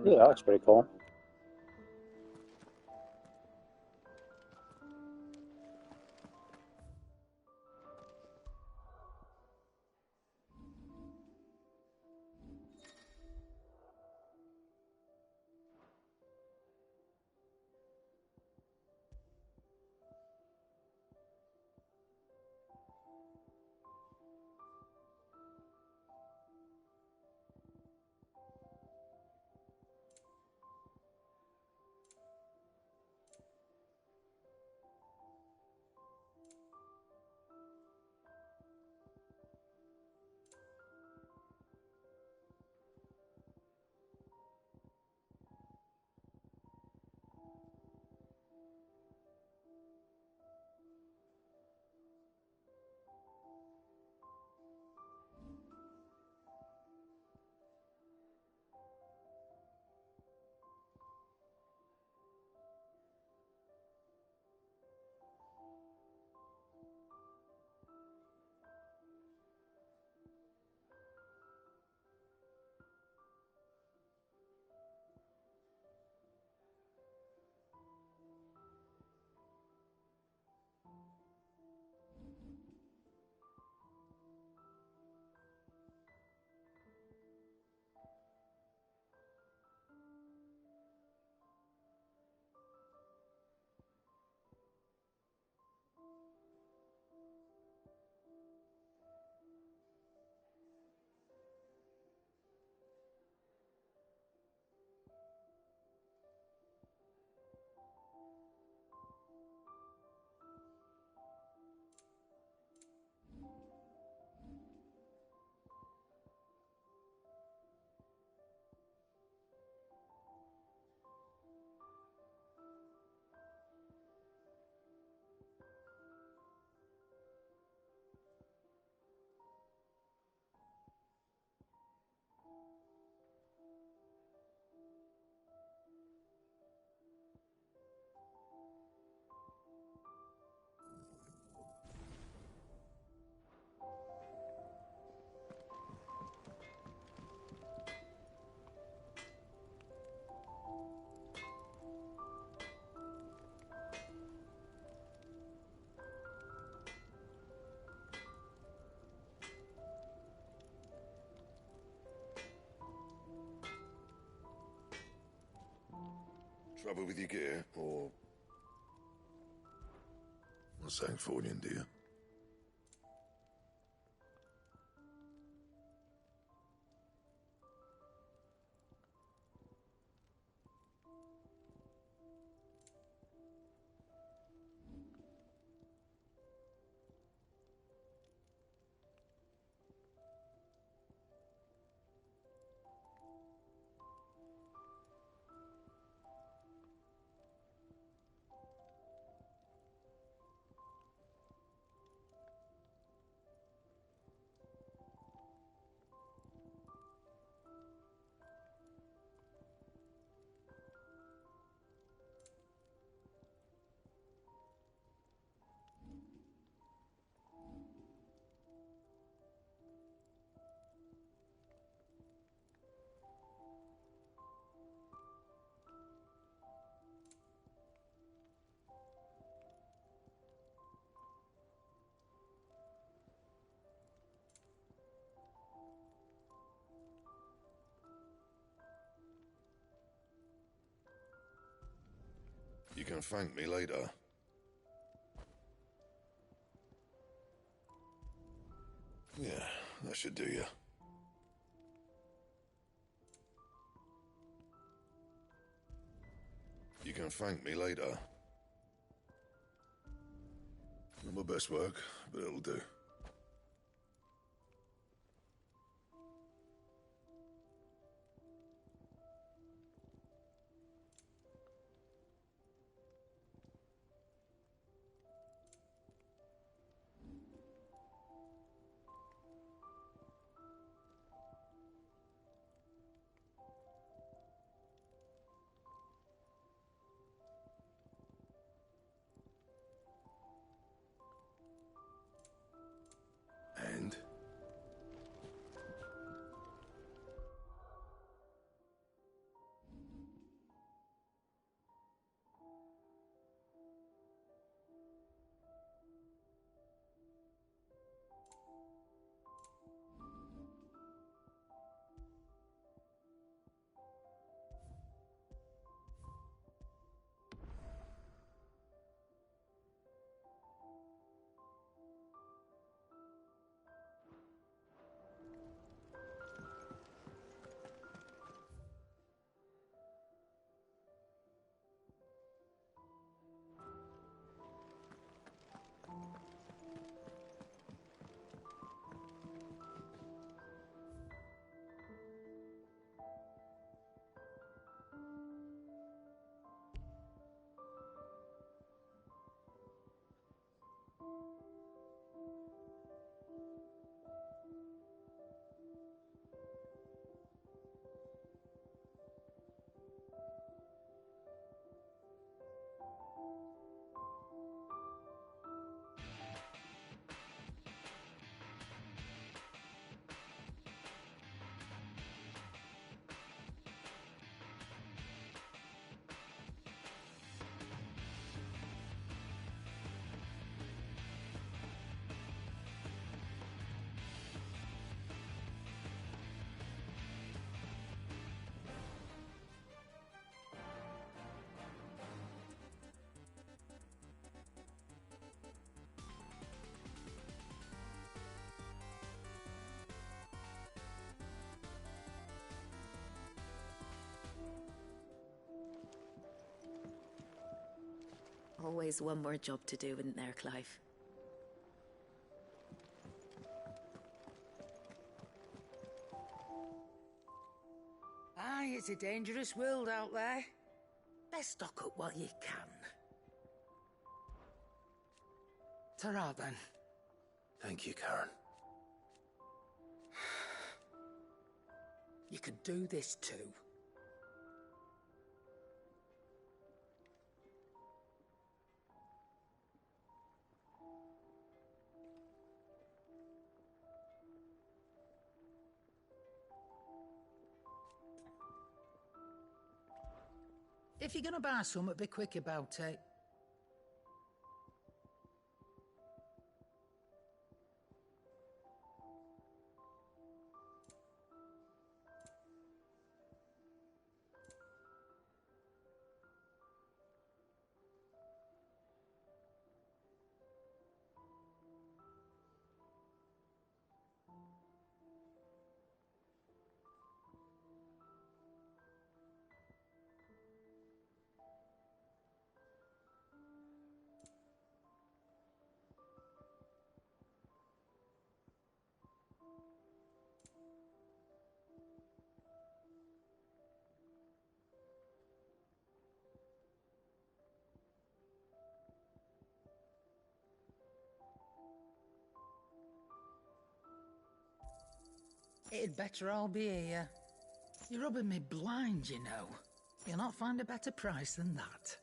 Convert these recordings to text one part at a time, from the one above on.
Yeah, that looks pretty cool. Trouble with your gear, or... Not saying Fornian, do you? You can thank me later. Yeah, that should do you. You can thank me later. Not my best work, but it'll do. Always one more job to do, isn't there, Clive? Aye, it's a dangerous world out there. Best stock up while you can. Ta-ra, then. Thank you, Karen. You could do this too. If you're gonna buy something, be quick about it. It'd better all be here. You're rubbing me blind, you know. You'll not find a better price than that.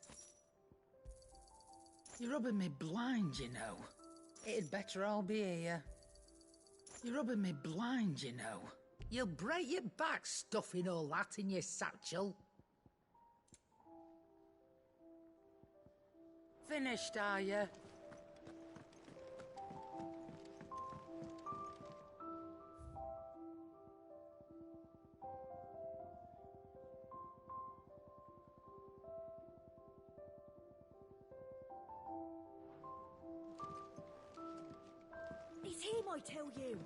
You're rubbing me blind, you know. It'd better all be here. You're rubbing me blind, you know. You'll break your back stuffing all that in your satchel. Finished, are you? It's him, I tell you.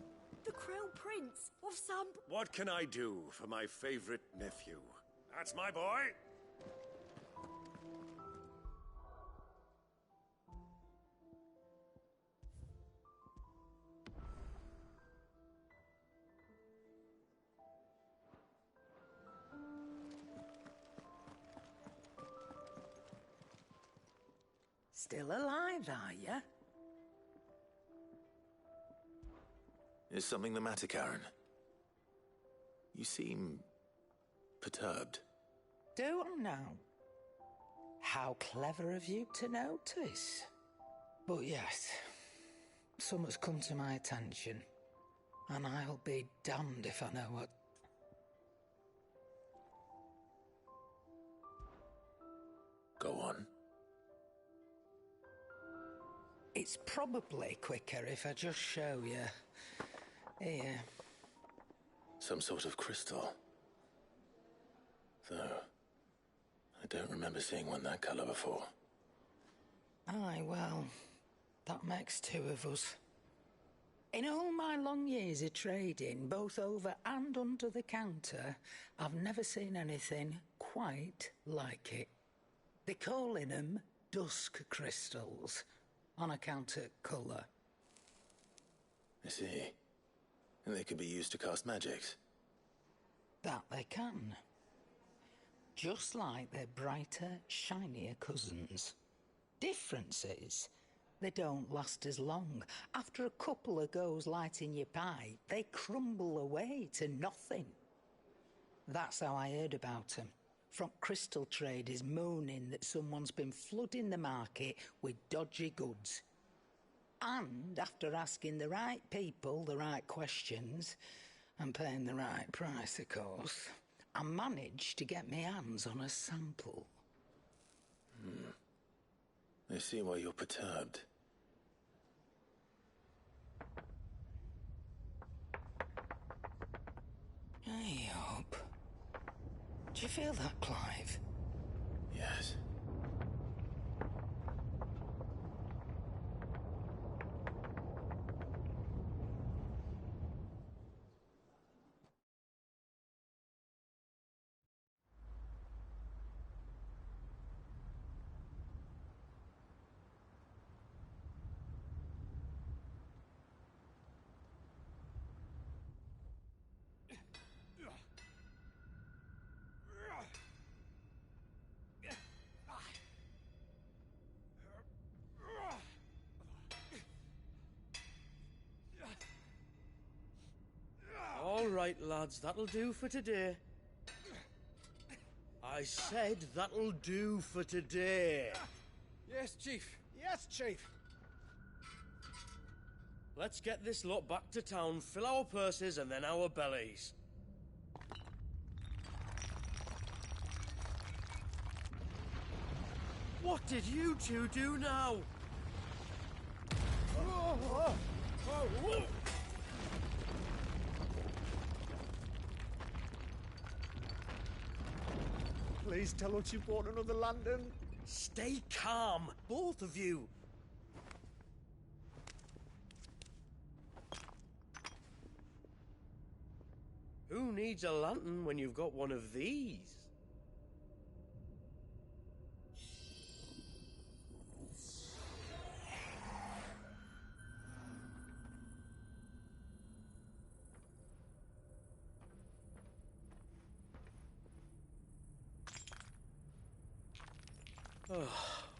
The Crown Prince of some... What can I do for my favorite nephew? That's my boy! Still alive, are you? Is something the matter, Karen? You seem perturbed. Do I now? How clever of you to notice. But yes, something's come to my attention, and I'll be damned if I know what. Go on. It's probably quicker if I just show you. Here. Some sort of crystal. Though, I don't remember seeing one that colour before. Aye, well, that makes two of us. In all my long years of trading, both over and under the counter, I've never seen anything quite like it. They're calling them dusk crystals, on account of colour. I see. And they could be used to cast magics. That they can. Just like their brighter, shinier cousins. Difference is, they don't last as long. After a couple of goes lighting your pipe, they crumble away to nothing. That's how I heard about them. From crystal traders moaning that someone's been flooding the market with dodgy goods. And after asking the right people the right questions, and paying the right price, of course, I managed to get my hands on a sample. I see why you're perturbed. Hey, Hope. Do you feel that, Clive? Yes. lads, that'll do for today. I said that'll do for today. Yes, Chief. Yes, Chief. Let's get this lot back to town, fill our purses and then our bellies. What did you two do now? Please tell us you bought another lantern. Stay calm, both of you. Who needs a lantern when you've got one of these?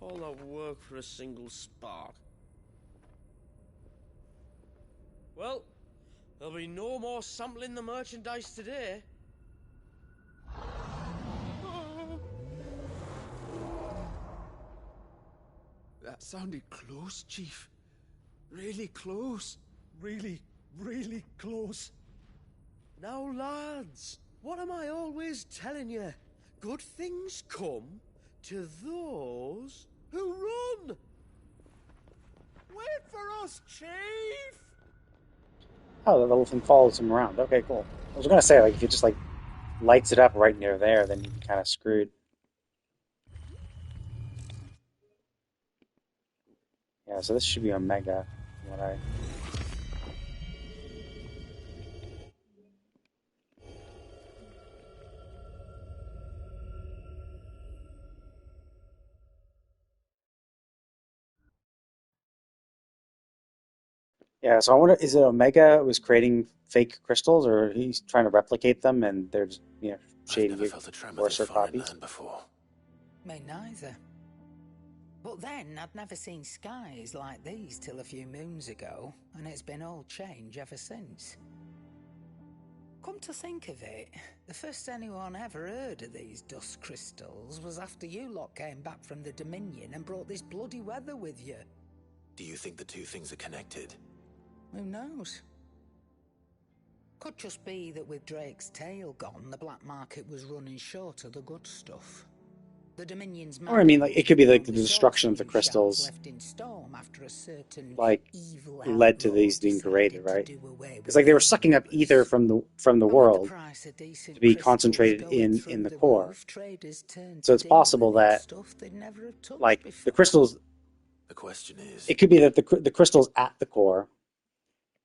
All that work for a single spark. Well, there'll be no more sampling the merchandise today. That sounded close, Chief. Really close. Really, really close. Now, lads, what am I always telling you? Good things come to those who run. Wait for us, Chief! Oh, the little thing follows him around. Okay, cool. I was gonna say, like, if it just, like, lights it up right near there, then you'd be kind of screwed. Yeah, so this should be Omega, from what I... Yeah, so I wonder, is it Omega was creating fake crystals, or he's trying to replicate them, and they're just, you know, I've shady, never felt a tremor worse this or far in copies? land before. Me neither. But then I'd never seen skies like these till a few moons ago, and it's been all change ever since. Come to think of it, the first anyone ever heard of these dust crystals was after you lot came back from the Dominion and brought this bloody weather with you. Do you think the two things are connected? Who knows? Could just be that with Drake's tail gone, the black market was running short of the good stuff. The Dominion's Or, I mean, like, it could be like the only destruction of the sorcery crystals, shells left in Storm after a certain like, evil led to outlaw these being decided created, to right? do away Because, with like, they were their sucking up numbers. ether from the And with the world price of decent to be crystals concentrated going in through the the core. roof, traders turned So to it's dealing possible in that, stuff they'd never have touched like, the before. crystals, The question is, it could be that the crystals at the core,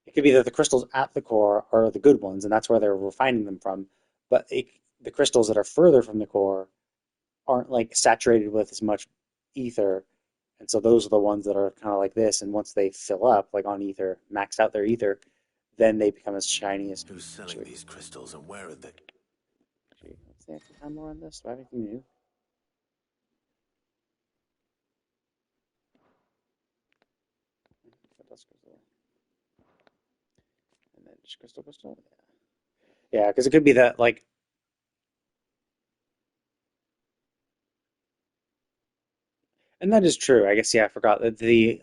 it could be that the crystals at the core are the good ones, and that's where they're refining them from. But the crystals that are further from the core aren't, like, saturated with as much ether, and so those are the ones that are kind of like this, and once they fill up, like on ether, max out their ether, then they become as shiny as... who's selling these crystals and where are they? Actually, what's the actual time more on this? Do I have anything new? Dust crystal. And then just crystal. Yeah, because it could be that, like, and that is true. I guess, yeah, I forgot that the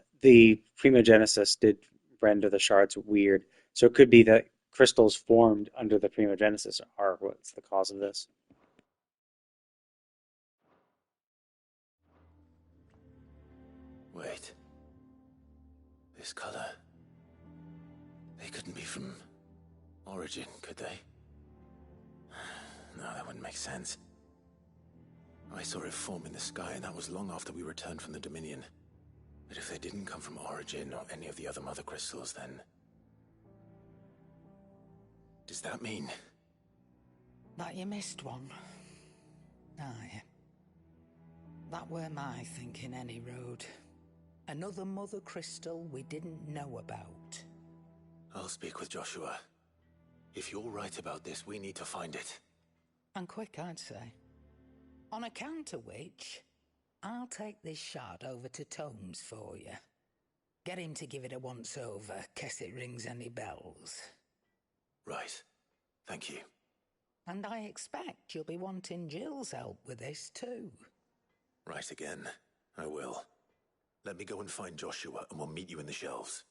Primogenesis did render the shards weird. So it could be that crystals formed under the Primogenesis are what's the cause of this. Wait. This color. They couldn't be from Origin, could they? No, that wouldn't make sense. I saw it form in the sky, and that was long after we returned from the Dominion. But if they didn't come from Origin or any of the other mother crystals, then... does that mean... That you missed one. Aye. That were my thinking any road. Another mother crystal we didn't know about. I'll speak with Joshua. If you're right about this, we need to find it. And quick, I'd say. On account of which, I'll take this shard over to Tomes for you. Get him to give it a once-over, case it rings any bells. Right. Thank you. And I expect you'll be wanting Jill's help with this too. Right again. I will. Let me go and find Joshua, and we'll meet you in the shelves.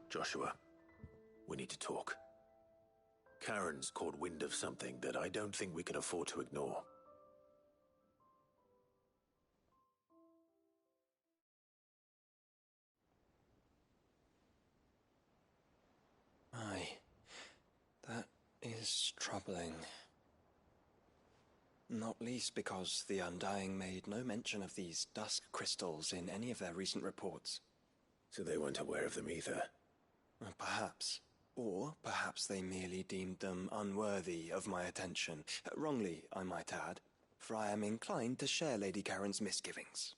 Joshua, we need to talk. Karen's caught wind of something that I don't think we can afford to ignore. Aye, that is troubling. Not least because the Undying made no mention of these dusk crystals in any of their recent reports. So they weren't aware of them either. Perhaps. Or perhaps they merely deemed them unworthy of my attention. Wrongly, I might add, for I am inclined to share Lady Karen's misgivings.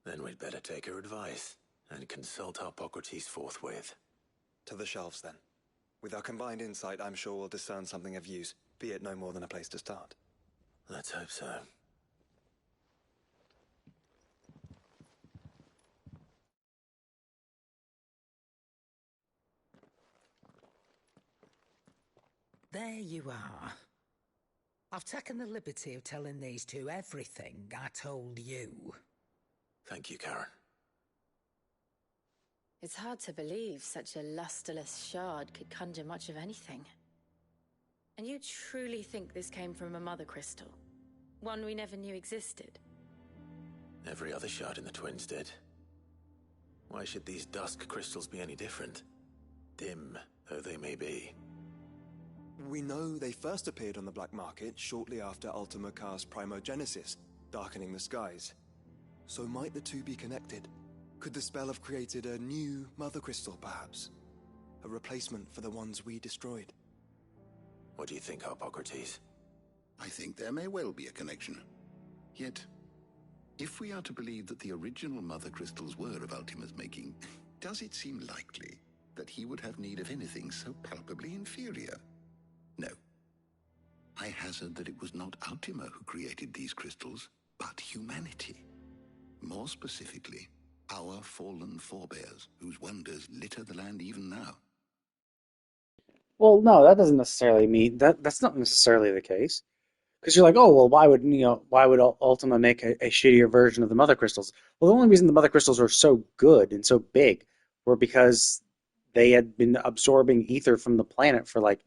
Then we'd better take her advice and consult Harpocrates forthwith. To the shelves, then. With our combined insight, I'm sure we'll discern something of use, be it no more than a place to start. Let's hope so. There you are. I've taken the liberty of telling these two everything I told you. Thank you, Karen. It's hard to believe such a lusterless shard could conjure much of anything. And you truly think this came from a mother crystal? One we never knew existed? Every other shard in the Twins did. Why should these dusk crystals be any different? Dim though they may be. We know they first appeared on the black market shortly after Ultima cast Primogenesis, darkening the skies. So might the two be connected? Could the spell have created a new mother crystal, perhaps? A replacement for the ones we destroyed? What do you think, Harpocrates? I think there may well be a connection. Yet, if we are to believe that the original mother crystals were of Ultima's making, does it seem likely that he would have need of anything so palpably inferior? No. I hazard that it was not Ultima who created these crystals, but humanity. More specifically, our fallen forebears, whose wonders litter the land even now. Well, no, that doesn't necessarily mean that's not necessarily the case. Because you're like, oh, well, why would Ultima make a shittier version of the Mother Crystals? Well, the only reason the Mother Crystals were so good and so big were because they had been absorbing ether from the planet for like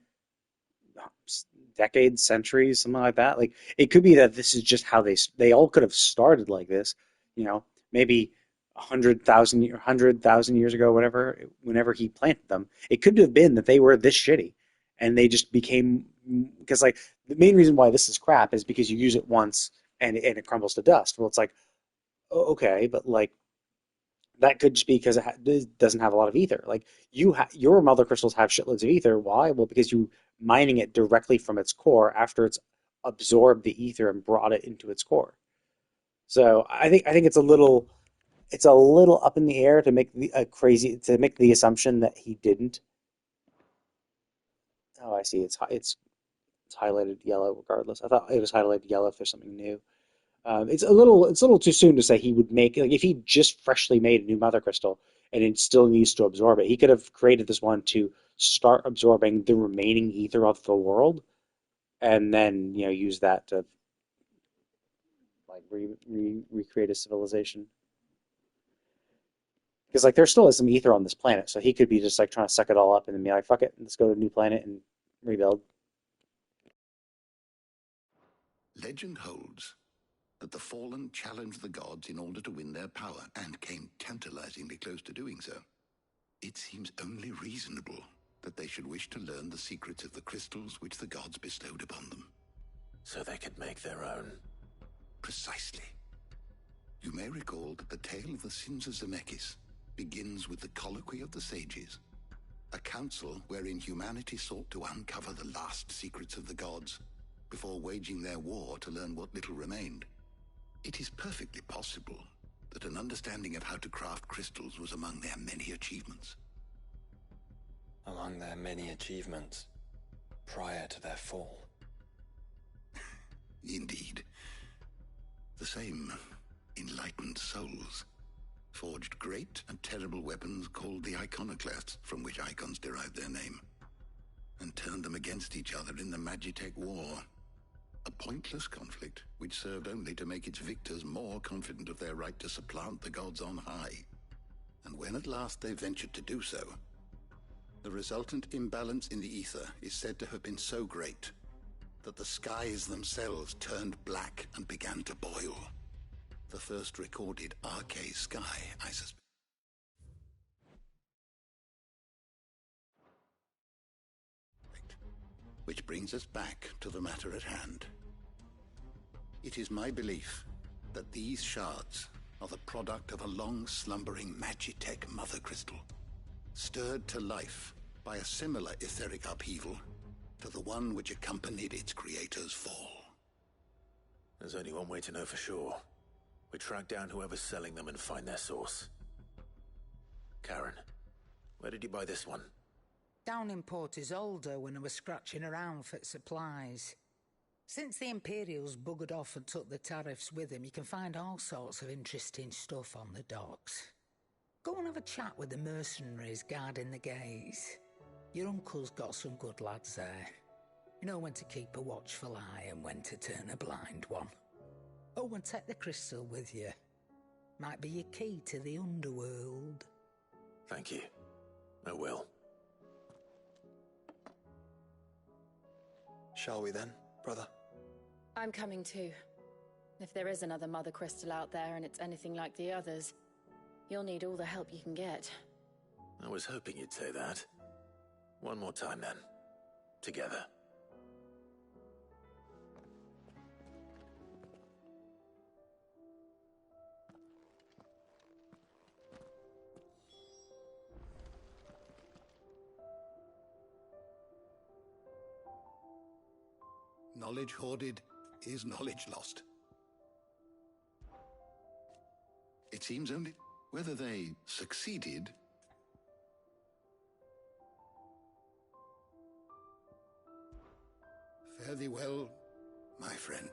decades, centuries, something like that. Like, it could be that this is just how they all could have started like this, maybe 100,000 years ago, whatever, whenever he planted them. It could have been that they were this shitty, and they just became, because like the main reason why this is crap is because you use it once and it crumbles to dust. Well, it's like, okay, but like that could just be because it doesn't have a lot of ether. Like your mother crystals have shitloads of ether. Why? Well, because you mining it directly from its core after it's absorbed the ether and brought it into its core. So I think it's a little up in the air to make the assumption that he didn't. Oh, I see. It's highlighted yellow regardless. I thought it was highlighted yellow if there's something new. It's a little too soon to say he would make, like, if he just freshly made a new mother crystal and it still needs to absorb it. He could have created this one to start absorbing the remaining ether of the world, and then use that to like recreate a civilization. Because like there still is some ether on this planet, so he could be just like trying to suck it all up and then be like, "Fuck it, let's go to a new planet and rebuild." Legend holds that the Fallen challenged the gods in order to win their power, and came tantalizingly close to doing so. It seems only reasonable that they should wish to learn the secrets of the crystals which the gods bestowed upon them. So they could make their own. Precisely. You may recall that the tale of the sins of Zemeckis begins with the Colloquy of the Sages, a council wherein humanity sought to uncover the last secrets of the gods before waging their war to learn what little remained. It is perfectly possible that an understanding of how to craft crystals was among their many achievements. Among their many achievements prior to their fall. Indeed. The same enlightened souls forged great and terrible weapons called the Iconoclasts, from which icons derived their name, and turned them against each other in the Magitech War. A pointless conflict which served only to make its victors more confident of their right to supplant the gods on high. And when at last they ventured to do so, the resultant imbalance in the ether is said to have been so great that the skies themselves turned black and began to boil. The first recorded Arche sky, I suspect. Which brings us back to the matter at hand. It is my belief that these shards are the product of a long-slumbering Magitech mother crystal, stirred to life by a similar etheric upheaval to the one which accompanied its creator's fall. There's only one way to know for sure. We track down whoever's selling them and find their source. Karen, where did you buy this one? Down in Port Isolde when I was scratching around for supplies. Since the Imperials buggered off and took the tariffs with them, you can find all sorts of interesting stuff on the docks. Go and have a chat with the mercenaries guarding the gates. Your uncle's got some good lads there. You know when to keep a watchful eye and when to turn a blind one. Oh, and take the crystal with you. Might be your key to the underworld. Thank you. I will. Shall we then, brother? I'm coming too. If there is another Mother Crystal out there and it's anything like the others, you'll need all the help you can get. I was hoping you'd say that. One more time then. Together. Knowledge hoarded is knowledge lost. It seems only whether they succeeded. Fare thee well, my friend.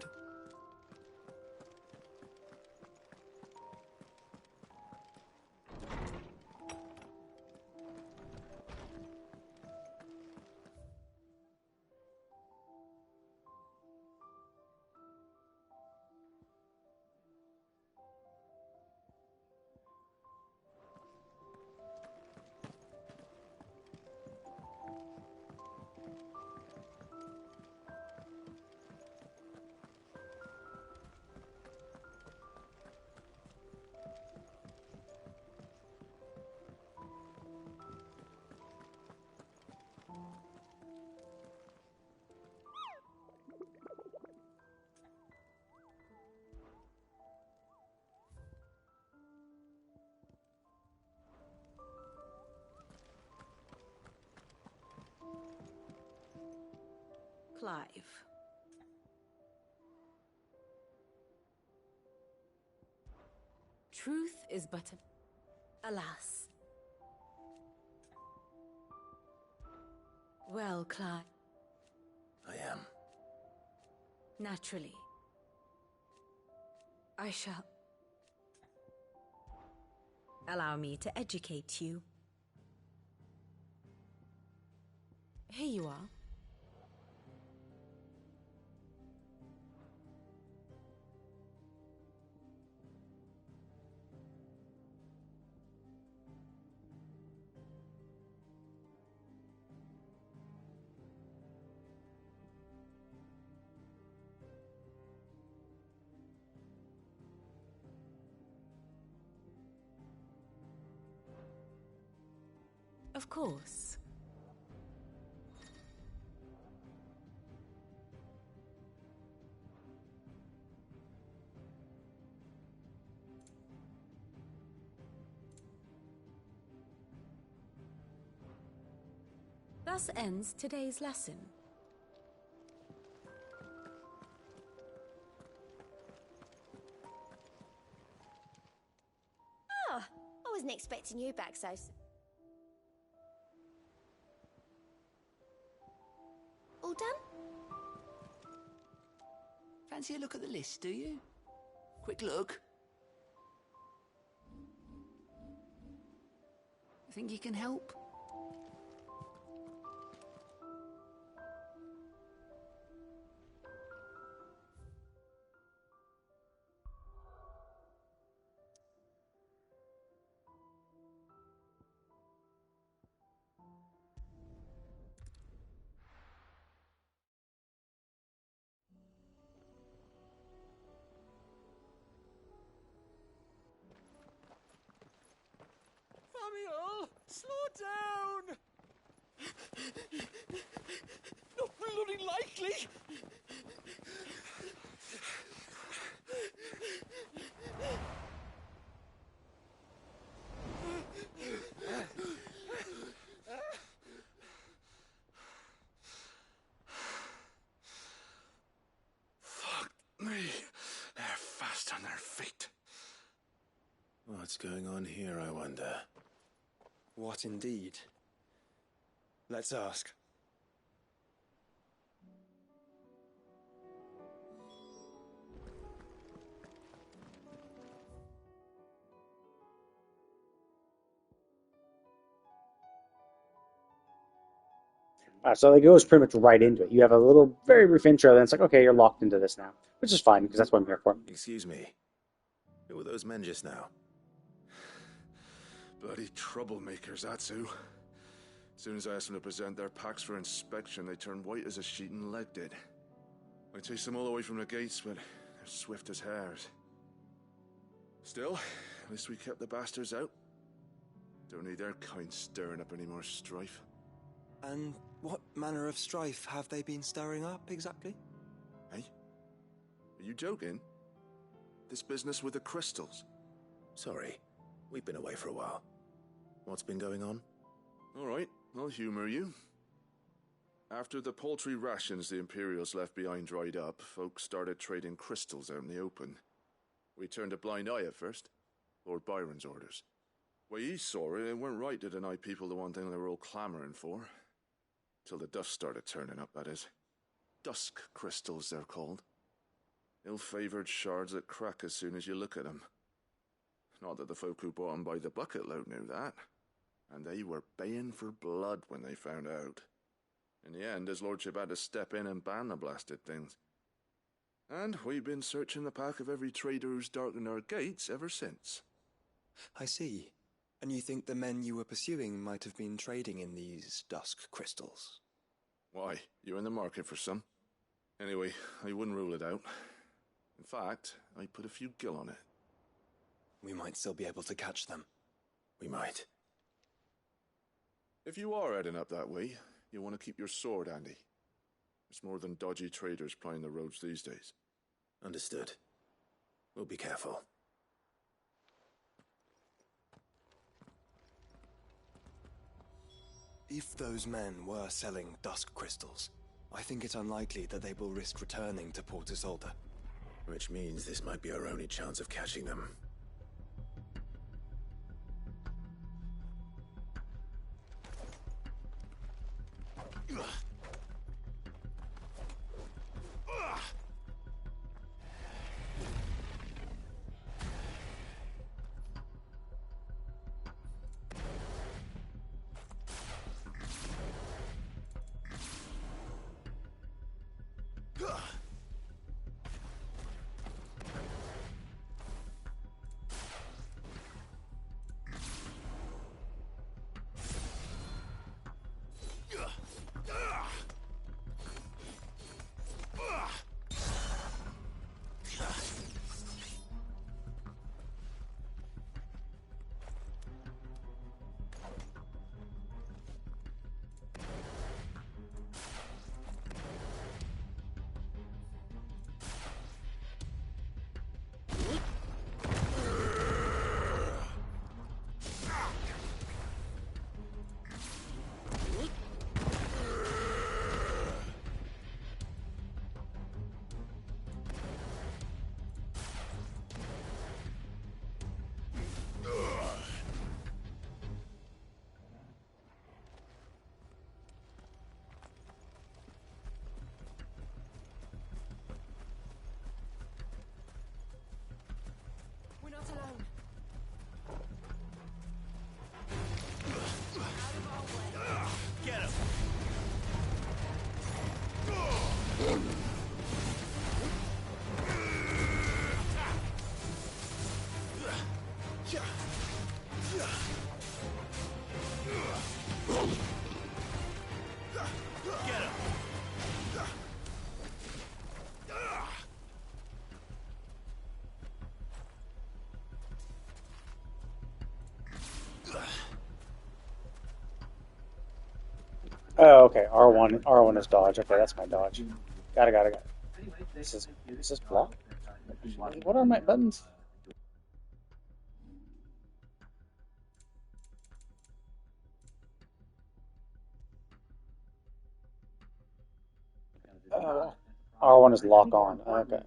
Clive. Truth is but alas. Well, Clive. I am. Naturally. I shall... Allow me to educate you. Here you are. Of course. Thus ends today's lesson. Oh, I wasn't expecting you back so soon. All done? Fancy a look at the list, do you? Quick look. Think you can help? Samuel, slow down! Not bloody likely! Fuck me. They're fast on their feet. What's going on here, I wonder? What indeed? Let's ask. So it goes pretty much right into it. You have a little, very brief intro, then it's like, okay, you're locked into this now, which is fine because that's what I'm here for. Excuse me. Who were those men just now? Bloody troublemakers, that's who. As soon as I asked them to present their packs for inspection, they turned white as a sheet and legged it. I chased them all the way from the gates, but they're swift as hares. Still, at least we kept the bastards out. Don't need their kind stirring up any more strife. And what manner of strife have they been stirring up, exactly? Hey? Are you joking? This business with the crystals? Sorry, we've been away for a while. What's been going on? All right, I'll humor you. After the paltry rations the Imperials left behind dried up, folks started trading crystals out in the open. We turned a blind eye at first. Lord Byron's orders. Way he saw it, it weren't right to deny people the one thing they were all clamoring for. Till the dust started turning up, that is. Dusk crystals, they're called. Ill-favoured shards that crack as soon as you look at them. Not that the folk who bought them by the bucket-load knew that. And they were baying for blood when they found out. In the end, his lordship had to step in and ban the blasted things. And we've been searching the pack of every trader who's darkened our gates ever since. I see. And you think the men you were pursuing might have been trading in these dusk crystals? Why, you're in the market for some. Anyway, I wouldn't rule it out. In fact, I'd put a few gil on it. We might still be able to catch them. We might. If you are heading up that way, you'll want to keep your sword handy. There's more than dodgy traders plying the roads these days. Understood. We'll be careful. If those men were selling dusk crystals, I think it unlikely that they will risk returning to Port Isolde. Which means this might be our only chance of catching them. We're not alone. Get him! Oh, okay. R1 is dodge. Okay, that's my dodge. Got it. This is block? What are my buttons? R1 is lock on. Okay.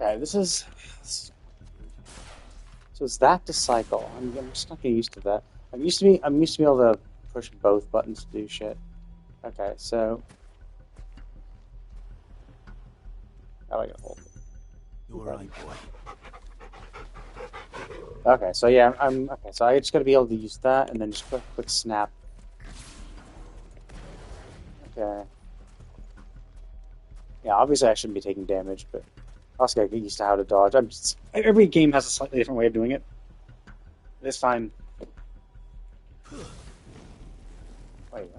Okay, this is... So it's that to cycle. I'm just not getting used to that. I'm used to be able to push both buttons to do shit. Okay, so... How do I get hold of it? You alright, boy? Okay, so yeah, okay, so I just gotta be able to use that and then just quick snap. Okay. Yeah, obviously I shouldn't be taking damage, but I also gotta get used to how to dodge. Every game has a slightly different way of doing it. This time... Wait.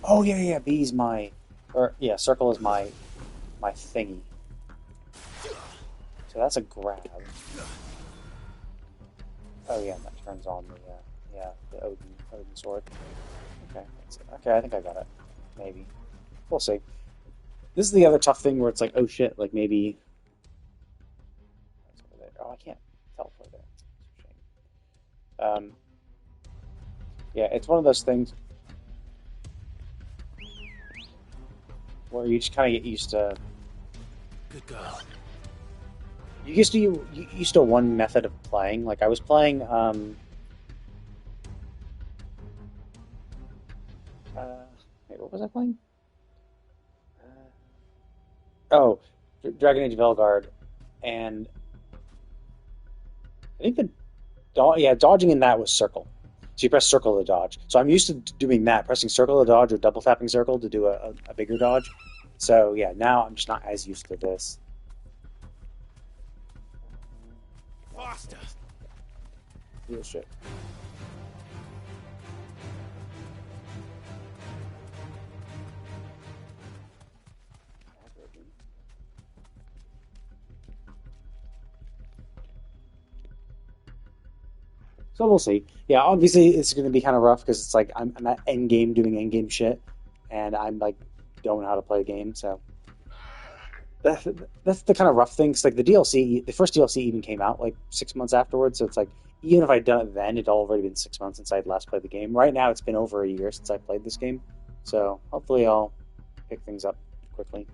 Oh, yeah, B's my... Or, yeah, circle is my thingy. So that's a grab. Oh, yeah, and that turns on the Odin sword. Okay, that's it. Okay, I think I got it. Maybe. We'll see. This is the other tough thing where it's like, oh shit, like maybe... Oh, I can't teleport there. It's a shame. Yeah, it's one of those things where you just kind of get used to. Good girl. You used to one method of playing. Like I was playing. Wait, what was I playing? Dragon Age of Elgard, and I think dodging in that was circle. So you press circle to dodge. So I'm used to doing that, pressing circle to dodge or double tapping circle to do a bigger dodge. So yeah, now I'm just not as used to this. Faster! Real shit. So we'll see. Yeah, obviously it's going to be kind of rough because it's like I'm at end game doing end game shit, and I'm like don't know how to play a game. So that's the kind of rough thing. Cause like the first DLC even came out like 6 months afterwards. So it's like even if I'd done it then, it'd already been 6 months since I'd last played the game. Right now, it's been over a year since I played this game. So hopefully I'll pick things up quickly.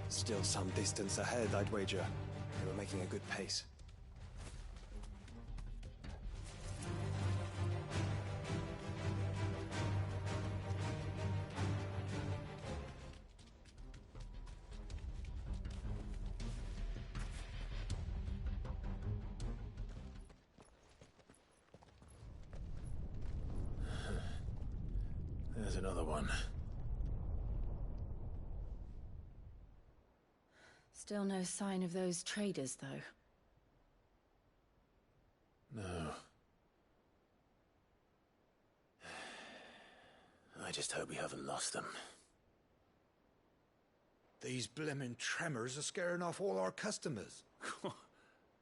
Still some distance ahead, I'd wager. They were making a good pace. There's another one. Still no sign of those traders, though. No. I just hope we haven't lost them. These blimmin' tremors are scaring off all our customers.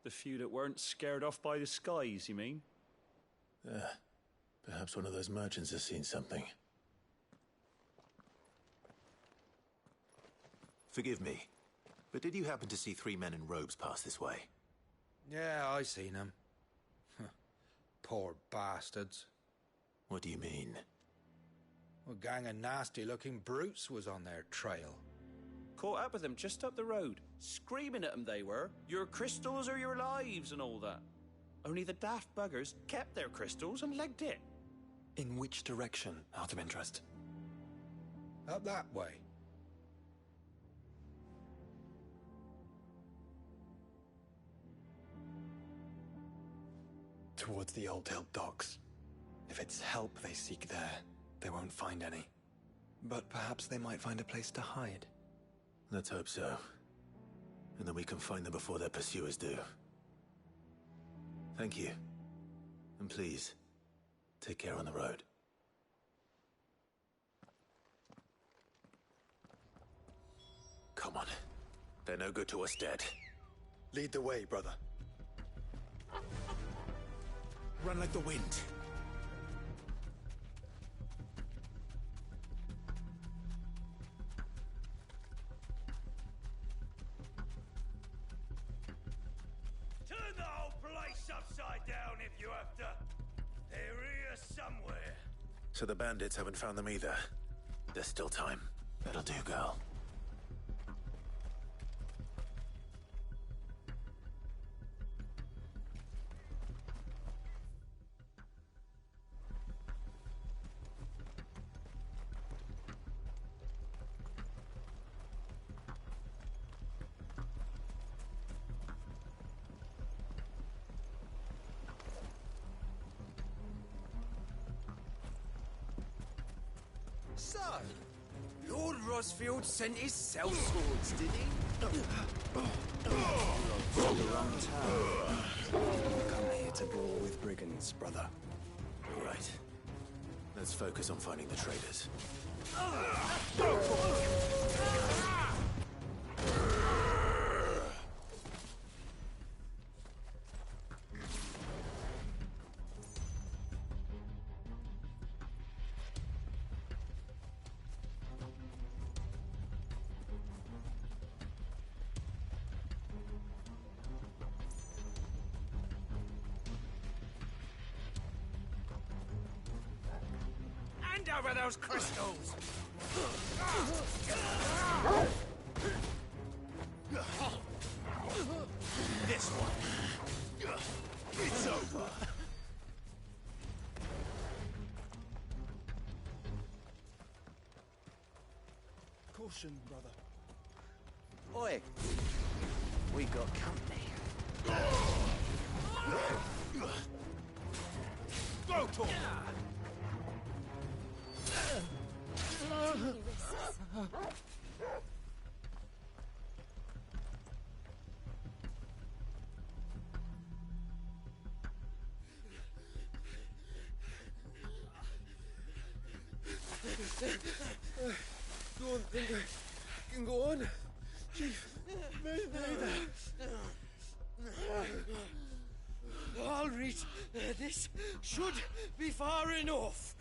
The few that weren't scared off by the skies, you mean? Perhaps one of those merchants has seen something. Forgive me, but did you happen to see 3 men in robes pass this way? Yeah, I seen them. Poor bastards. What do you mean? A gang of nasty-looking brutes was on their trail. Caught up with them just up the road, screaming at them they were, your crystals or your lives and all that. Only the daft buggers kept their crystals and legged it. In which direction, out of interest? Up that way. Towards the Old Hill docks. If it's help they seek there, they won't find any. But perhaps they might find a place to hide. Let's hope so. And then we can find them before their pursuers do. Thank you. And please, take care on the road. Come on. They're no good to us dead. Lead the way, brother. Run like the wind. Turn the whole place upside down if you have to. They're here somewhere. So the bandits haven't found them either. There's still time. That'll do, girl. So, Lord Rosfield sent his sellswords, did he? You're the wrong town. Come here to brawl with brigands, brother. All right. Let's focus on finding the traders. hand over those crystals! This one. It's over. Caution, brother. Oi! We got company. Go to Go on, Thunder. Can go on. Chief, I'll reach. This should be far enough.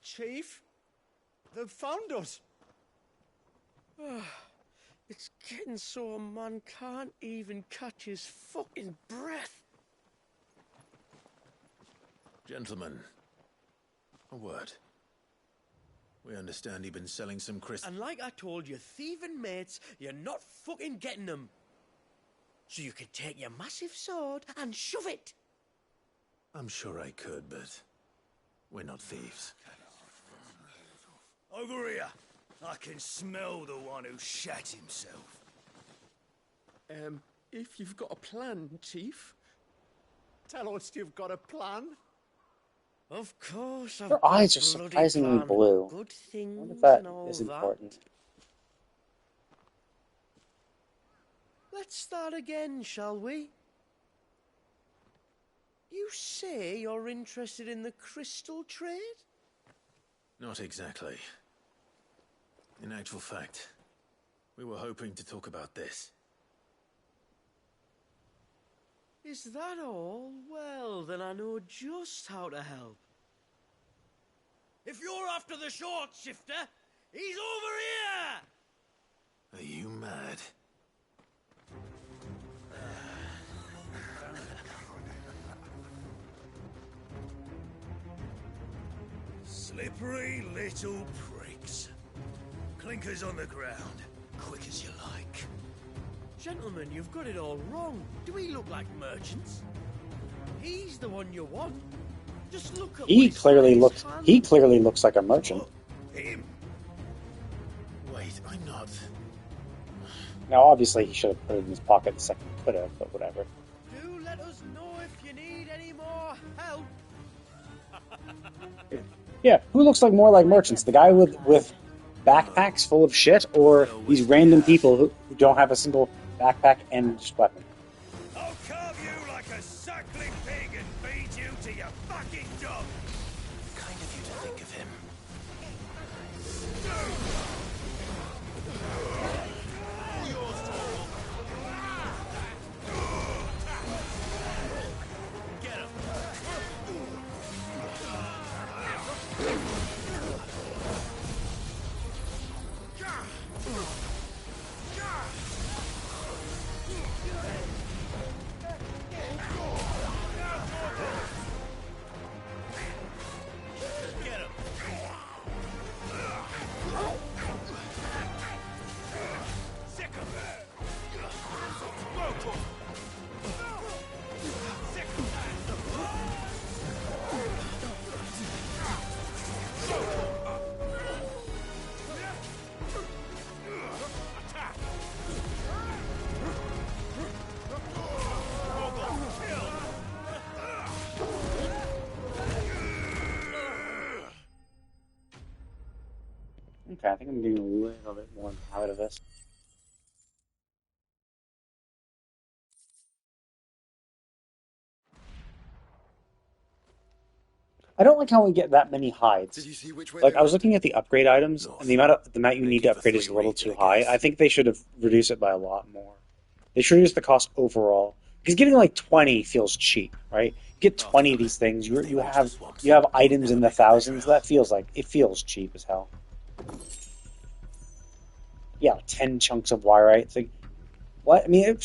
Chief? They've found us. It's getting so a man can't even catch his fucking breath. Gentlemen, a word. We understand you've been selling some crystals. And like I told your thieving mates, you're not fucking getting them. So you can take your massive sword and shove it. I'm sure I could, but we're not thieves. over here. I can smell the one who shat himself. If you've got a plan, Chief, tell us you've got a plan. Of course, I've Her got eyes a are bloody surprisingly plan. blue. Good I things wonder if that and all is that. important. Let's start again, shall we? You say you're interested in the crystal trade? Not exactly. In actual fact, we were hoping to talk about this. Is that all? Well, then I know just how to help. If you're after the short shifter, he's over here! Are you mad? Slippery little pricks. Clinkers on the ground, quick as you like. Gentlemen, you've got it all wrong. Do we look like merchants? He's the one you want. Just look at He clearly looks like a merchant. Him? Wait, I'm not. Now, obviously, he should have put it in his pocket the second he could have, but whatever. Do let us know if you need any more help. Yeah, who looks like more like merchants? The guy with backpacks full of shit, or these random people who don't have a single backpack and just weapon? I'll carve you like a suckling pig and feed you to your fucking dog. Kind of you to think of him. Get him. Okay, I think I'm getting a little bit more out of this. I don't like how we get that many hides. Did you see which way Like, they I was went? looking at the upgrade items, and the amount you need to upgrade is a little too high. I think they should have reduced it by a lot more. They should reduce the cost overall. Because getting like 20 feels cheap, right? get 20 of these things. You have items in the thousands. That feels cheap as hell. Yeah, 10 chunks of wire. It's like, what? I mean,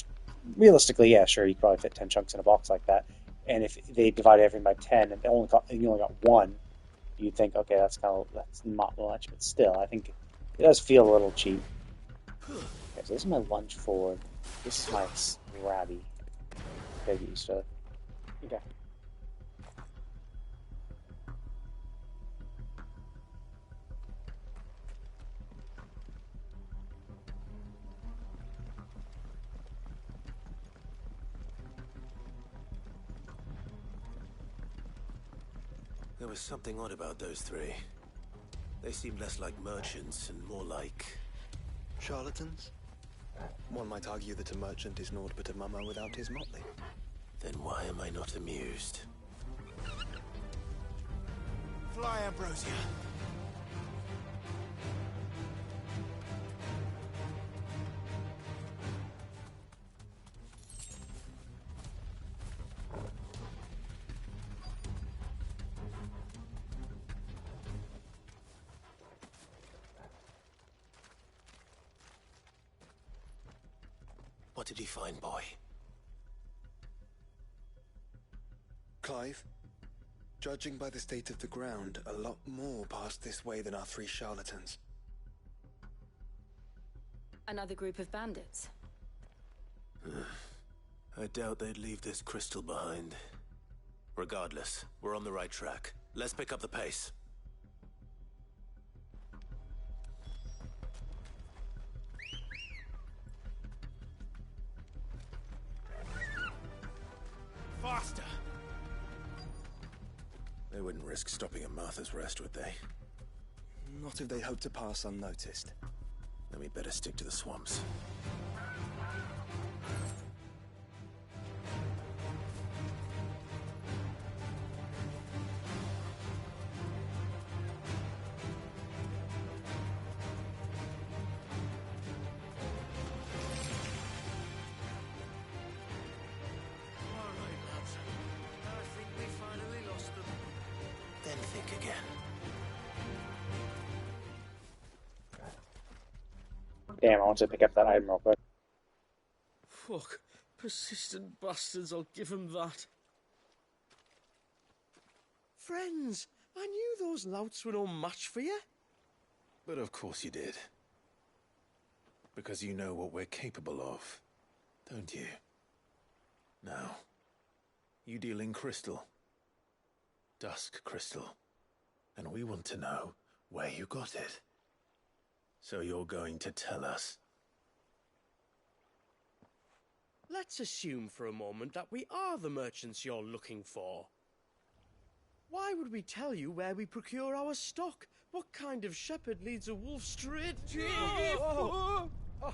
realistically, yeah, sure, you could probably fit 10 chunks in a box like that. And if they divide everything by 10 and you only got one, you'd think, okay, that's not much, but still, I think it does feel a little cheap. Okay, so this is my lunch forward. This is my scrabby. Okay. There was something odd about those three. They seemed less like merchants and more like... charlatans? One might argue that a merchant is naught but a mummer without his motley. Then why am I not amused? Fly, Ambrosia. What did he find, boy? Clive, judging by the state of the ground, a lot more passed this way than our three charlatans. Another group of bandits. I doubt they'd leave this crystal behind. Regardless, we're on the right track. Let's pick up the pace. Faster! They wouldn't risk stopping at Martha's Rest, would they? Not if they hope to pass unnoticed. Then we'd better stick to the swamps. Damn, I want to pick up that item real quick. Fuck. Persistent bastards, I'll give them that. Friends, I knew those louts were no match for you. But of course you did. Because you know what we're capable of, don't you? Now, you deal in crystal. Dusk crystal. And we want to know where you got it. So you're going to tell us? Let's assume for a moment that we are the merchants you're looking for. Why would we tell you where we procure our stock? What kind of shepherd leads a wolf straight to... Are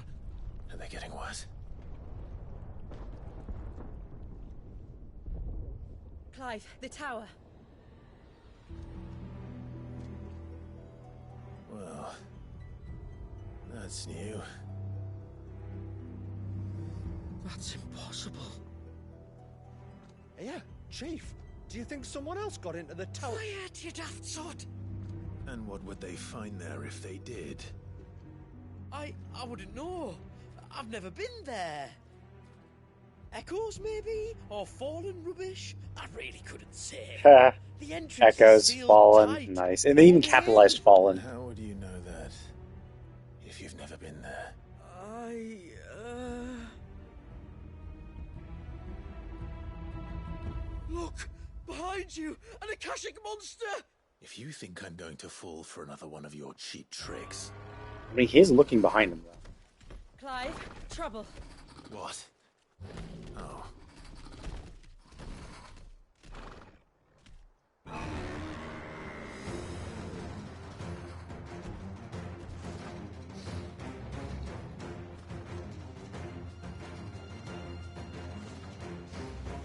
they getting worse? Clive, the tower. Well... that's new. That's impossible. Yeah, Chief. Do you think someone else got into the tower? Quiet, you daft sod! And what would they find there if they did? I wouldn't know. I've never been there. Echoes, maybe? Or fallen rubbish? I really couldn't say. The entrance Echoes, is fallen, tight. nice. And they even capitalized fallen. How would you know that if you've never been there? Look! Behind you! An Akashic monster! If you think I'm going to fall for another one of your cheap tricks... I mean, he is looking behind him, though. Clive, trouble. What? Oh.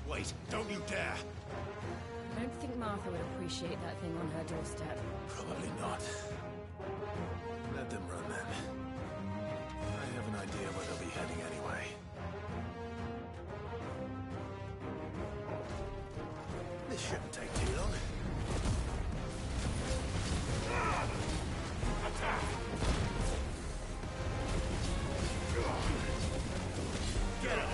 Wait, don't you dare! I don't think Martha would appreciate that thing on her doorstep. Probably not. Let them run then. I have an idea where they'll be heading anyway. Shouldn't take too long. Get him!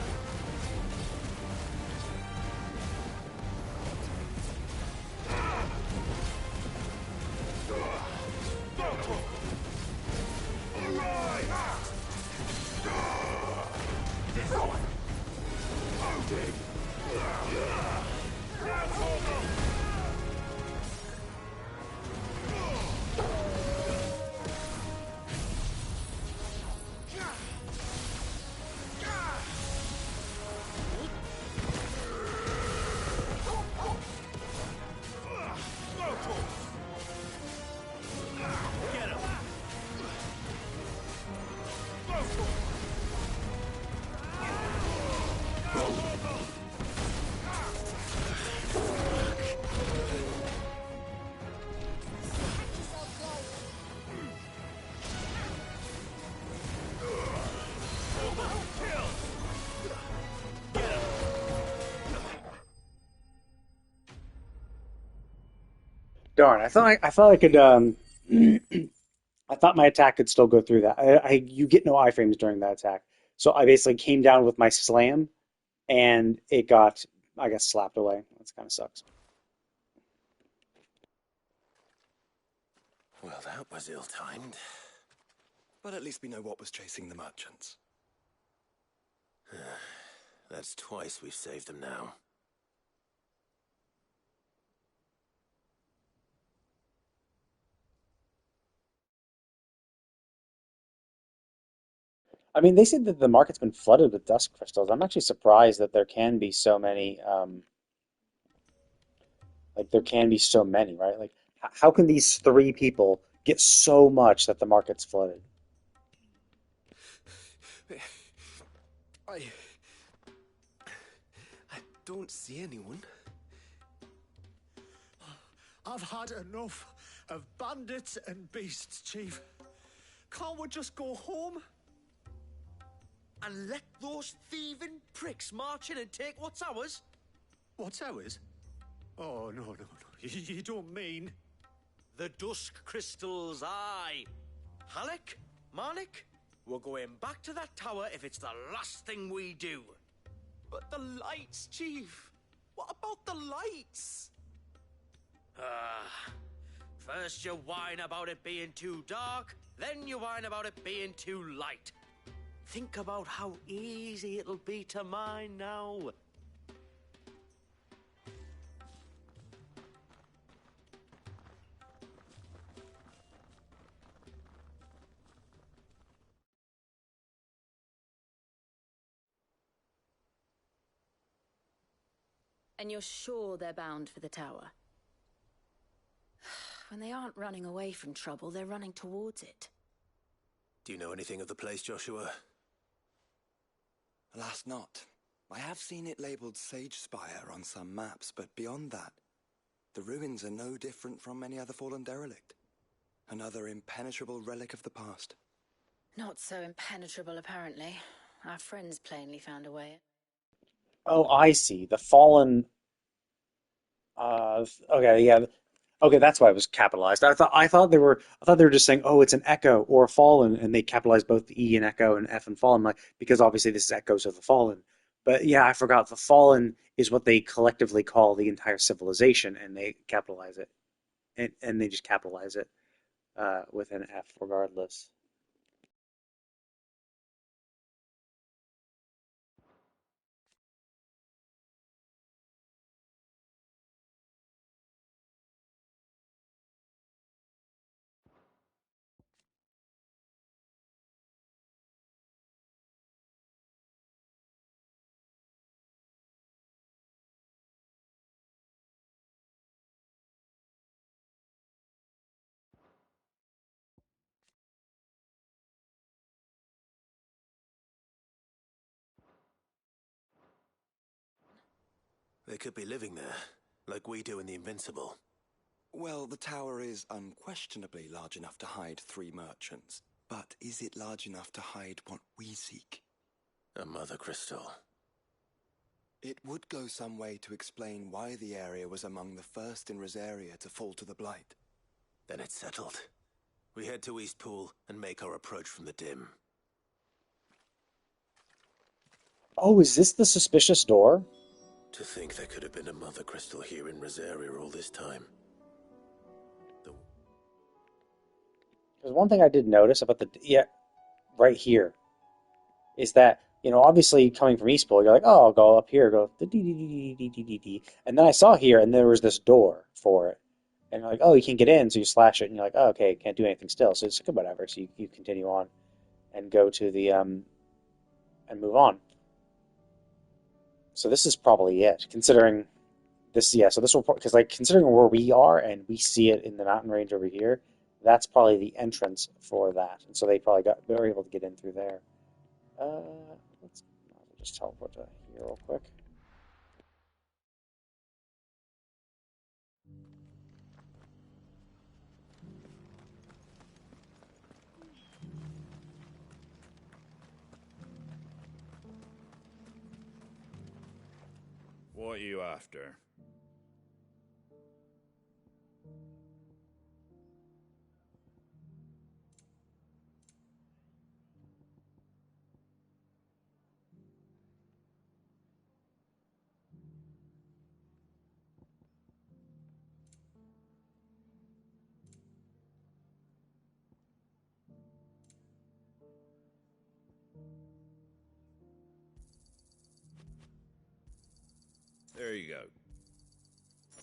Darn, I thought I could. I thought my attack could still go through that. You get no iframes during that attack, so I basically came down with my slam, and it got, I guess, slapped away. That kind of sucks. Well, that was ill-timed. But at least we know what was chasing the merchants. That's twice we've saved them now. I mean, they said that the market's been flooded with dust crystals. I'm actually surprised that there can be so many. Like there can be so many, right? Like, how can these three people get so much that the market's flooded? I don't see anyone. I've had enough of bandits and beasts, Chief. Can't we just go home? And let those thieving pricks march in and take what's ours? What's ours? Oh, no. You don't mean... The dusk crystals, aye. Halleck, Marnik, we're going back to that tower if it's the last thing we do. But the lights, Chief. What about the lights? First you whine about it being too dark, then you whine about it being too light. Think about how easy it'll be to mine now. And you're sure they're bound for the tower? When they aren't running away from trouble, they're running towards it. Do you know anything of the place, Joshua? Alas, not. I have seen it labelled Sage Spire on some maps, but beyond that, the ruins are no different from any other fallen derelict. Another impenetrable relic of the past. Not so impenetrable, apparently. Our friends plainly found a way. Oh, I see. The fallen. Okay, yeah. Okay, that's why it was capitalized. I thought they were just saying, oh, it's an echo or a fallen, and they capitalized both the E in echo and F in fallen, like, because obviously this is echoes of the fallen. But yeah, I forgot the fallen is what they collectively call the entire civilization, and they capitalize it, and they just capitalize it with an F regardless. They could be living there, like we do in the Invincible. Well, the tower is unquestionably large enough to hide 3 merchants. But is it large enough to hide what we seek? A Mother Crystal. It would go some way to explain why the area was among the first in Rosaria to fall to the Blight. Then it's settled. We head to Eastpool and make our approach from the dim. Oh, is this the suspicious door? To think there could have been a Mother Crystal here in Rosaria all this time. There's one thing I did notice about right here, is that, obviously coming from Eastpool, you're like, oh, I'll go up here, go, and then I saw here, and there was this door for it. And you're like, oh, you can get in, so you slash it, and you're like, oh, okay, can't do anything still, so it's whatever. So you continue on and go to the, and move on. So this is probably it, considering this, yeah, so this will, because, considering where we are, and we see it in the mountain range over here, that's probably the entrance for that. And so they were able to get in through there. Let's just teleport to here real quick. What are you after? There you go.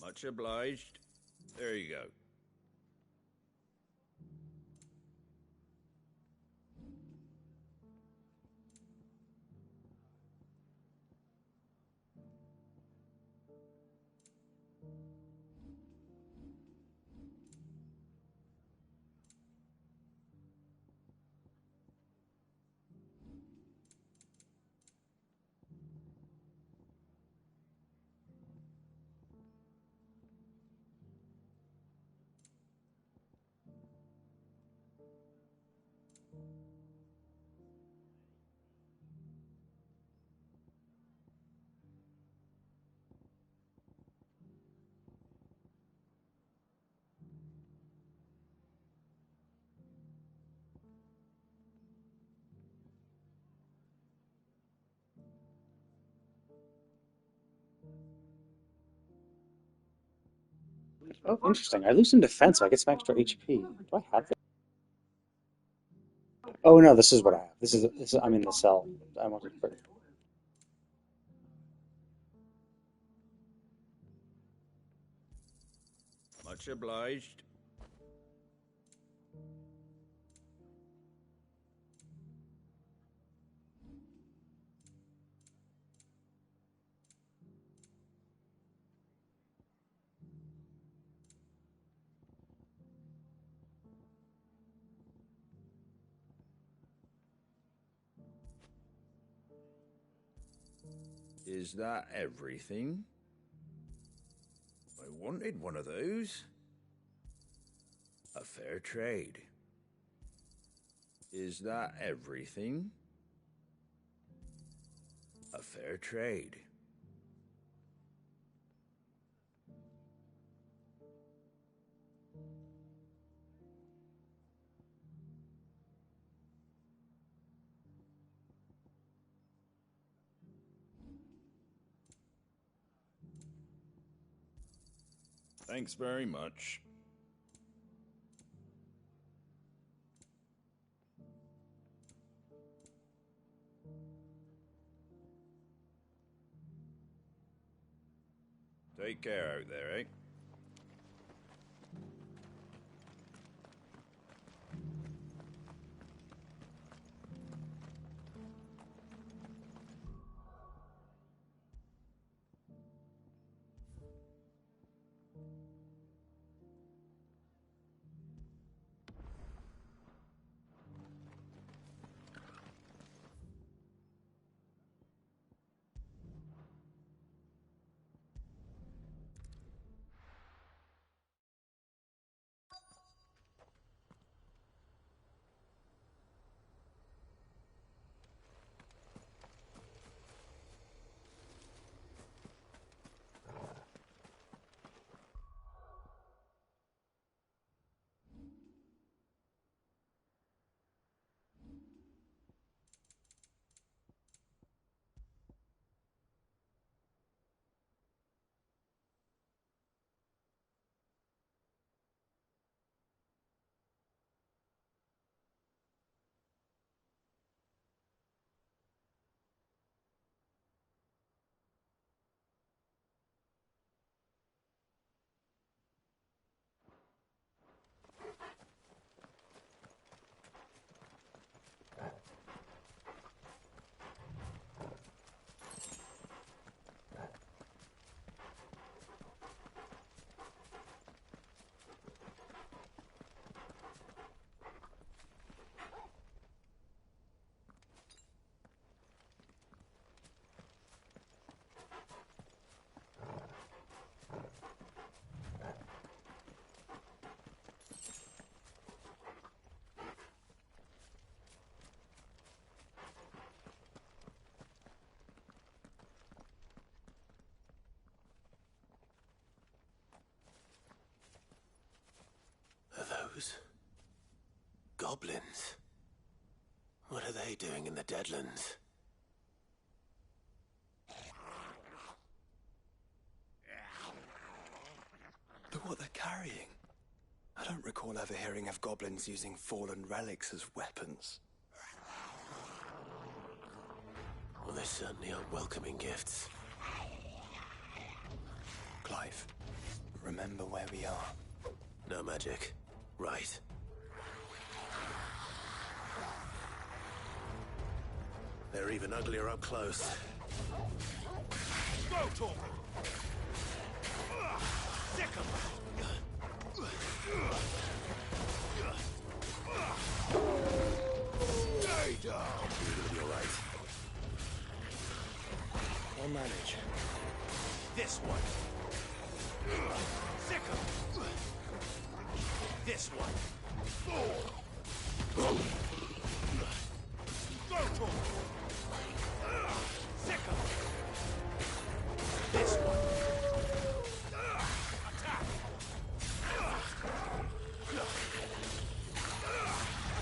Much obliged. There you go. Oh, interesting. I loosened defense, so I get some extra HP. Do I have it? Oh no, this is what I have. This is I'm in the cell. I wanted to. Much obliged. Is that everything? I wanted one of those. A fair trade. Is that everything? A fair trade. Thanks very much. Take care out there, eh? those? Goblins? What are they doing in the Deadlands? Look what they're carrying. I don't recall ever hearing of goblins using fallen relics as weapons. Well, they certainly aren't welcoming gifts. Clive, remember where we are. No magic. Right. They're even uglier up close. Go, Torvald! Sick 'em! Stay down! You're gonna be alright. I'll manage. This one! Sick 'em! This one! Go, Torvald! Sick 'em! This one! Attack!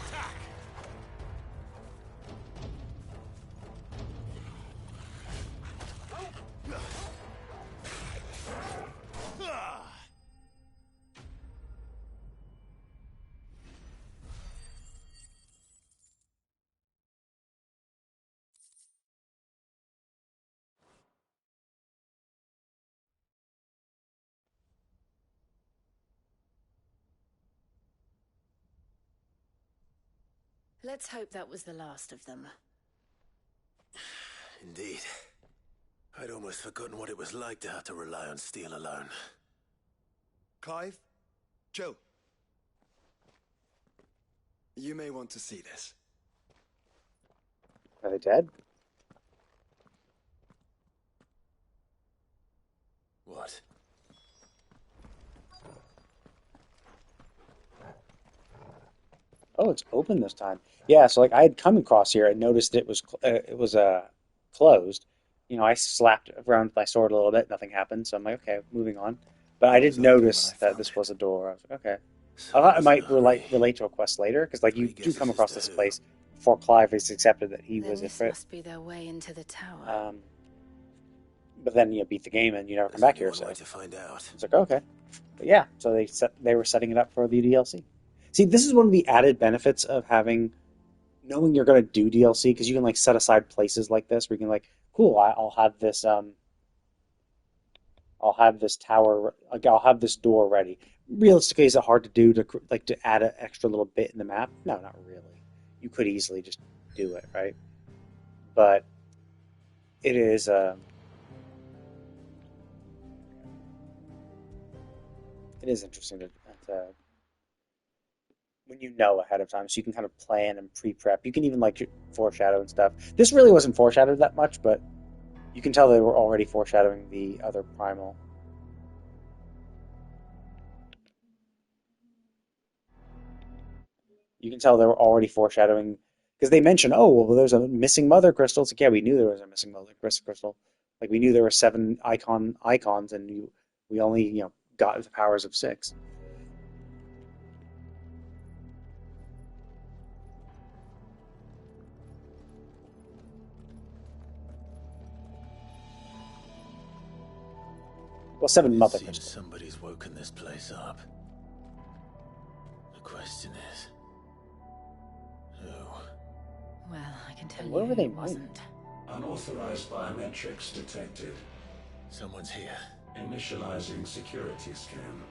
Attack! Let's hope that was the last of them. Indeed. I'd almost forgotten what it was like to have to rely on steel alone. Clive? Joe? You may want to see this. Are they dead? What? Oh, it's open this time. Yeah, so like I had come across here and noticed it was closed. You know, I slapped around with my sword a little bit. Nothing happened, so I'm like, okay, moving on. But I did notice that this was a door. I was like, okay. I thought it might relate to a quest later, because like you do come across this place before Clive has accepted that he was a This must be their way into the tower. But then you beat the game and you never come back here. So to find out. it's like, okay. But yeah, so they were setting it up for the DLC. See, this is one of the added benefits of knowing you're going to do DLC, because you can like set aside places like this where you can like, cool, I'll have this tower, like I'll have this door ready. Realistically, is it hard to do to add an extra little bit in the map? No, not really. You could easily just do it, right? But it is interesting to when you know ahead of time, so you can kind of plan and pre-prep. You can even like foreshadow and stuff. This really wasn't foreshadowed that much, but you can tell they were already foreshadowing the other Primal. You can tell they were already foreshadowing, because they mentioned, oh, well, there's a missing Mother Crystal. It's like, yeah, we knew there was a missing Mother Crystal. Like, we knew there were 7 icons, and we only, got the powers of 6. Well, 7 Mother Crystals. Somebody's woken this place up. The question is, who? Well, I can tell Where you were they it wasn't. Unauthorized biometrics detected. Someone's here. Initializing security scan.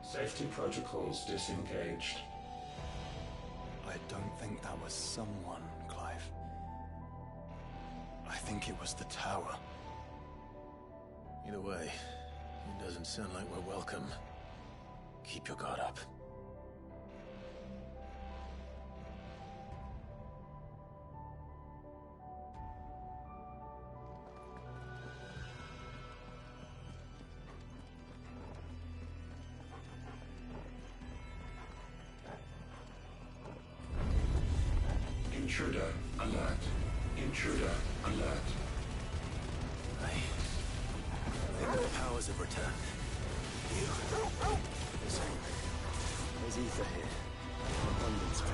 Safety protocols disengaged. I don't think that was someone, Clive. I think it was the tower. Either way, it doesn't sound like we're welcome. Keep your guard up. Intruder alert. Intruder alert. I think the powers have returned. You? There's ether here. An abundance of it.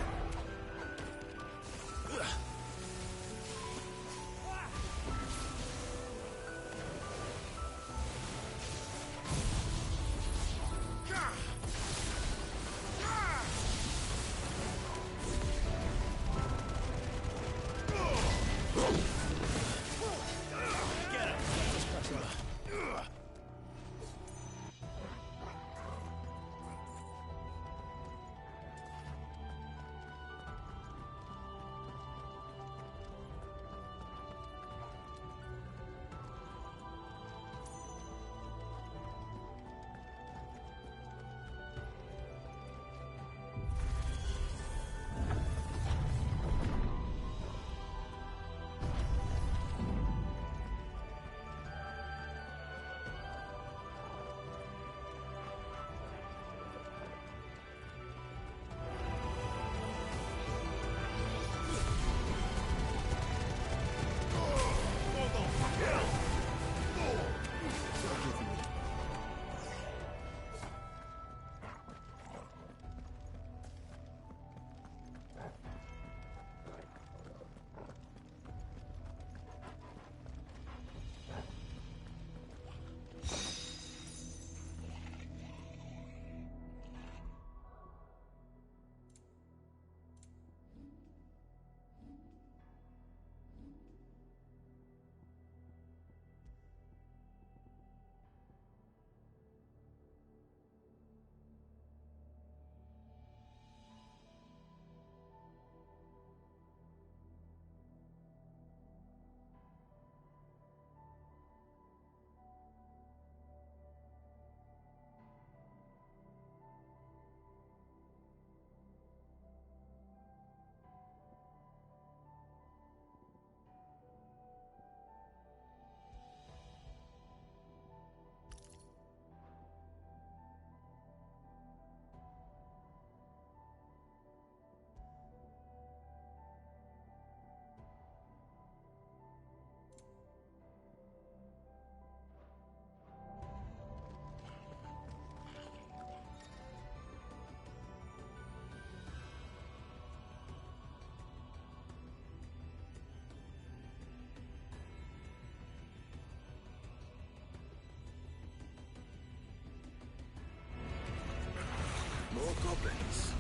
More goblins.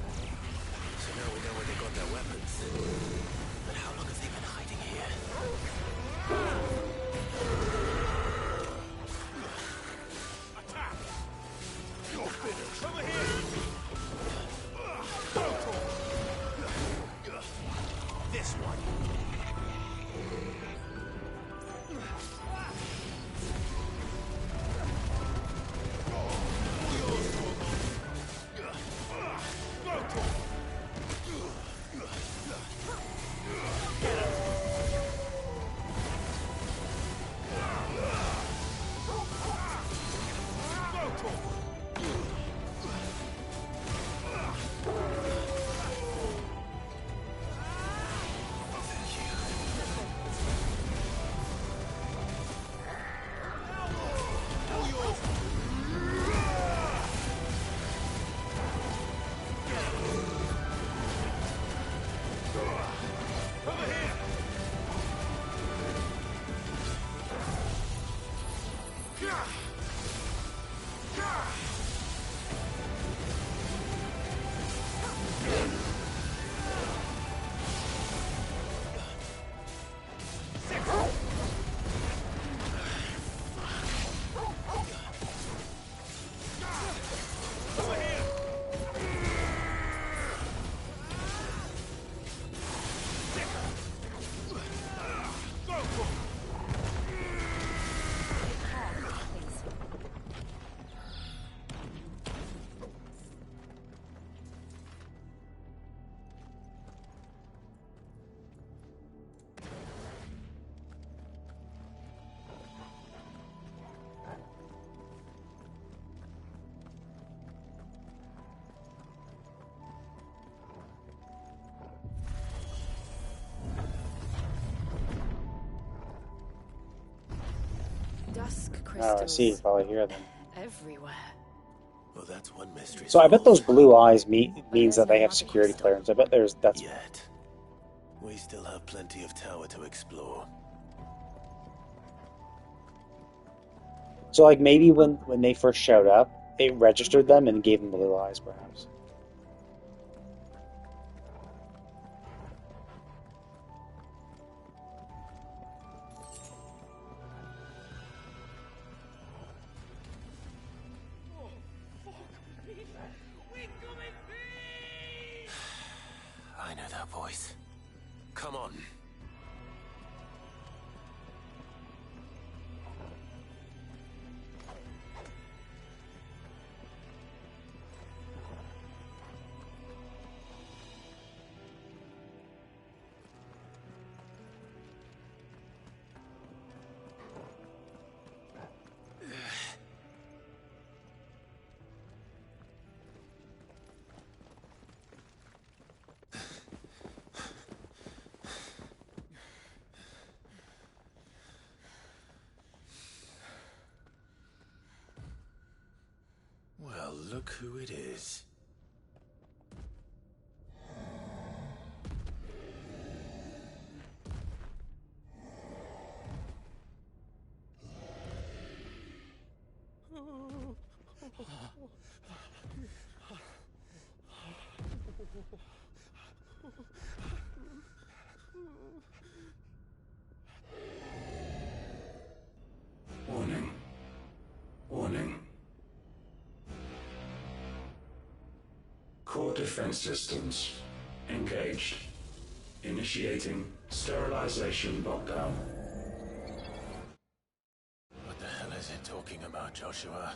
So now we know where they got their weapons. But how long have they been hiding here? Attack! You're finished. Over here! This one. Dusk Oh, I crystals. see. You probably hear them. Everywhere. Well, that's one mystery. So I bet those blue eyes means that they have security clearance. I bet that's. Yet, we still have plenty of tower to explore. So like maybe when they first showed up, it registered them and gave them blue eyes, perhaps. I know that voice. Come on. Well, look who it is. Warning. Warning. Core defense systems engaged. Initiating sterilization lockdown. What the hell is it talking about, Joshua?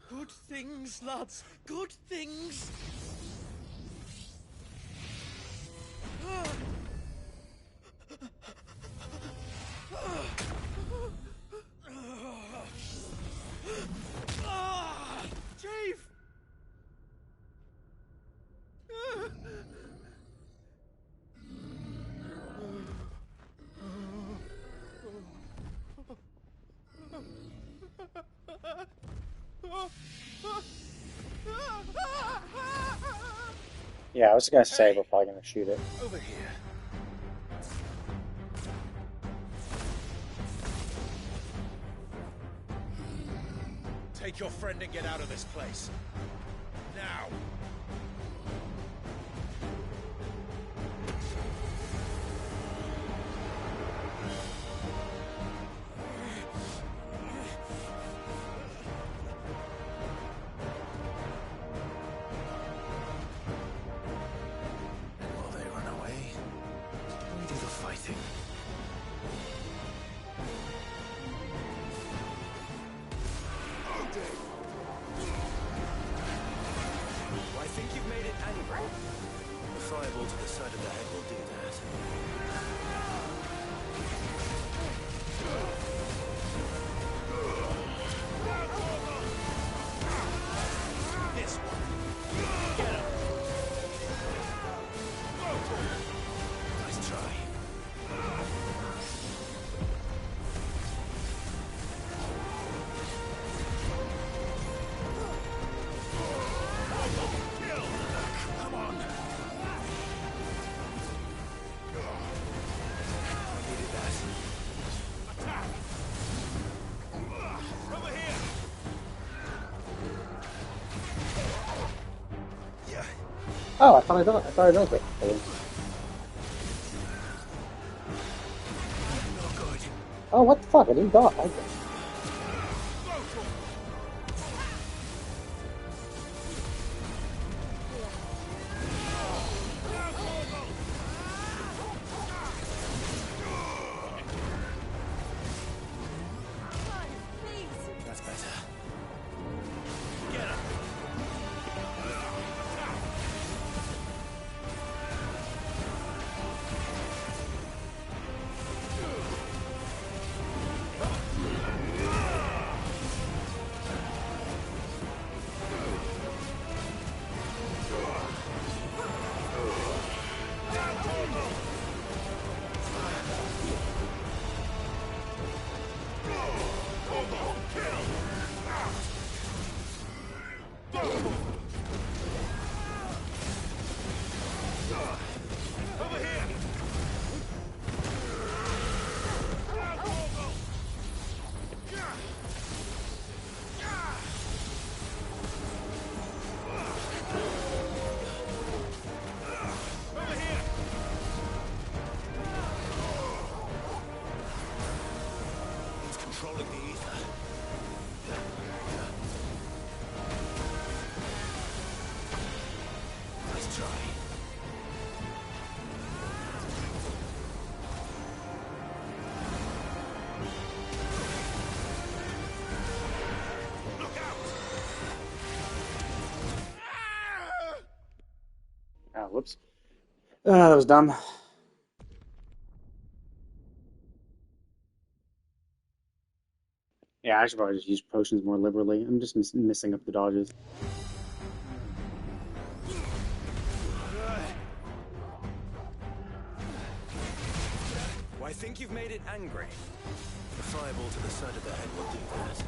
Good things, lads. Good things. Chief! Yeah, I was gonna say we're probably gonna shoot it. Over here. Take your friend and get out of this place. Now! And while they run away, we do the fighting. I think you've made it angry. The fireball to the side of the head will do that. This one. Get him. Nice try. Come on. I needed that. Attack. Over here. Yeah. Oh, I thought I know it. Oh, what the fuck? I didn't dodge. That's better. Get him. controlling the ether. Nice try. Ah, whoops. That was dumb. Yeah, I should probably just use potions more liberally. I'm just missing up the dodges. I think you've made it angry. The fireball to the side of the head will do that.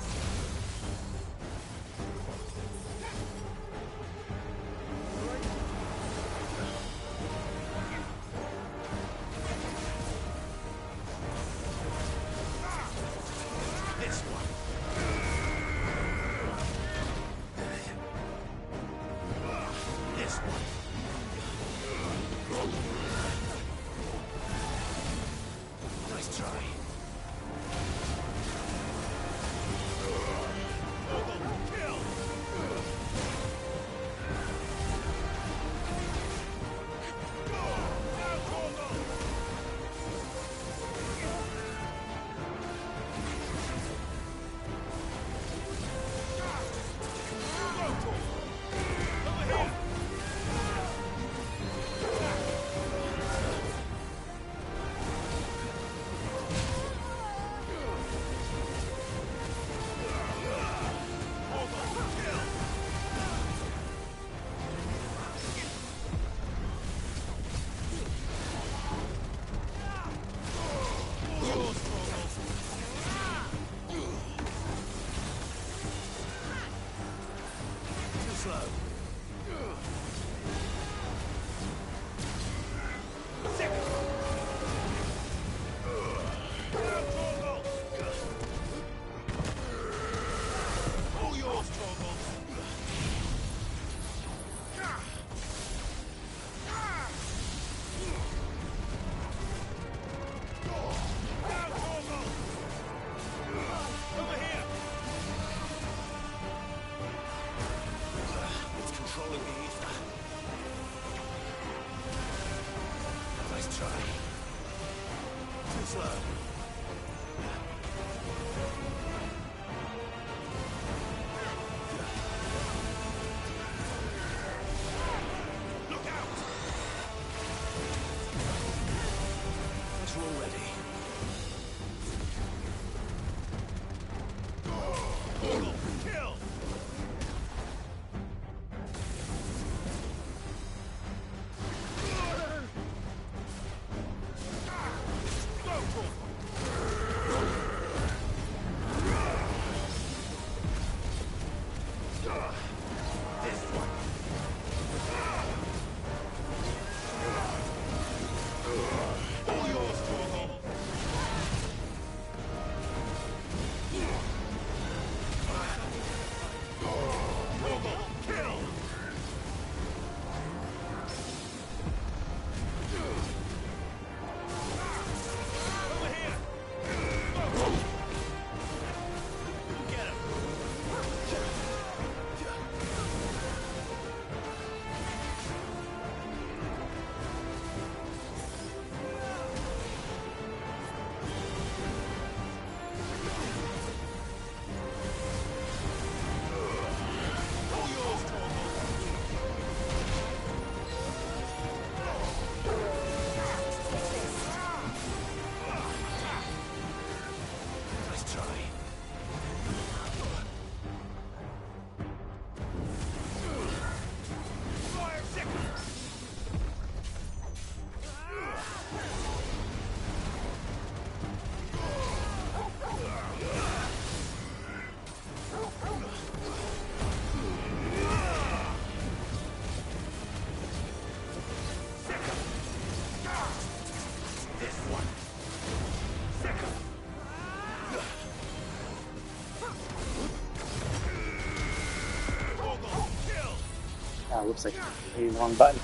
Looks like I'm hitting the wrong button.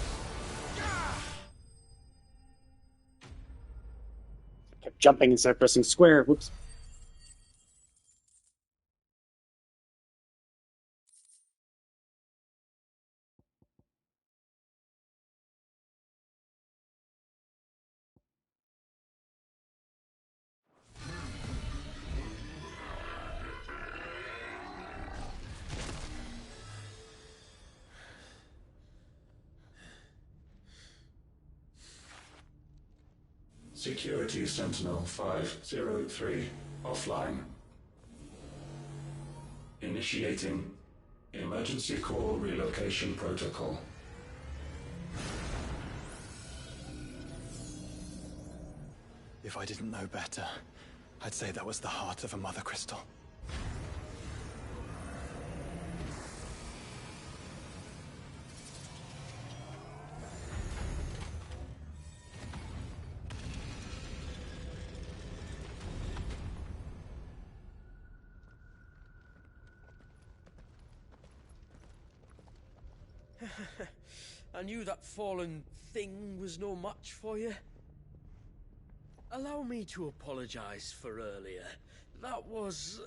Kept jumping instead of pressing square. Whoops. Security Sentinel 503 offline. Initiating emergency call relocation protocol. If I didn't know better, I'd say that was the heart of a Mother Crystal. I knew that fallen thing was no match for you. Allow me to apologize for earlier. That was,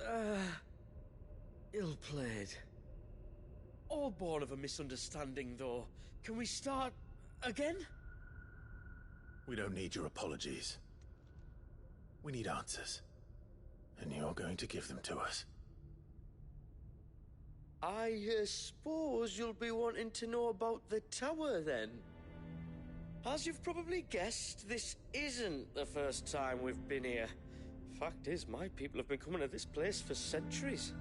ill-played. All born of a misunderstanding, though. Can we start again? We don't need your apologies. We need answers. And you're going to give them to us. I suppose you'll be wanting to know about the tower, then? As you've probably guessed, this isn't the first time we've been here. Fact is, my people have been coming to this place for centuries.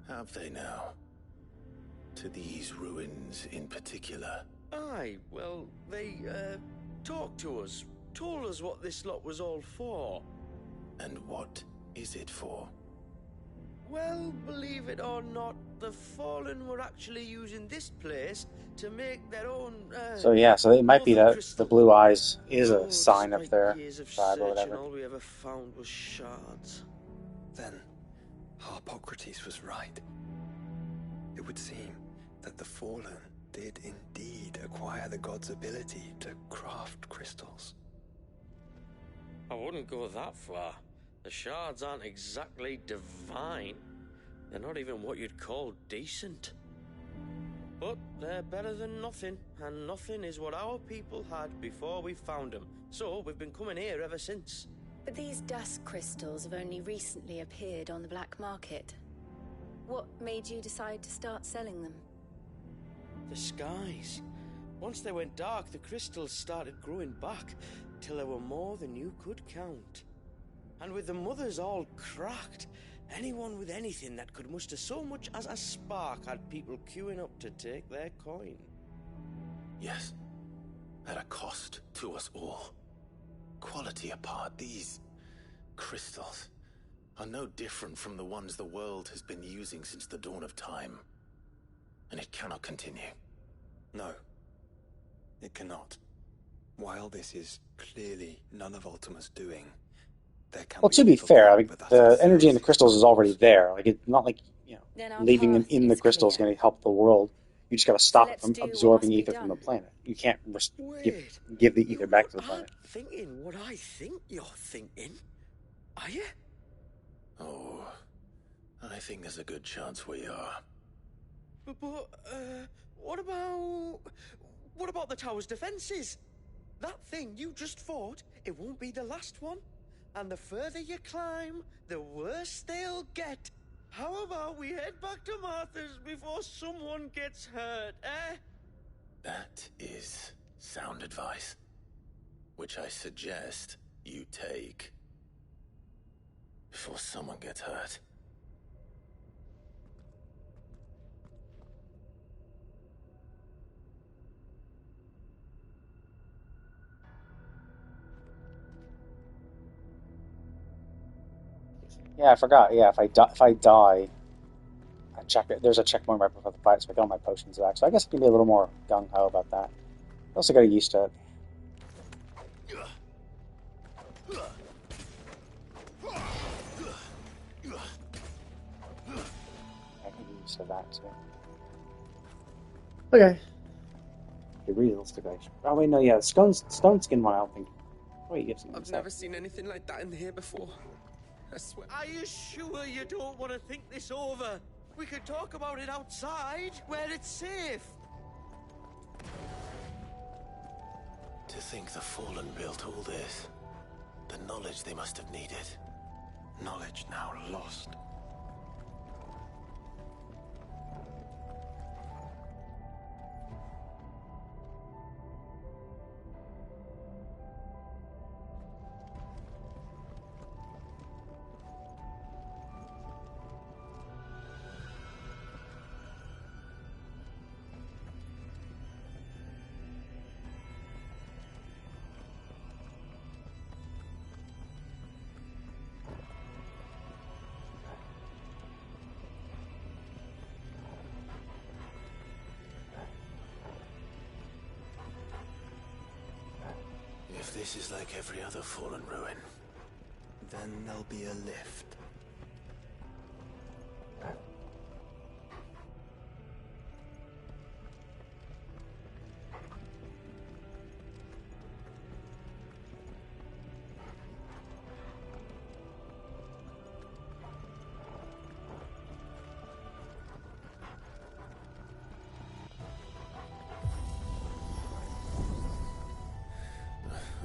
Have they now? To these ruins in particular? Aye, well, they, talked to us, told us what this lot was all for. And what is it for? Well, believe it or not, the Fallen were actually using this place to make their own, So yeah, so it might be that the blue eyes is a sign of their years of tribe or searching, whatever. all we ever found was shards. Then, Harpocrates was right. It would seem that the Fallen did indeed acquire the god's ability to craft crystals. I wouldn't go that far. The shards aren't exactly divine. They're not even what you'd call decent. But they're better than nothing, and nothing is what our people had before we found them. So we've been coming here ever since. But these dusk crystals have only recently appeared on the black market. What made you decide to start selling them? The skies. Once they went dark, the crystals started growing back, till there were more than you could count. And with the mothers all cracked, anyone with anything that could muster so much as a spark had people queuing up to take their coin. Yes, at a cost to us all. Quality apart, these crystals are no different from the ones the world has been using since the dawn of time. And it cannot continue. No, it cannot. While this is clearly none of Ultima's doing, Well, to be fair, I mean, the energy in the crystals is already there. Like, it's not like, you know, leaving them in the crystal is going to help the world. You just got to stop it from absorbing ether from the planet. You can't give the ether back to the planet. Thinking what I think you're thinking, are you? Oh, I think there's a good chance we are. But what about the tower's defenses? That thing you just fought, it won't be the last one. And the further you climb, the worse they'll get. How about we head back to Martha's before someone gets hurt, eh? That is sound advice, which I suggest you take before someone gets hurt. Yeah, I forgot. Yeah, if I die, I check it. There's a checkpoint right before the fight, so I get all my potions back. So I guess I can be a little more gung ho about that. I also got to get used to it. I can get used to that too. Okay. The realistic. Oh wait, no, yeah, stone skin one. I don't think. Wait, you have some. I've never seen anything like that in here before. I swear. Are you sure you don't want to think this over? We could talk about it outside, where it's safe. To think the Fallen built all this. The knowledge they must have needed. Knowledge now lost. If this is like every other fallen ruin, then there'll be a lift.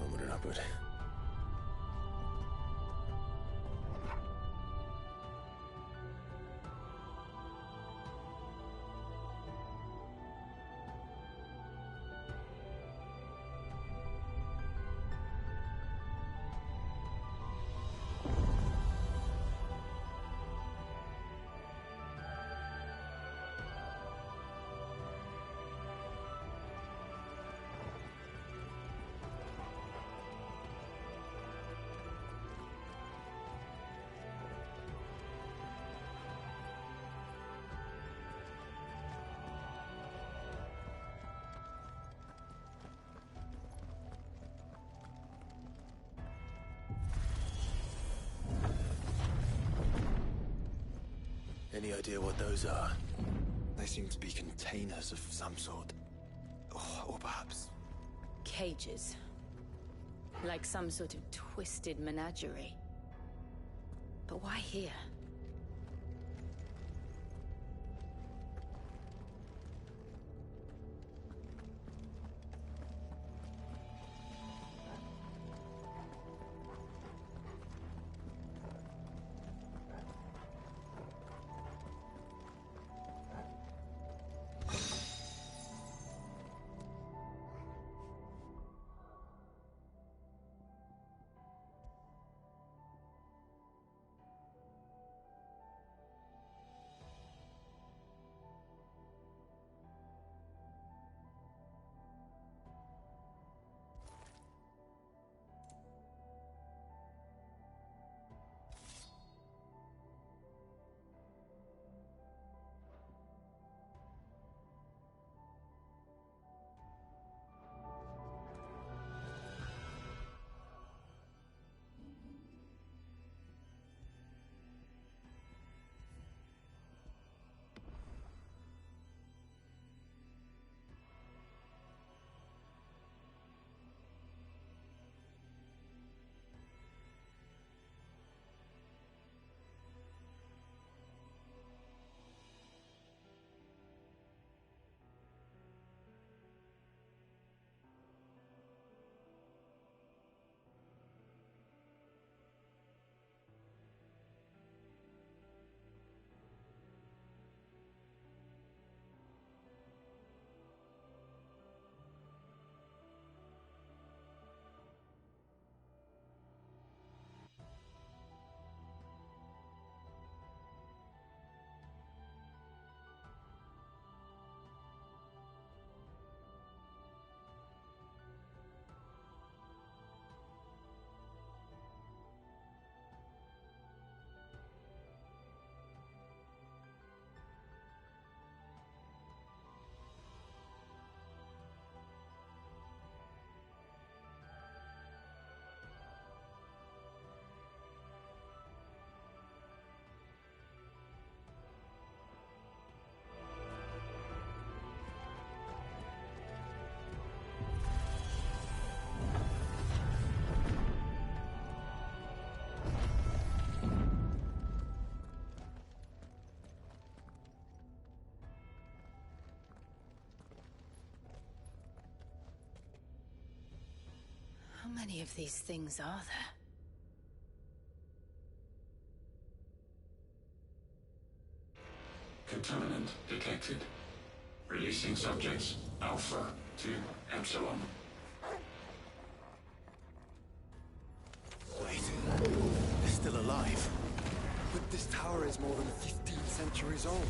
Onward and upward. Any idea what those are? They seem to be containers of some sort. Or perhaps... Cages. Like some sort of twisted menagerie. But why here? How many of these things are there? Contaminant detected. Releasing subjects Alpha to Epsilon. Wait, they're still alive. But this tower is more than 15 centuries old.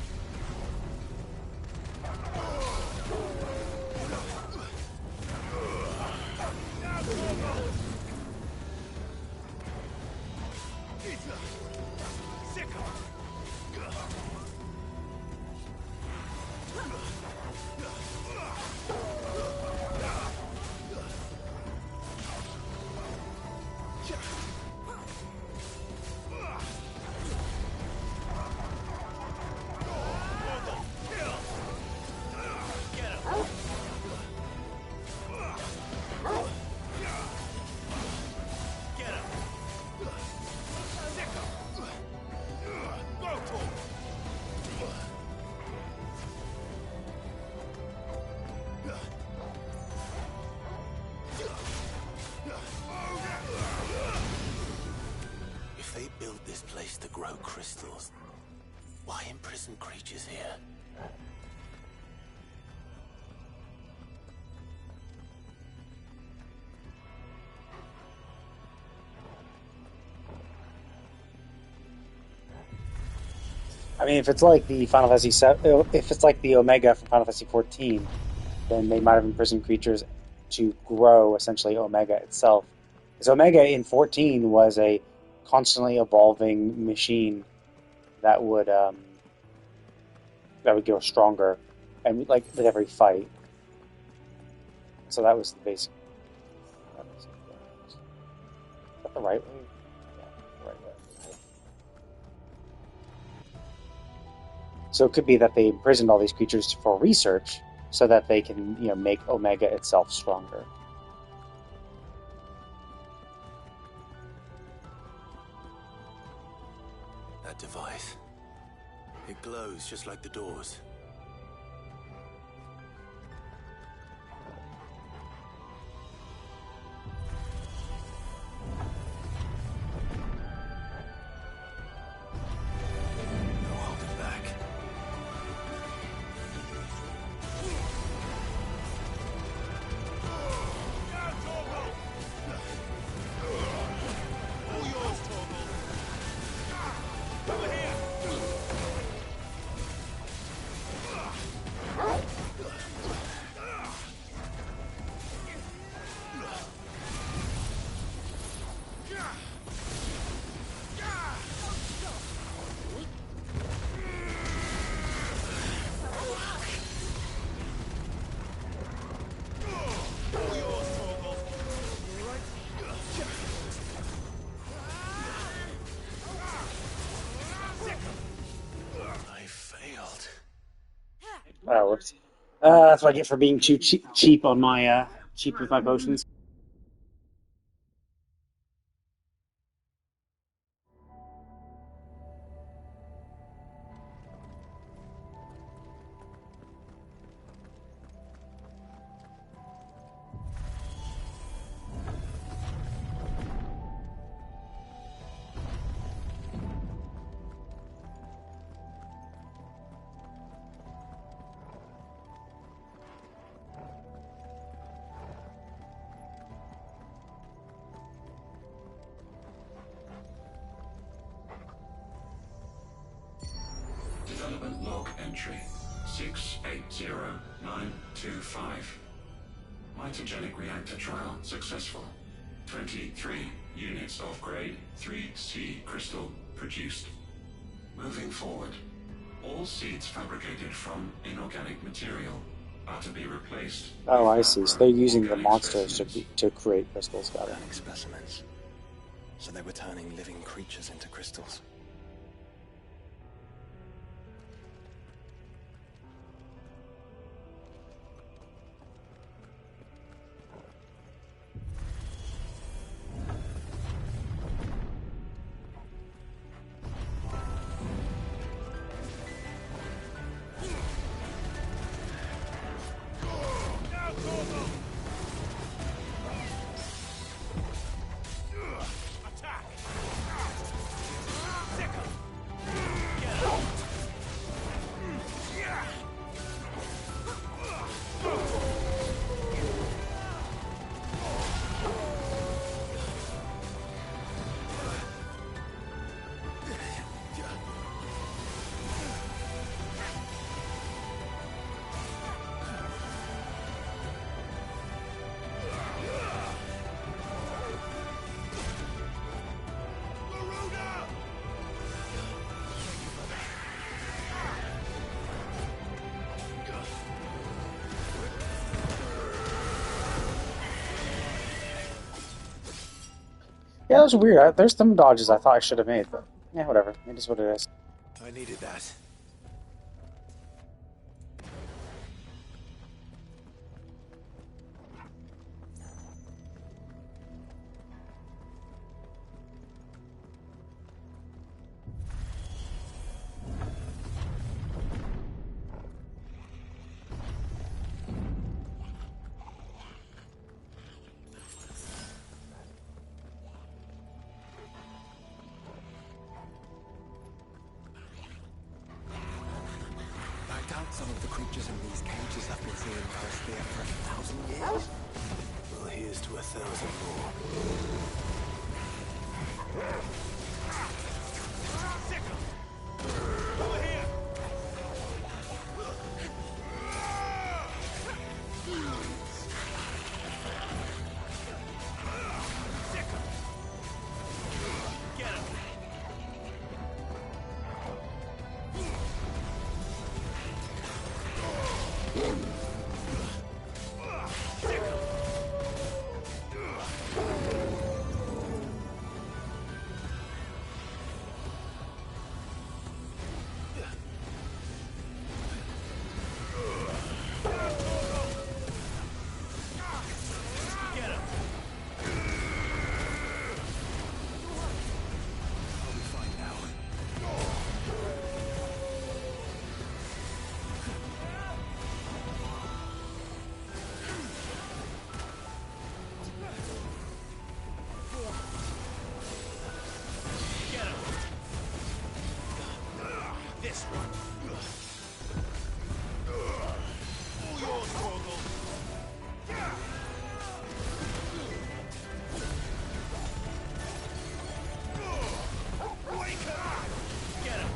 place to grow crystals. Why imprison creatures here? I mean, if it's like the Final Fantasy if it's like the Omega from Final Fantasy 14, then they might have imprisoned creatures to grow essentially Omega itself. Because Omega in 14 was a constantly evolving machine that would grow stronger, and like with every fight. So that was the basic. Is that the right way? Yeah, the right way. So it could be that they imprisoned all these creatures for research, so that they can, make Omega itself stronger. That device. It glows just like the doors. No holding back. All yours, Torgal. Over here. I failed. Oh, whoops. That's what I get for being too cheap on my cheap with my potions. Development log entry 680925. Mitogenic reactor trial successful. 23 units of grade 3C crystal produced. Moving forward, all seeds fabricated from inorganic material are to be replaced. Oh, I see. So they're using the monsters to create crystals. Got it. Organic specimens. So they were turning living creatures into crystals. Yeah, that was weird. There's some dodges I thought I should have made, but yeah, whatever. It is what it is. I needed that. 1,000 more. Over here! Get him! This one. All yours, Torgal. Wake up! Get him!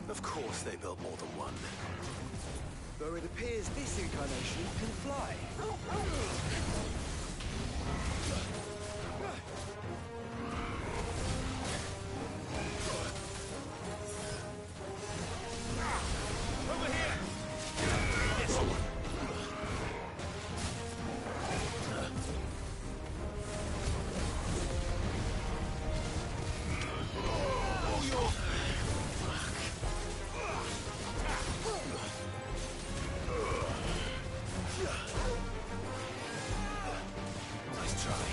Of course they built more than one. Though it appears this incarnation can fly. Over here! This one. All yours. Nice try.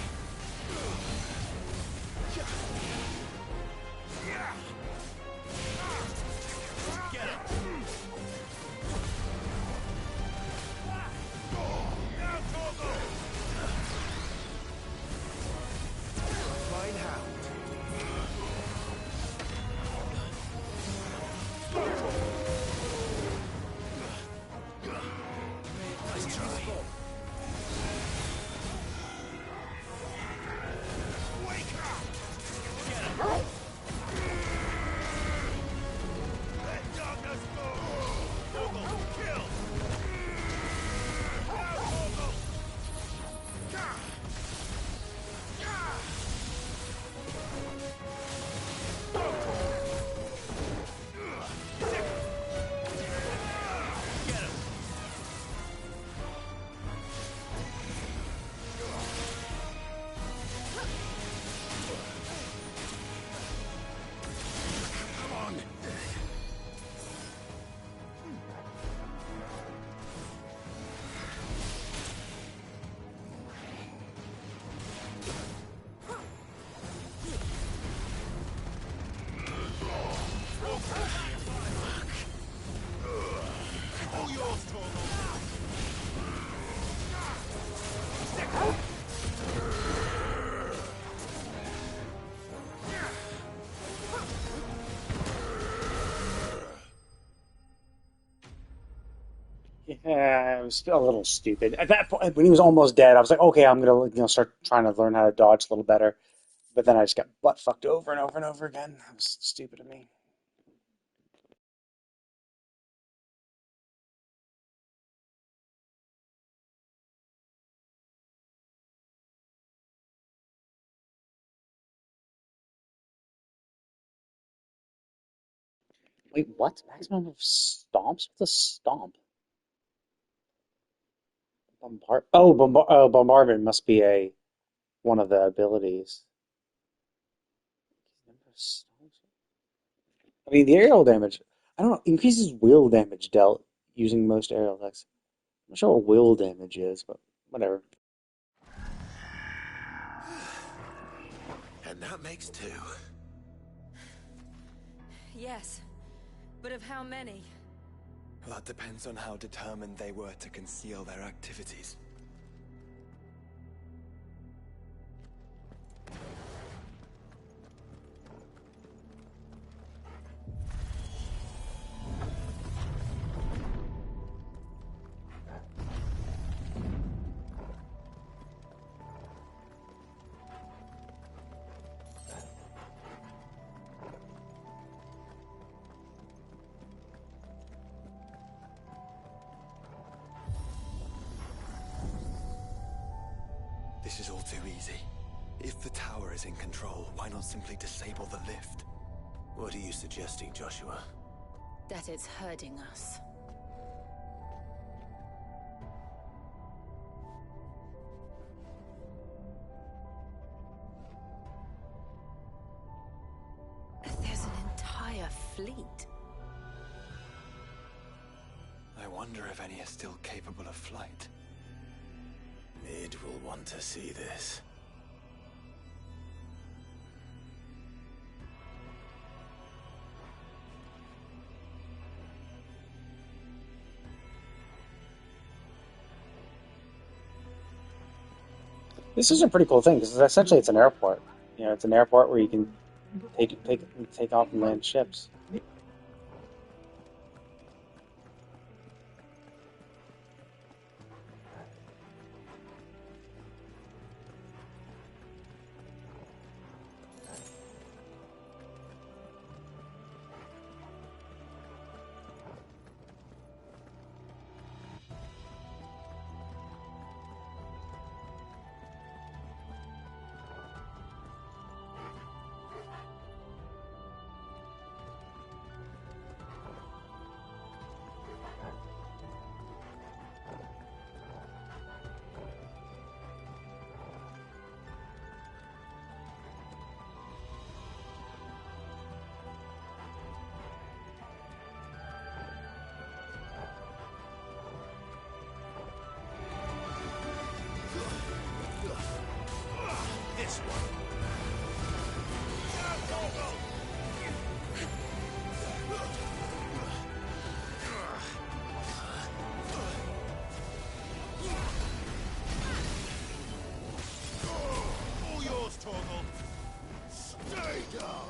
Yeah, it was a little stupid. At that point, when he was almost dead, I was like, okay, I'm gonna start trying to learn how to dodge a little better. But then I just got butt fucked over and over and over again. That was stupid of me. Wait, what? Maximum of stomps? What's a stomp? Bombardment must be one of the abilities. I mean, the aerial damage, I don't know, increases will damage dealt using most aerial attacks. I'm not sure what will damage is, but whatever. And that makes 2. Yes, but of how many? Well, that depends on how determined they were to conceal their activities. This is all too easy. If the tower is in control, why not simply disable the lift? What are you suggesting, Joshua? That it's hurting us. There's an entire fleet. I wonder if any are still capable of flight. Mid will want to see this. This is a pretty cool thing because essentially it's an airport. It's an airport where you can take off and land ships. This one. All yours, Torgal. Stay down.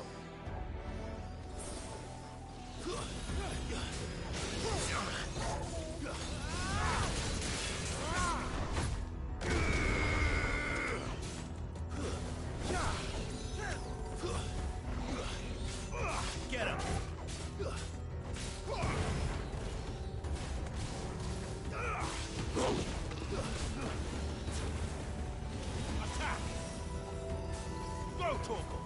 Get him. Attack. Go, Torgal.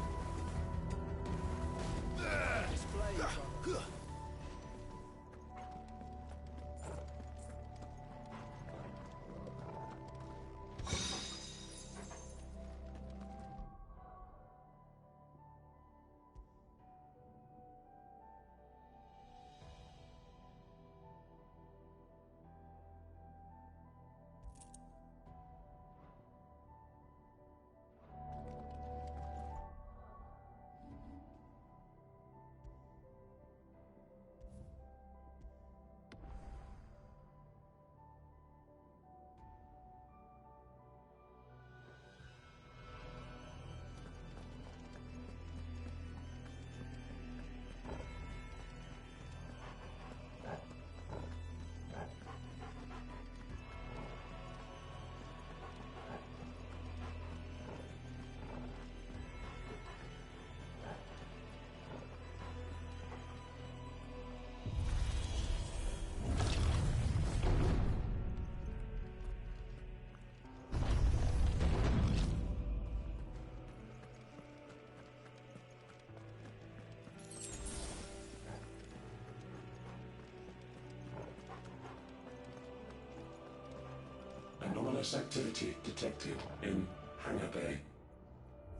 Anomalous activity detected in Hangar Bay.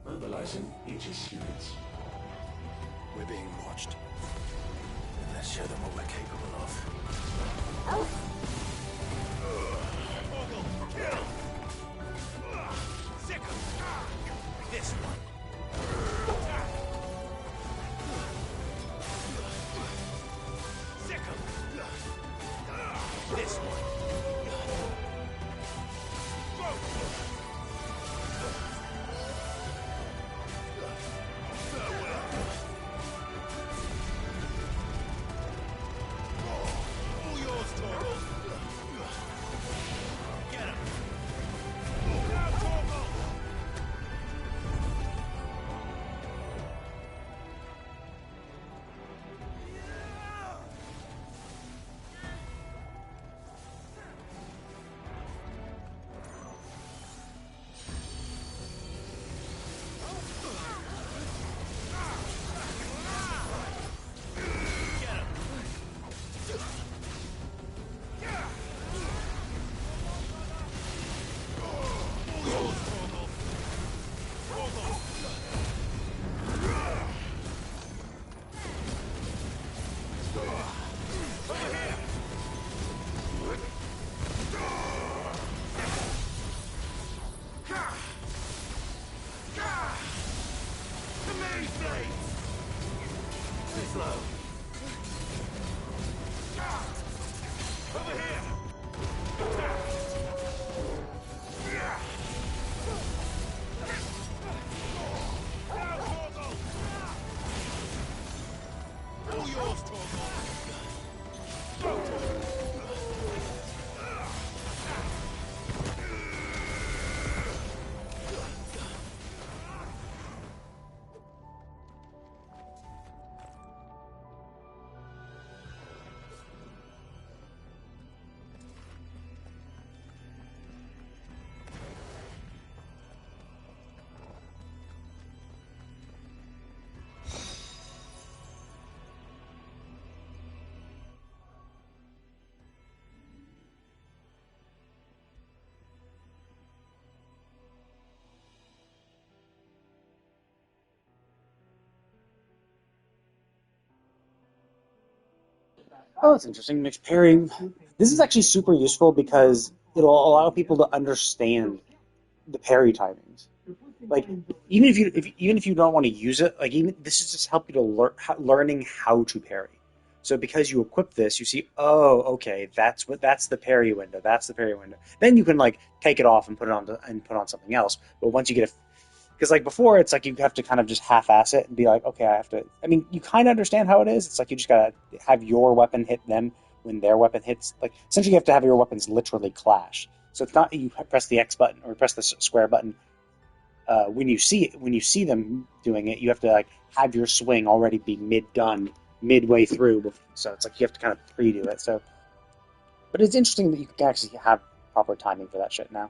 Mobilizing Aegis units. We're being watched. Let's show them what we're capable of. This one. This one. All yours, Torgal. Get him. Now, Torgal. Oh, that's interesting. Mixed pairing. This is actually super useful because it'll allow people to understand the parry timings. Like even if you don't want to use it, like even this is just help you to learning how to parry. So because you equip this, you see, oh, okay, that's the parry window. That's the parry window. Then you can like take it off and put on something else. But once you get because like before, it's like you have to kind of just half-ass it and be like, okay, I have to. I mean, you kind of understand how it is. It's like you just gotta have your weapon hit them when their weapon hits. Like essentially, you have to have your weapons literally clash. So it's not you press the X button or press the square button when you see them doing it. You have to like have your swing already be midway through. So it's like you have to kind of pre-do it. So, but it's interesting that you can actually have proper timing for that shit now.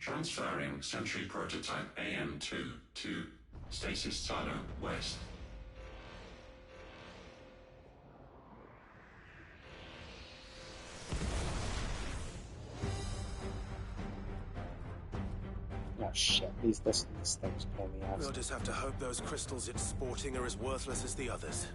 Transferring Sentry Prototype AM2 to Stasis Silo West. Oh shit, these things pain me out. We'll just have to hope those crystals it's sporting are as worthless as the others.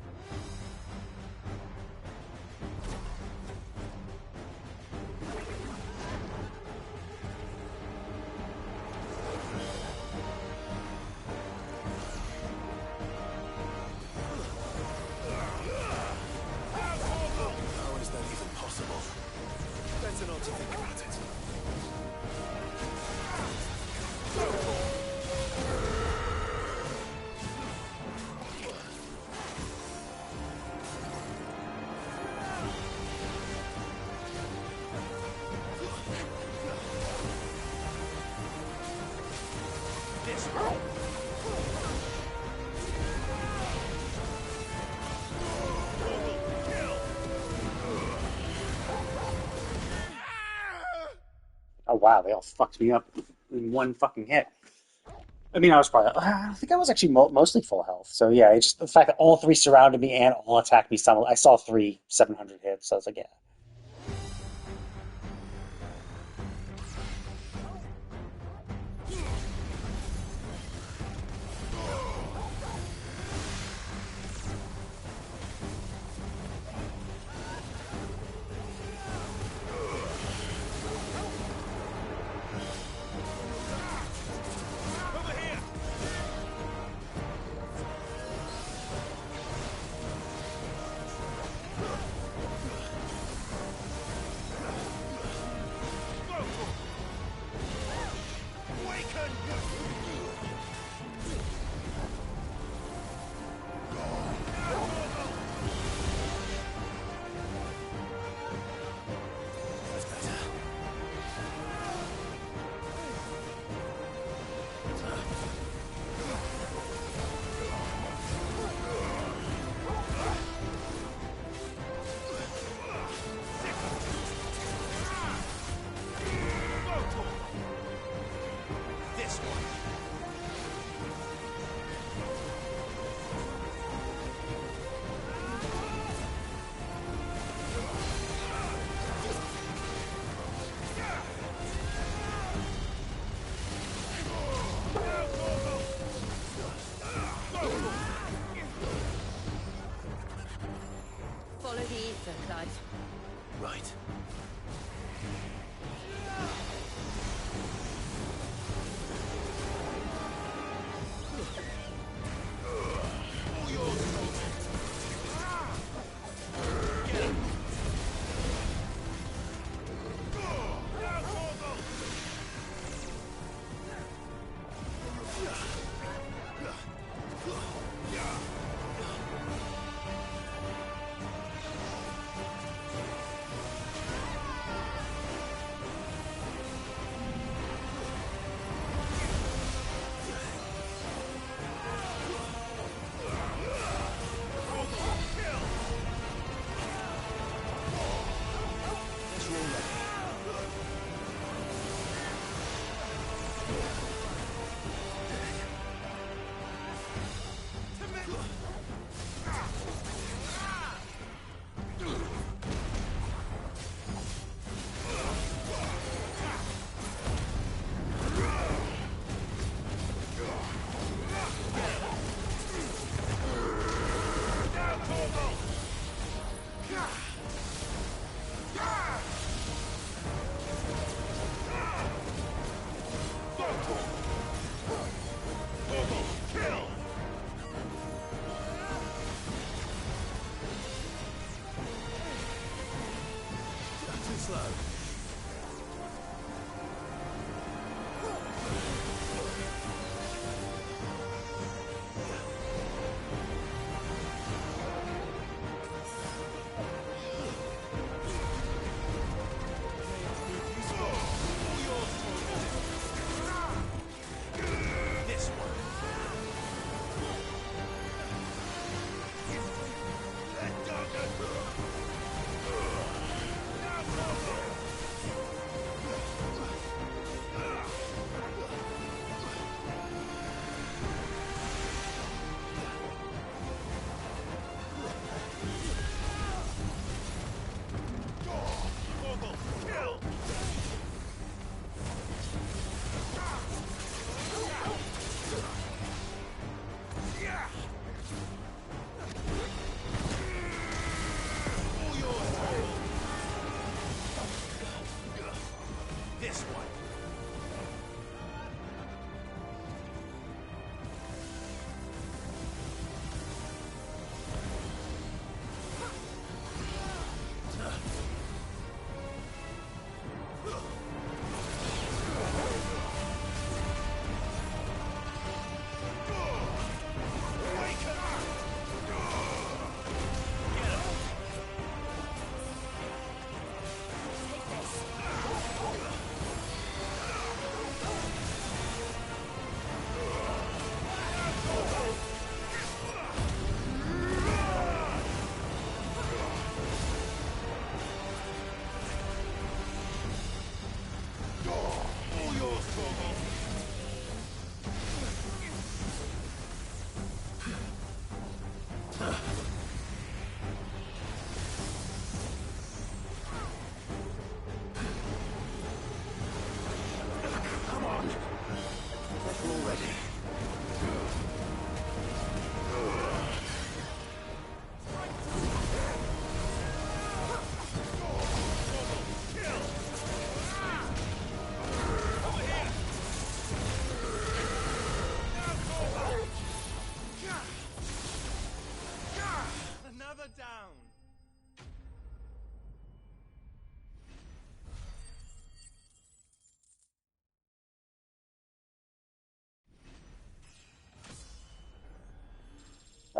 How is that even possible? Better not to think about it. Oh wow, they all fucked me up in one fucking hit. I mean, I think I was actually mostly full health. So yeah, it's just the fact that all three surrounded me and all attacked me simultaneously. I saw 3 700 hits, so I was like, yeah.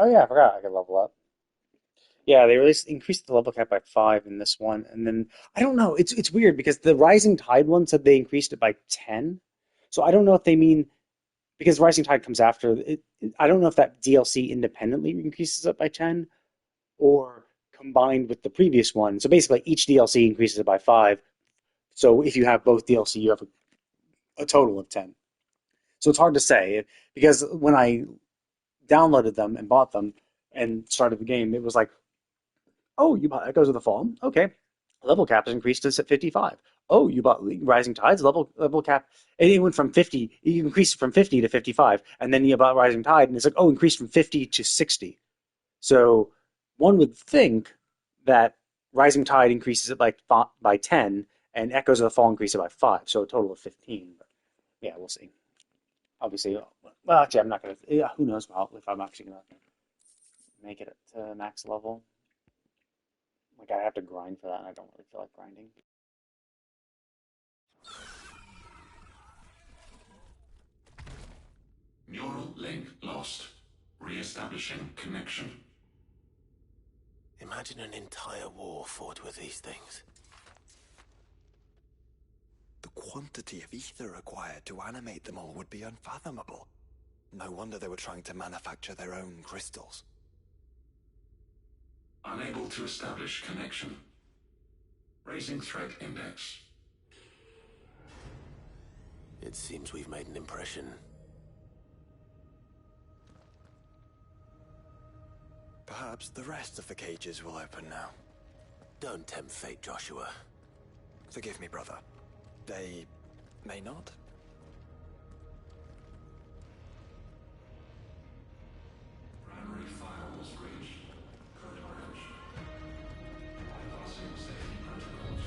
Oh yeah, I forgot I could level up. Yeah, they increased the level cap by 5 in this one, and then I don't know. It's weird because the Rising Tide one said they increased it by 10. So I don't know if they mean because Rising Tide comes after it. I don't know if that DLC independently increases it by 10 or combined with the previous one. So basically, each DLC increases it by 5. So if you have both DLC, you have a total of 10. So it's hard to say because when I downloaded them and bought them and started the game, it was like, oh, you bought Echoes of the Fallen? Okay. Level cap is increased to 55. Oh, you bought Rising Tides? Level cap. And it went from 50, you increased from 50 to 55. And then you bought Rising Tide, and it's like, oh, increased from 50 to 60. So one would think that Rising Tide increases it by 10, and Echoes of the Fall increase it by 5. So a total of 15. But yeah, we'll see. Obviously, well, actually, I'm not going to, who knows if I'm actually going to make it to max level. Like, I have to grind for that, and I don't really feel like grinding. Neural link lost. Re-establishing connection. Imagine an entire war fought with these things. The quantity of ether required to animate them all would be unfathomable. No wonder they were trying to manufacture their own crystals. Unable to establish connection. Raising threat index. It seems we've made an impression. Perhaps the rest of the cages will open now. Don't tempt fate, Joshua. Forgive me, brother. They may not. Primary firewalls breached. Code orange. Bypassing safety protocols.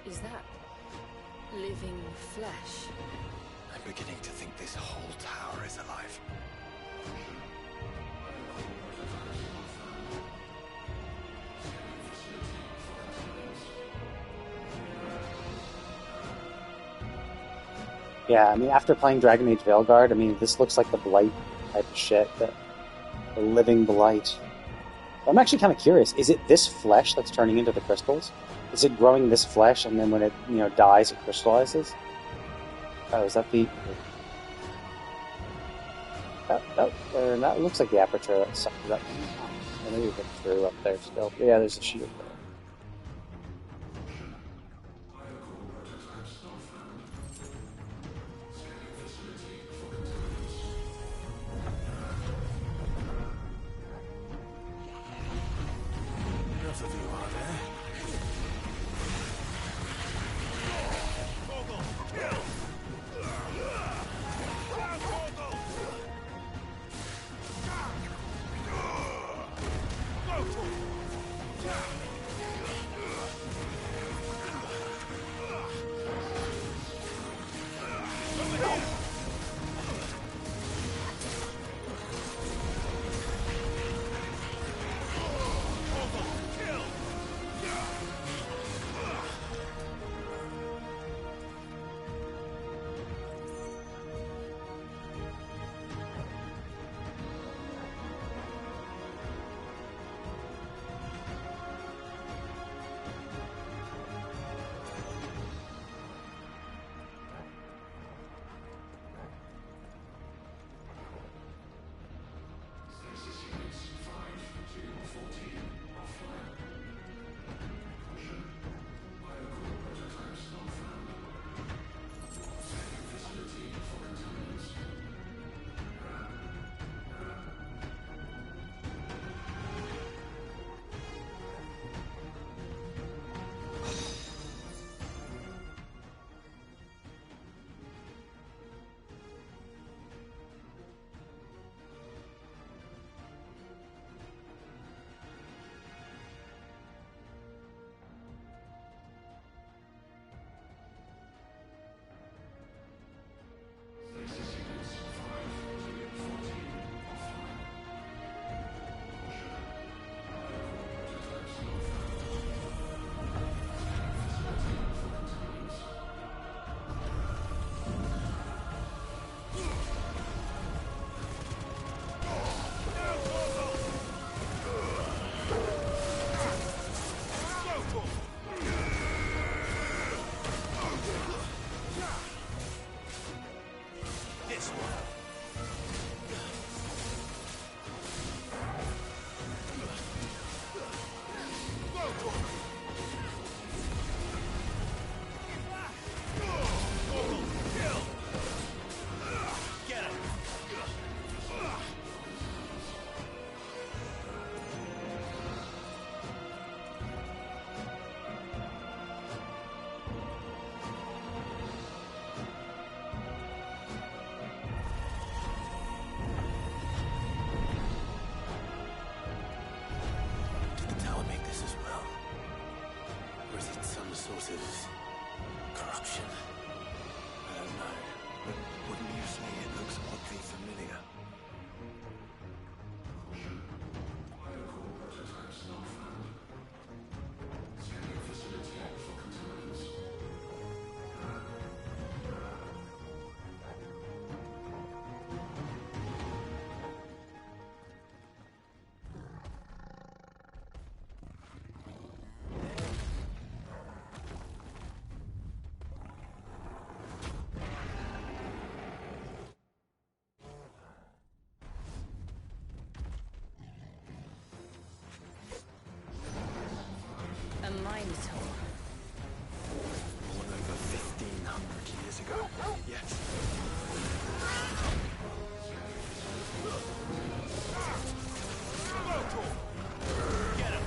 Is that living flesh? I'm beginning to think this whole tower is alive. Yeah, I mean, after playing Dragon Age Veilguard, I mean, this looks like the Blight type of shit, the living Blight. I'm actually kind of curious, is it this flesh that's turning into the crystals? Is it growing this flesh, and then when it, dies, it crystallizes? Oh, is that the... That looks like the aperture that sucks it up. Oh, maybe we get through up there still. Yeah, there's a shield there. Resources. Corruption. I don't know, but wouldn't you say it looks oddly familiar? A Minotaur. Born over 1,500 years ago. Yes. Get him!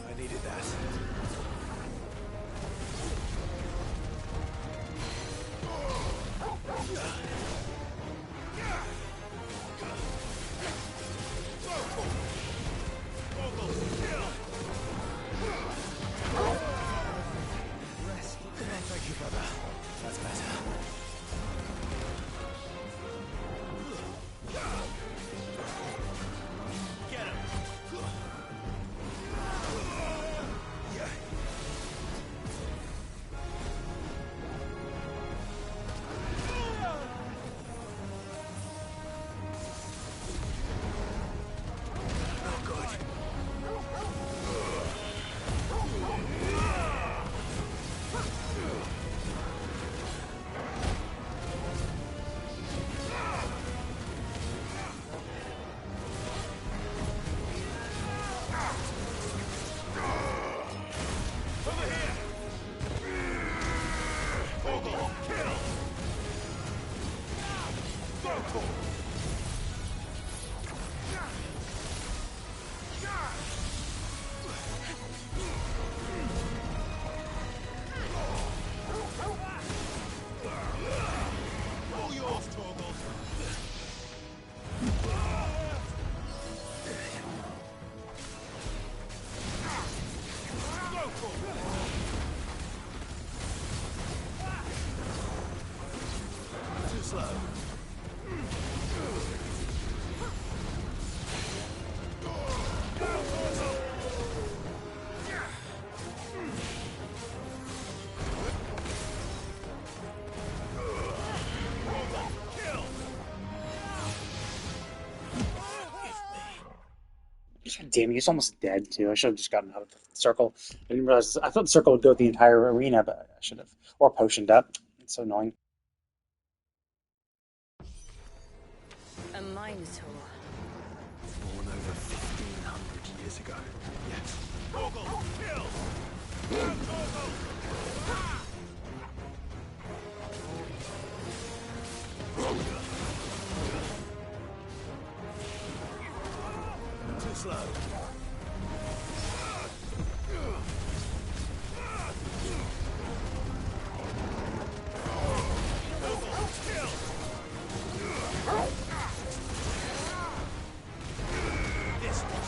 I needed that. Rest. Thank you, brother. That's better. Get him! Not good. Over here! Vogel, kill! Vogel! All yours, Torgal. Too slow. Damn, he's almost dead too. I should have just gotten out of the circle. I didn't realize. I thought the circle would go the entire arena, but I should have. Or potioned up. It's so annoying. A Minotaur. Born over 1,500 years ago. Yes. Vogel, kill! Vogel! Too slow. This one.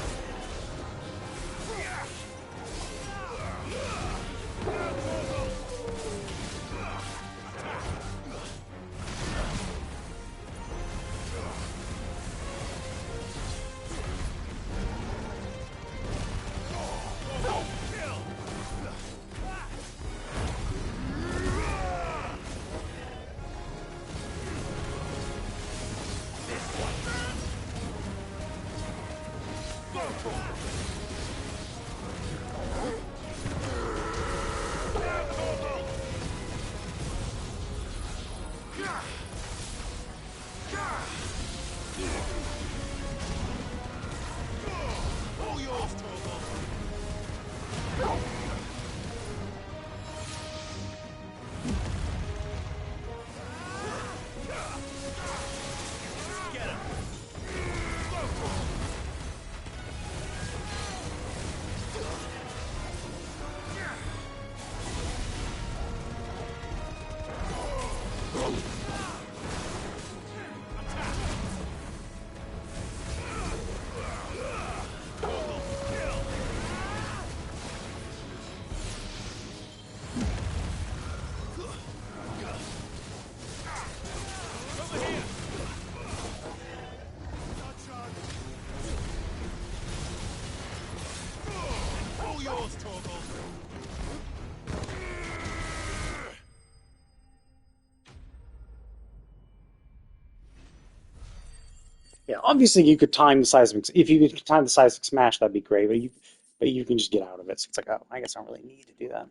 Yeah, obviously you could time the seismic. If you could time the seismic smash, that'd be great. But you can just get out of it. So it's like, oh, I guess I don't really need to do that.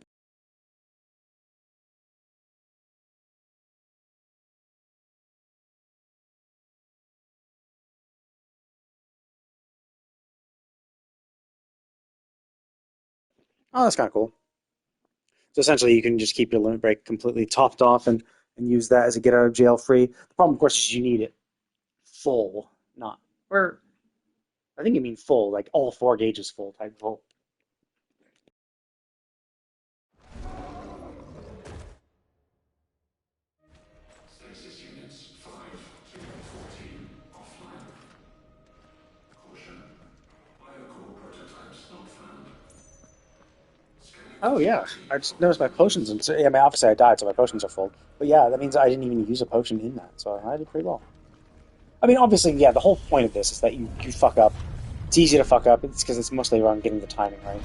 Oh, that's kind of cool. So essentially, you can just keep your limit break completely topped off and use that as a get out of jail free. The problem, of course, is you need it full, not or I think you mean full, like all 4 gauges full type full. Stasis units 5 to 14 offline. Caution. Biocore prototypes not found. Oh yeah, I just noticed my potions, and yeah, obviously I died, so my potions are full. But yeah, that means I didn't even use a potion in that, so I did pretty well. I mean, obviously, yeah, the whole point of this is that you fuck up. It's easy to fuck up. It's because it's mostly around getting the timing right.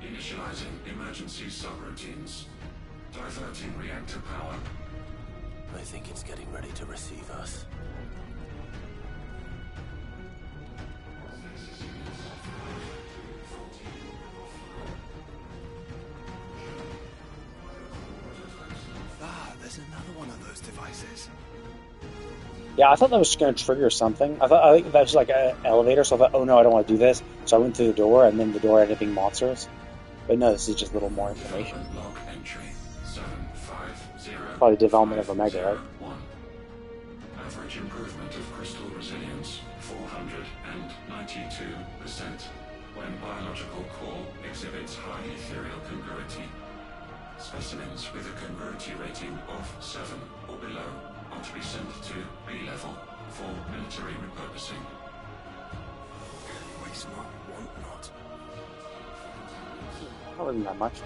Initializing emergency subroutines. Diverting reactor power. I think it's getting ready to receive us. Ah, there's another one of those devices. Yeah, I thought that was going to trigger something. I think that was like an elevator, so I thought, oh no, I don't want to do this. So I went through the door, and then the door ended up being monsters. But no, this is just a little more information. Log entry 750. Probably development of Omega, right? 1. Average improvement of crystal resilience 492% when biological core exhibits high ethereal congruity. Specimens with a congruity rating of 7 or below are to be sent to B level for military repurposing. Waste not, want not. That wasn't that much.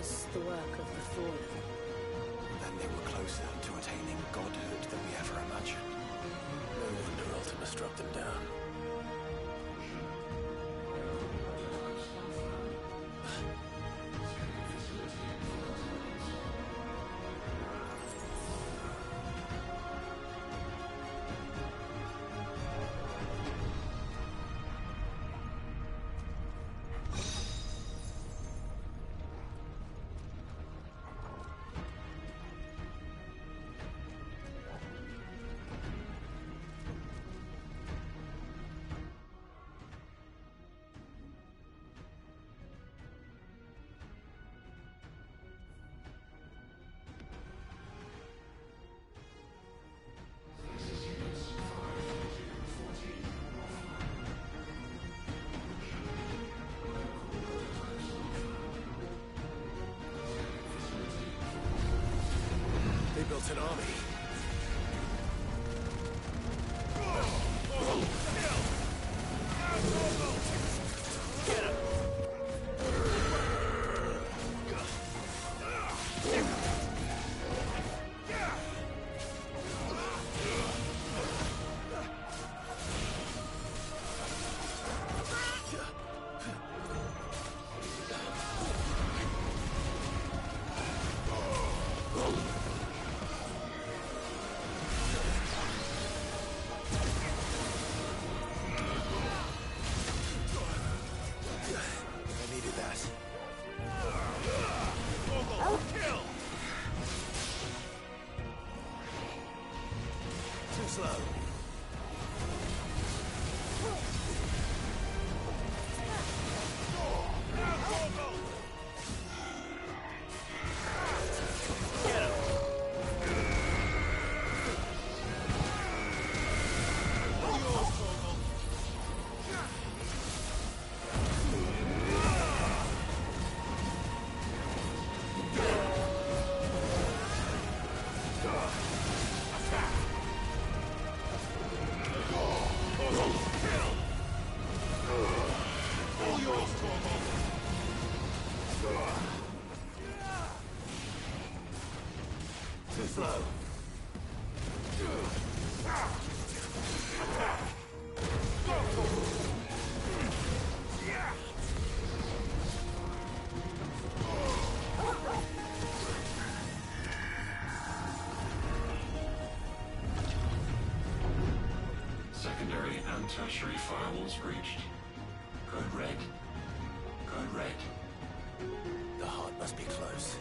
was the work of the Fallen. Then they were closer to attaining godhood than we ever imagined. No wonder Ultima struck them down. They built an army. Too slow. Secondary and tertiary firewalls breached. Code red. Code red. The heart must be close.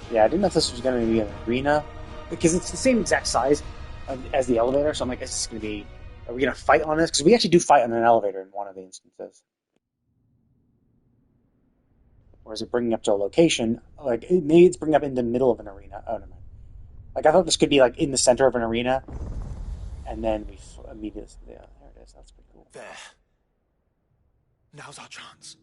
Yeah, I didn't know if this was going to be an arena, because it's the same exact size as the elevator, so I'm like, is this going to be... Are we going to fight on this? Because we actually do fight on an elevator in one of the instances. Or is it bringing up to a location? Like, maybe it's bringing up in the middle of an arena. Oh, never mind. Like, I thought this could be, like, in the center of an arena, and then we immediately... Yeah, there it is. That's pretty cool. There. Now's our chance.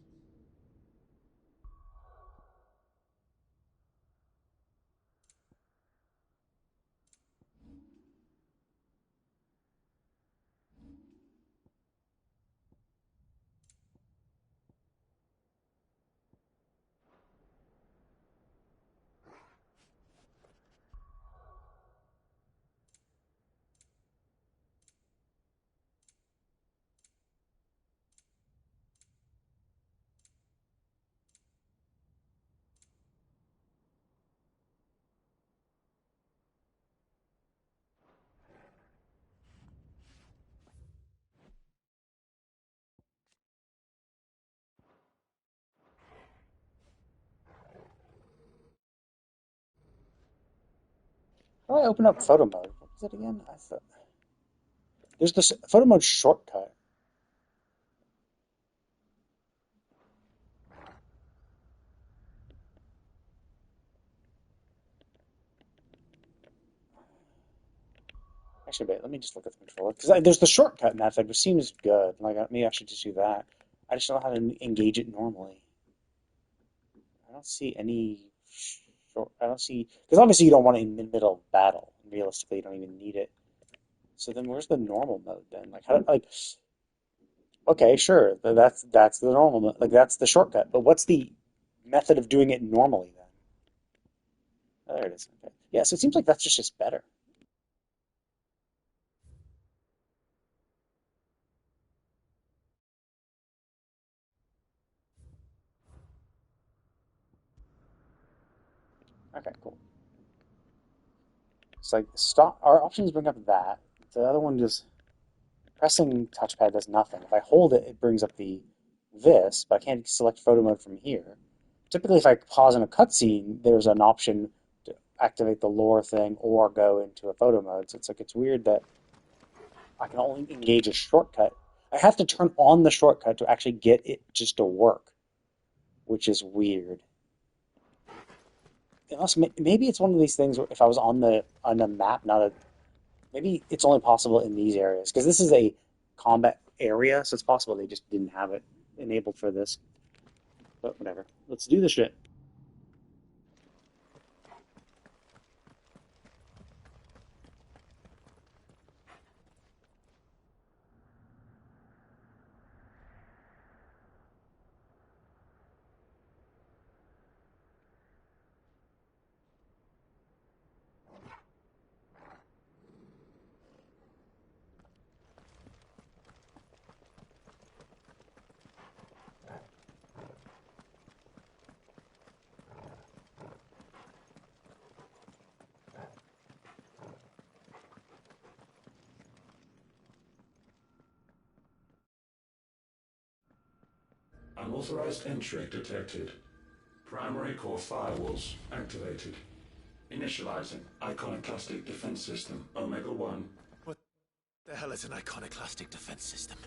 How do I open up photo mode? What was it again? I thought... There's this photo mode shortcut. Actually, wait, let me just look at the controller. Because there's the shortcut in that thing, which seems good. Like, maybe I should just do that. I just don't know how to engage it normally. I don't see any short... I don't see... Because obviously you don't want it in the middle of battle. Realistically, you don't even need it. So then where's the normal mode then? Like, how... Like... Okay, sure. That's the normal mode. Like, that's the shortcut. But what's the method of doing it normally then? Oh, there it is. Okay. Yeah, so it seems like that's just better. Okay, cool. It's like stop. Our options bring up that. The other one just pressing touchpad does nothing. If I hold it, it brings up this, but I can't select photo mode from here. Typically, if I pause in a cutscene, there's an option to activate the lore thing or go into a photo mode. So it's like it's weird that I can only engage a shortcut. I have to turn on the shortcut to actually get it just to work, which is weird. Also, maybe it's one of these things where if I was on the map, maybe it's only possible in these areas because this is a combat area, so it's possible they just didn't have it enabled for this. But whatever, let's do this shit. Unauthorized entry detected. Primary core firewalls activated. Initializing iconoclastic defense system Omega-1. What the hell is an iconoclastic defense system?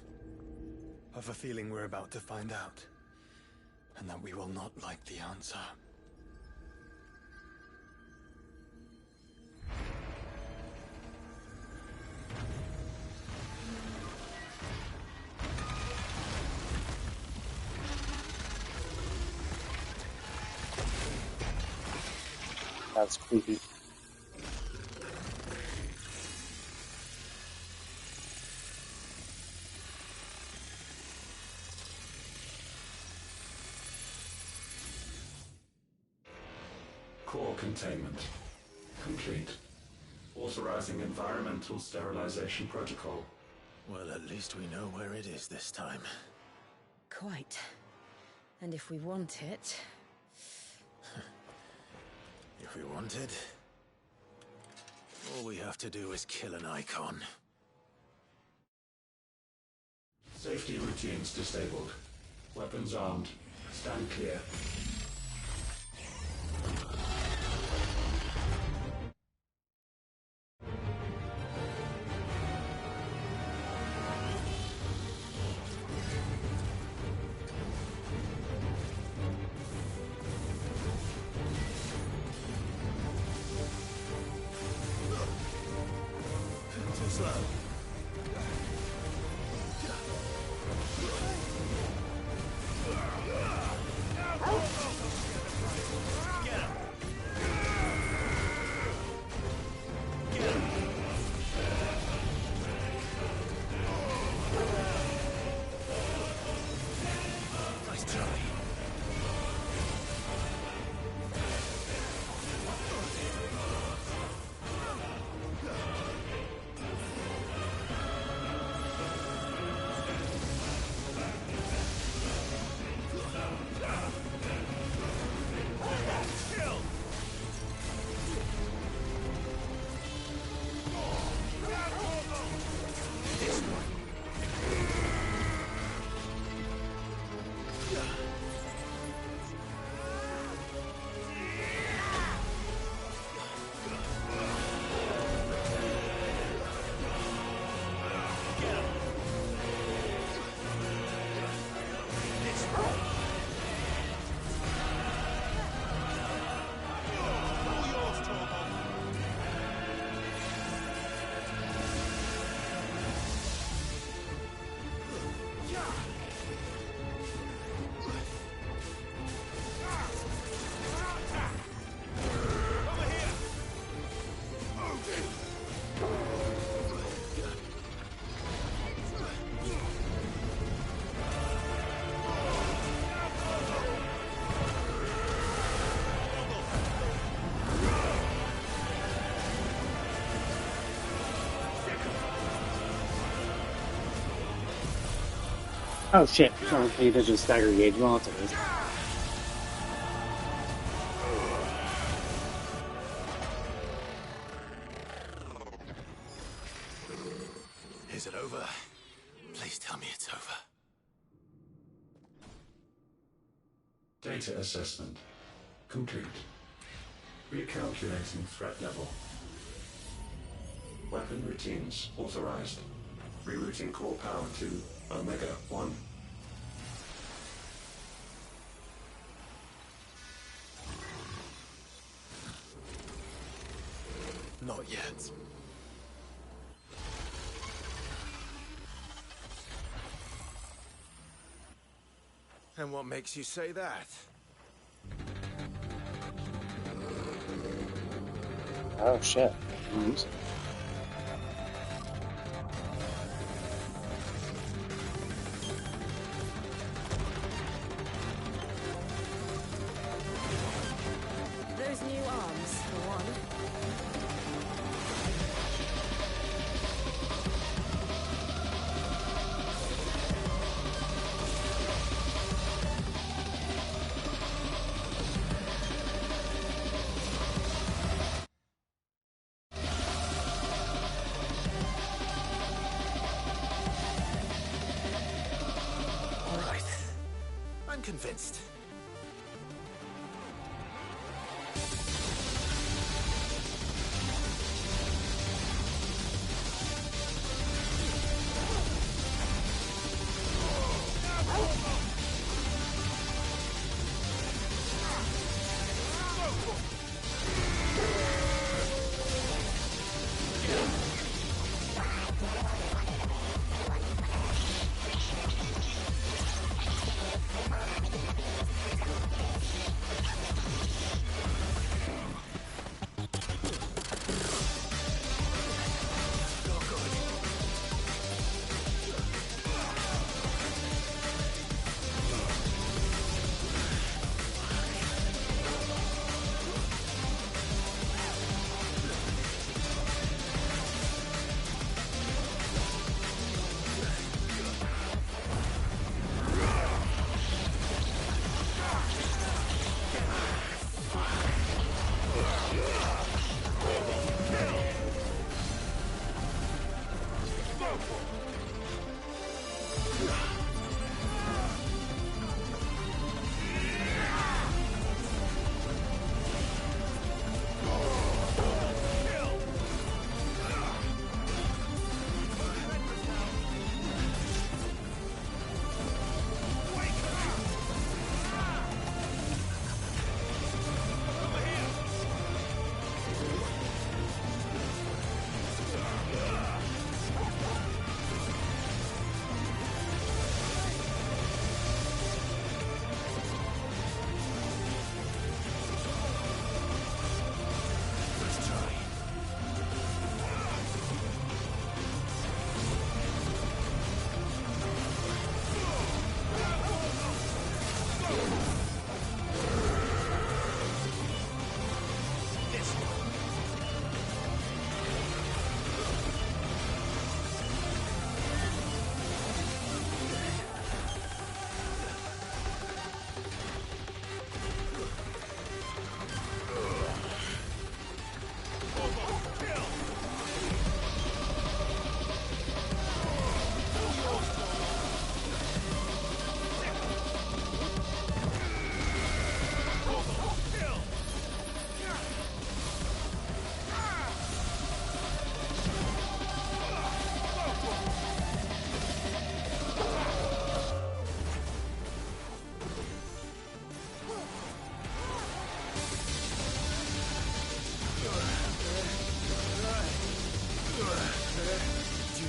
I have a feeling we're about to find out. And that we will not like the answer. That's creepy. Core containment complete. Authorizing environmental sterilization protocol. Well, at least we know where it is this time. Quite. And if we want it... If we want it, all we have to do is kill an icon. Safety routines disabled. Weapons armed. Stand clear. Too slow. Nice try. Oh shit, oh, he did just stagger gauge. Well, that's what it is. Is it over? Please tell me it's over. Data assessment complete. Recalculating threat level. Weapon routines authorized. Rerouting core power to Omega 1. Not yet. And what makes you say that? Oh shit. Those new arms, for one. All right. I'm convinced.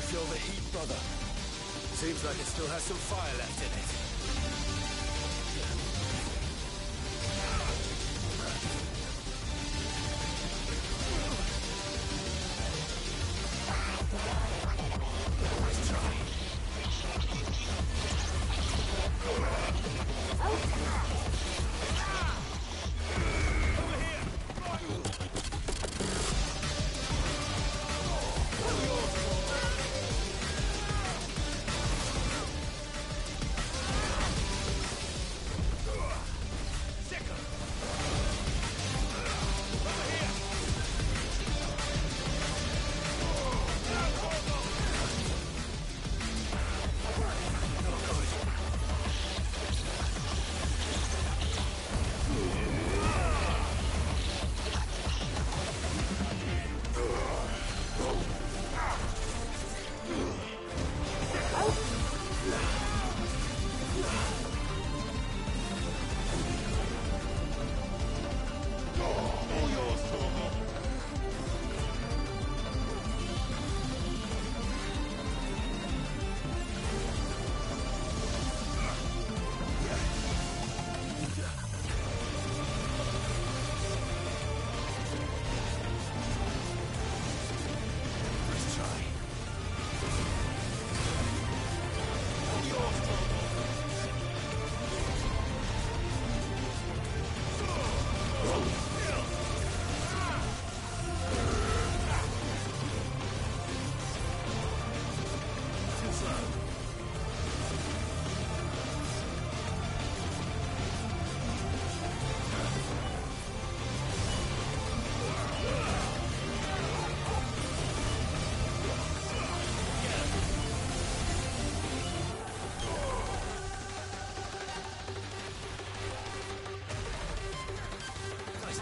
Feel the heat, brother. Seems like it still has some fire left in it.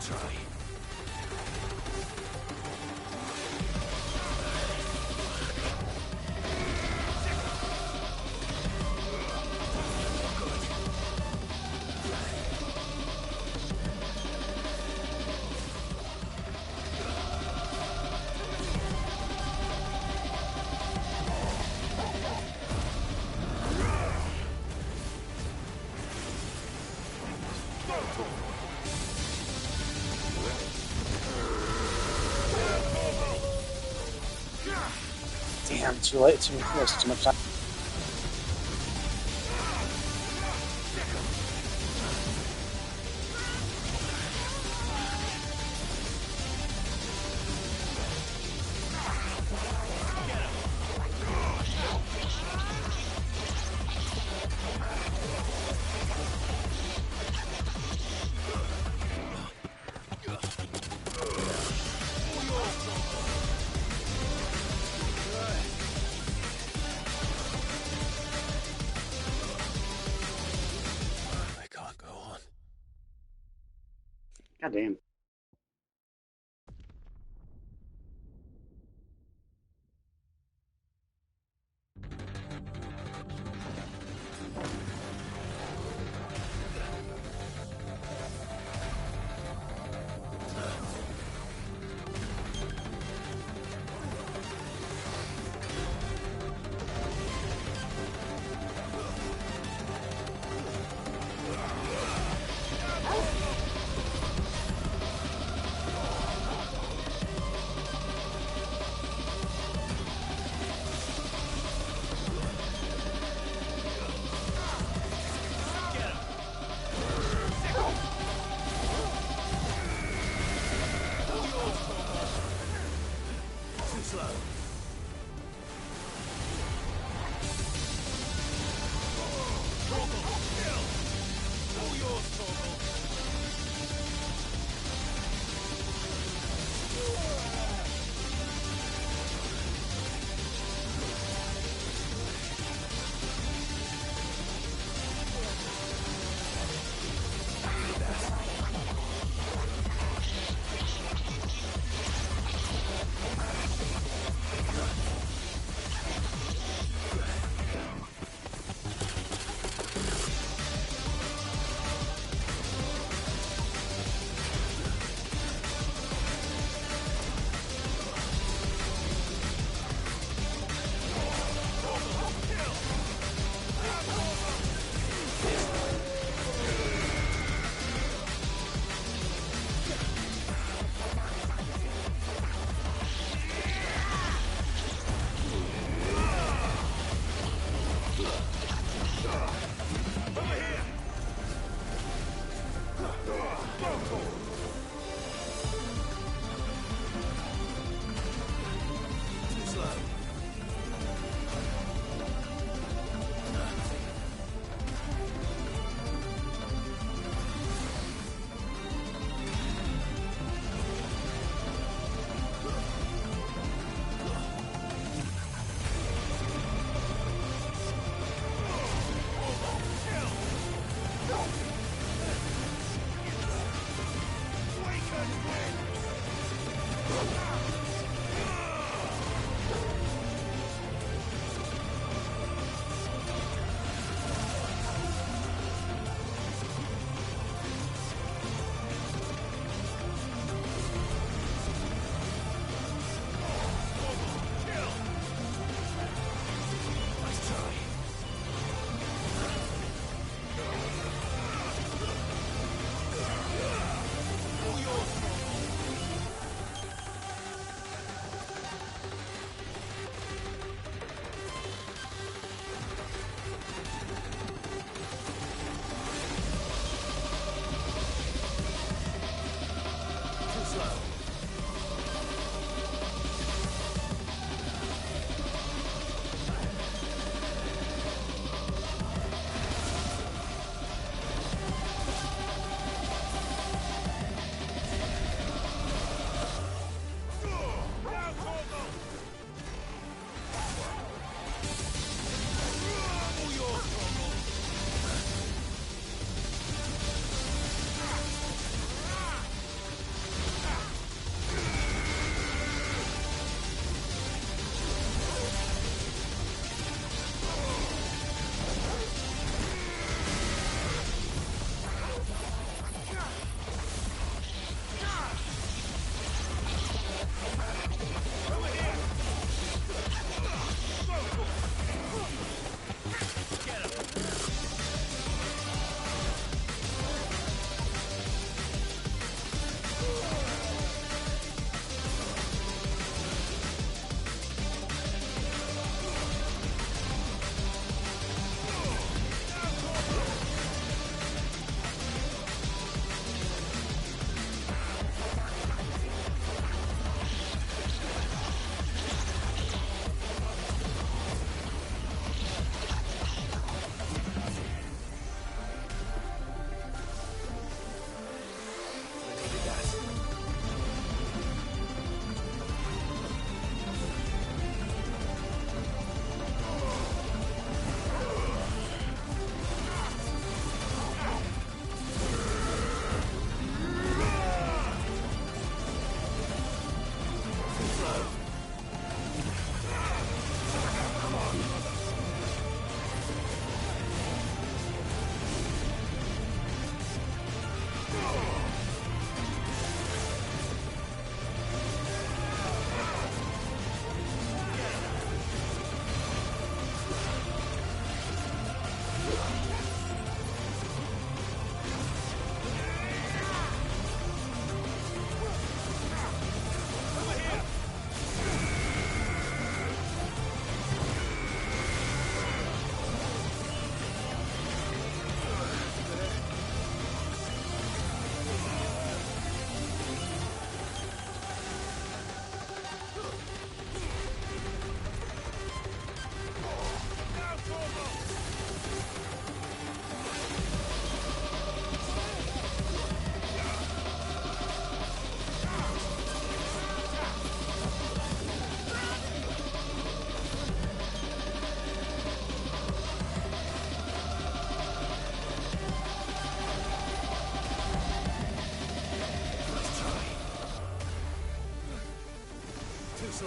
try. Damn, too late. Too close. Too much time. I can't go on. God damn.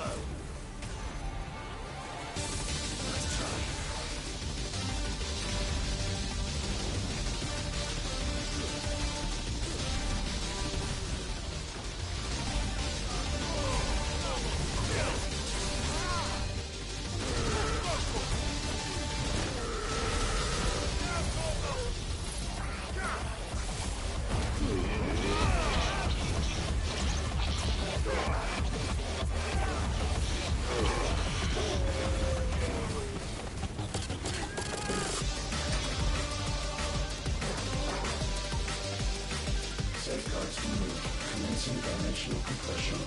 slow. Let's try. Safeguards removed. Commencing dimensional compression.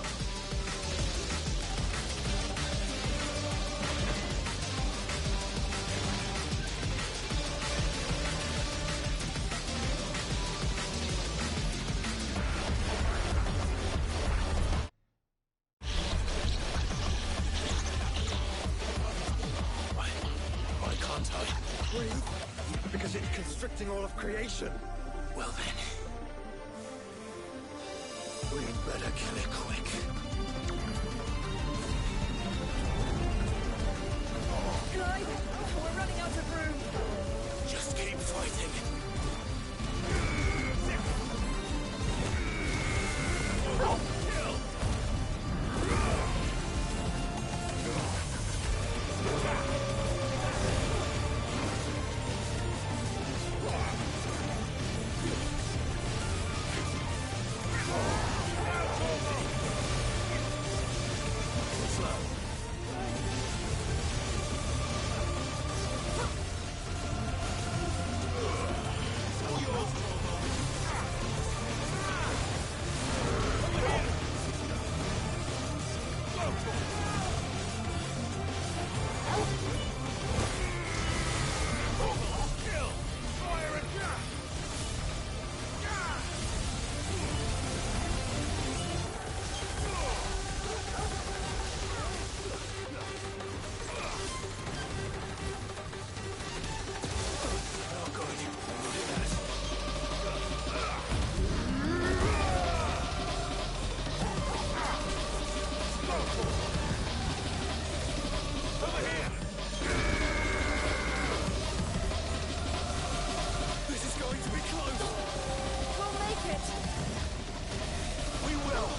Why can't I? Breathe. Because it's constricting all of creation. Well then. We'd better kill it quick. Clive, we're running out of room. Just keep fighting. This is going to be close. We'll make it. We will.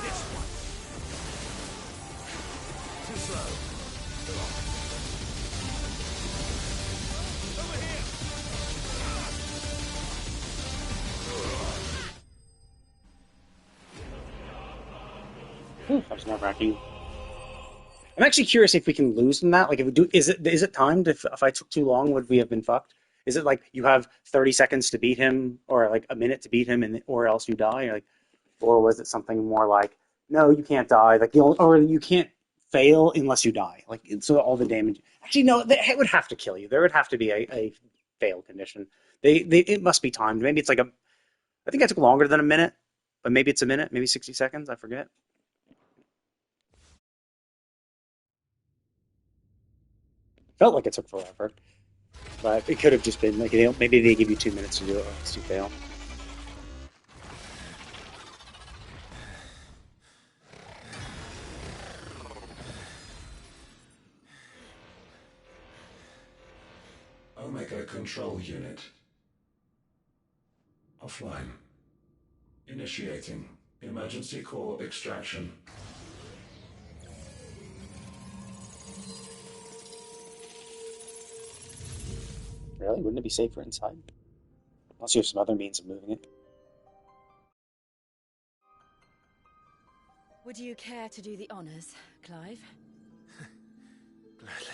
This one. Too slow. Over here. That was nerve-wracking. I'm actually curious if we can lose in that. Like, if we do, is it timed? If I took too long, would we have been fucked? Is it like you have 30 seconds to beat him, or like a minute to beat him, or else you die? Like, or was it something more like, no, you can't die, like or you can't fail unless you die? Like, so all the damage. Actually, no, it would have to kill you. There would have to be a fail condition. It must be timed. Maybe it's like I think I took longer than a minute, but maybe it's a minute, maybe 60 seconds. I forget. Felt like it took forever, but it could have just been like maybe they give you 2 minutes to do it once you fail. Omega Control Unit. Offline. Initiating emergency core extraction. Really? Wouldn't it be safer inside? Unless you have some other means of moving it. Would you care to do the honors, Clive? Gladly.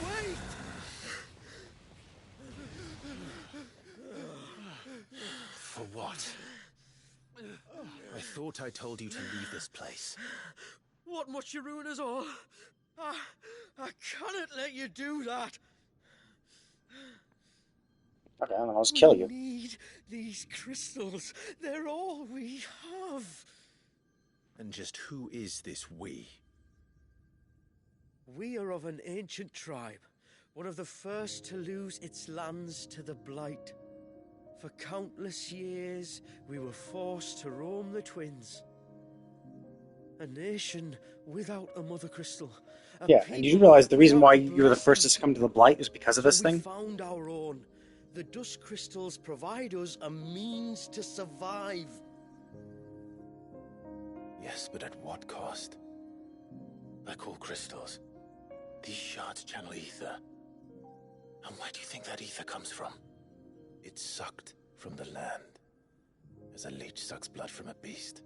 Wait! For what? I thought I told you to leave this place. What must you ruin us all? I cannot let you do that. Okay, then I'll just kill you. We need these crystals. They're all we have. And just who is this we? We are of an ancient tribe, one of the first to lose its lands to the Blight. For countless years, we were forced to roam the Twins. A nation without a Mother Crystal. Yeah, and you do realize the reason why you were the first to succumb to the Blight is because of this thing? We found our own. The Dusk Crystals provide us a means to survive. Yes, but at what cost? Like all crystals, these shards channel ether. And where do you think that ether comes from? It's sucked from the land, as a leech sucks blood from a beast.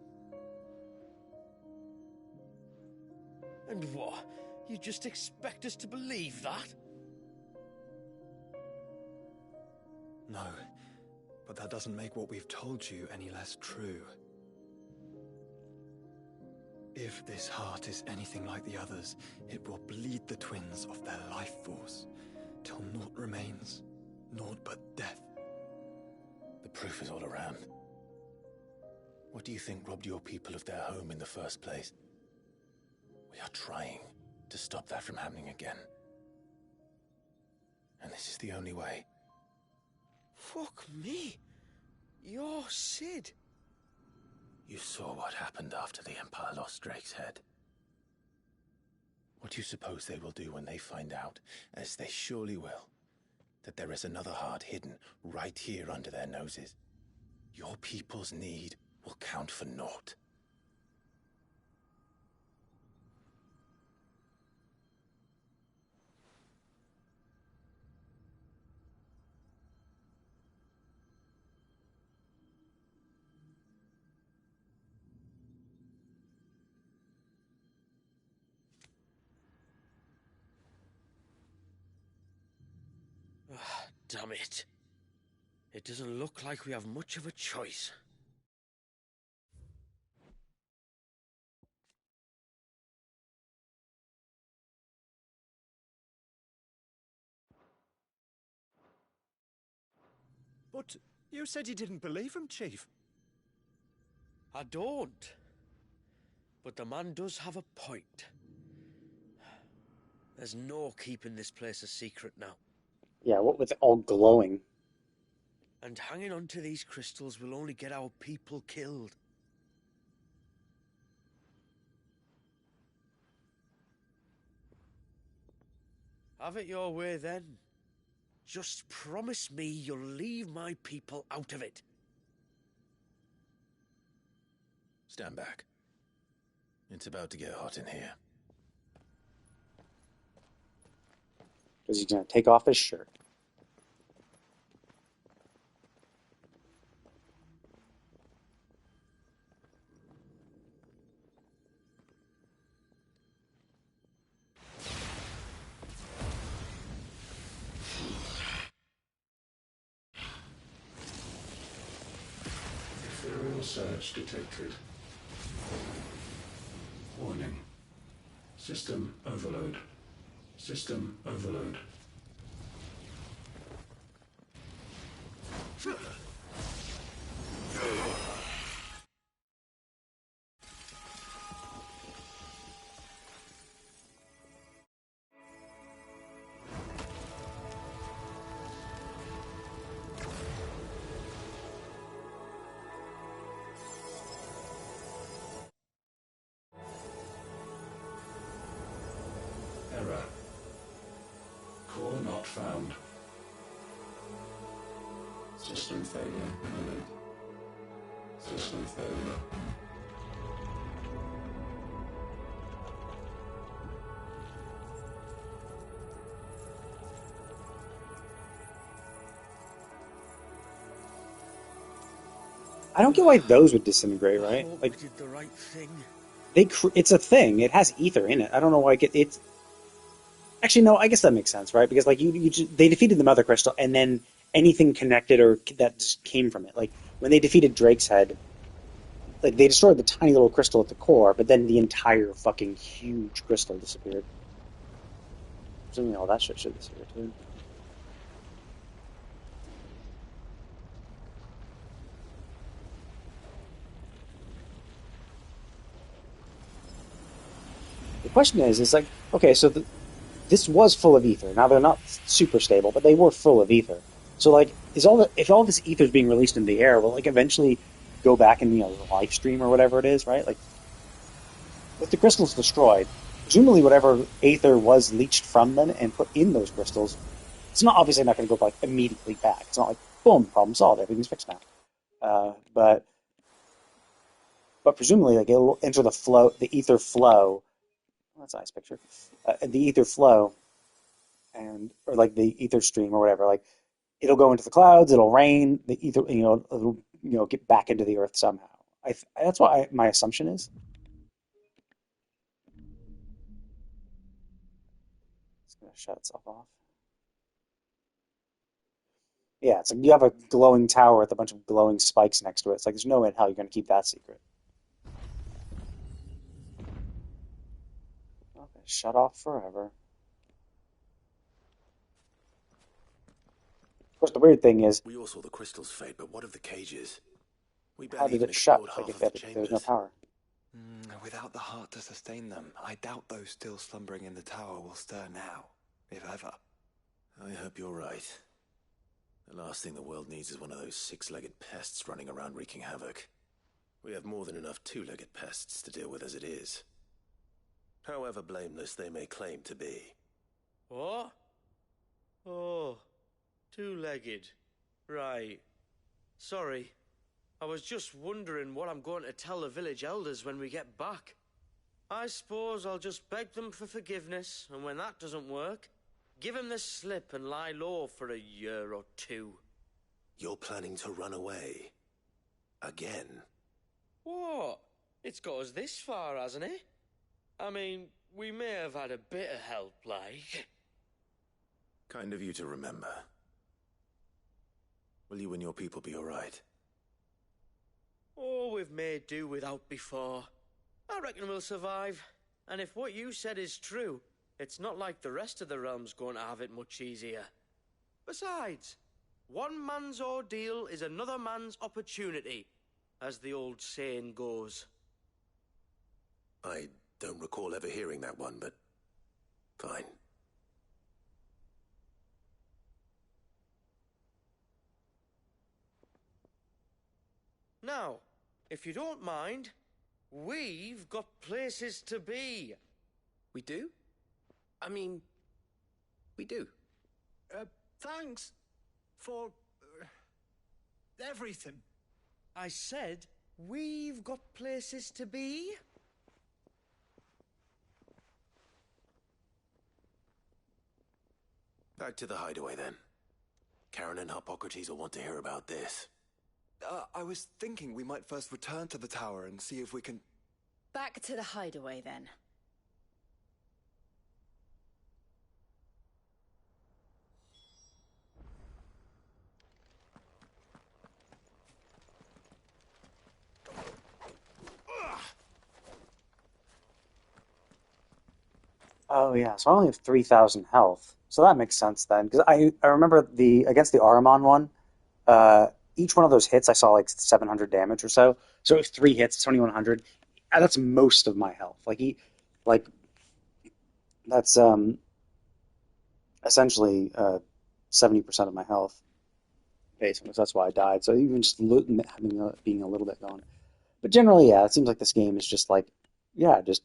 And what? You just expect us to believe that? No, but that doesn't make what we've told you any less true. If this heart is anything like the others, it will bleed the Twins of their life force, till naught remains, naught but death. The proof is all around. What do you think robbed your people of their home in the first place? We are trying to stop that from happening again. And this is the only way. Fuck me. You're Sid. You saw what happened after the Empire lost Drake's head. What do you suppose they will do when they find out, as they surely will, that there is another heart hidden right here under their noses? Your people's need will count for naught. Damn it. It doesn't look like we have much of a choice. But you said you didn't believe him, Chief. I don't. But the man does have a point. There's no keeping this place a secret now. Yeah, what with it all glowing? And hanging on to these crystals will only get our people killed. Have it your way then. Just promise me you'll leave my people out of it. Stand back. It's about to get hot in here. Because he's going to take off his shirt. Ethereal surge detected. Warning. System overload. System overload. Error. Core not found. System failure imminent. System failure. I don't get why those would disintegrate, right? Like, Did the right thing. it's a thing. It has ether in it. I don't know why it's. Actually, no. I guess that makes sense, right? Because like they defeated the Mother Crystal, and then anything connected or that just came from it. Like when they defeated Drake's head, like they destroyed the tiny little crystal at the core, but then the entire fucking huge crystal disappeared. Presumably all that shit should disappear too. The question is like, okay, so this was full of ether. Now they're not super stable, but they were full of ether. So like, if all this ether is being released in the air, will like eventually go back in the life stream or whatever it is, right? Like, with the crystals destroyed, presumably whatever ether was leached from them and put in those crystals, it's not obviously not going to go like immediately back. It's not like boom, problem solved, everything's fixed now. But presumably like it'll enter the ether flow. Well, that's a nice picture. The ether flow, or like the ether stream or whatever. Like it'll go into the clouds, it'll rain, the ether, it'll get back into the earth somehow. That's what my assumption is. It's gonna shut itself off. Yeah, it's like you have a glowing tower with a bunch of glowing spikes next to it. It's like there's no way in hell you're going to keep that secret. Okay, shut off forever. Of course, the weird thing is, we all saw the crystals fade, but what of the cages? How did it shut? Like if there's no power. Without the heart to sustain them, I doubt those still slumbering in the tower will stir now, if ever. I hope you're right. The last thing the world needs is one of those six-legged pests running around wreaking havoc. We have more than enough two-legged pests to deal with as it is. However blameless they may claim to be. What? Oh, two-legged. Right. Sorry. I was just wondering what I'm going to tell the village elders when we get back. I suppose I'll just beg them for forgiveness, and when that doesn't work, give them the slip and lie low for a year or two. You're planning to run away? Again? What? It's got us this far, hasn't it? I mean, we may have had a bit of help, like. Kind of you to remember. Will you and your people be alright? Oh, we've made do without before. I reckon we'll survive. And if what you said is true, it's not like the rest of the realm's going to have it much easier. Besides, one man's ordeal is another man's opportunity, as the old saying goes. I don't recall ever hearing that one, but fine. Now, if you don't mind, we've got places to be. We do? I mean, we do. Thanks for everything. I said we've got places to be. Back to the hideaway, then. Karen and Hippocrates will want to hear about this. I was thinking we might first return to the tower and see if we can... Back to the hideaway, then. Oh yeah, so I only have 3,000 health, so that makes sense then. Because I remember against the Ahriman one, each one of those hits I saw like 700 damage or so. So it was 3 hits, 2,100. That's most of my health. That's essentially 70% of my health, basically. So that's why I died. So even just being a little bit gone, but generally, yeah, it seems like this game is just like, yeah, just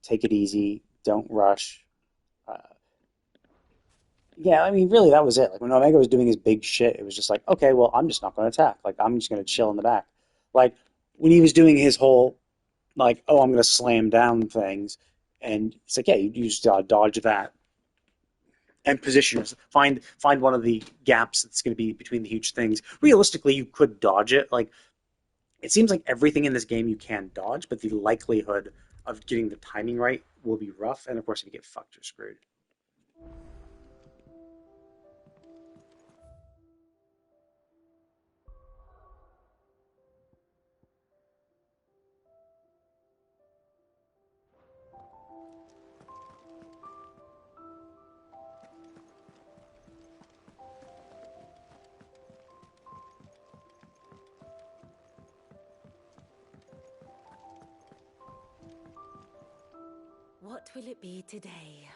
take it easy. Don't rush. Yeah, I mean, really, that was it. Like, when Omega was doing his big shit, it was just like, okay, well, I'm just not going to attack. Like, I'm just going to chill in the back. Like, when he was doing his whole, like, oh, I'm going to slam down things, and it's like, yeah, you just dodge that and position yourself. Find one of the gaps that's going to be between the huge things. Realistically, you could dodge it. Like, it seems like everything in this game you can dodge, but the likelihood of getting the timing right will be rough, and of course, if you get fucked, you're screwed. What will it be today?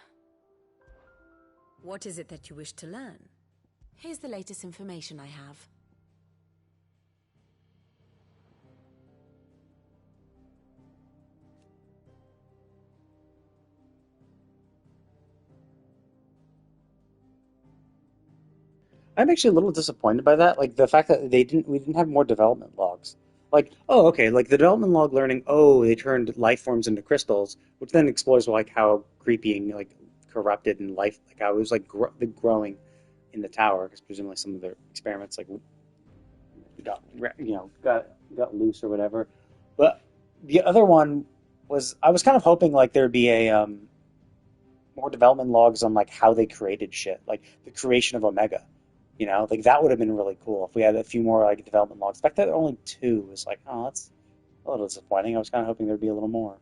What is it that you wish to learn? Here's the latest information I have. I'm actually a little disappointed by that. Like the fact that we didn't have more development logs. Like, oh, okay, like the development log learning, oh, they turned life forms into crystals, which then explores like how creepy and like corrupted and life, like how it was like growing in the tower, because presumably some of the experiments like got got loose or whatever. But the other one was I was kind of hoping like there'd be a more development logs on like how they created shit, like the creation of Omega. You know, like that would have been really cool if we had a few more like development logs. The fact that there are only two is like, oh, that's a little disappointing. I was kind of hoping there'd be a little more.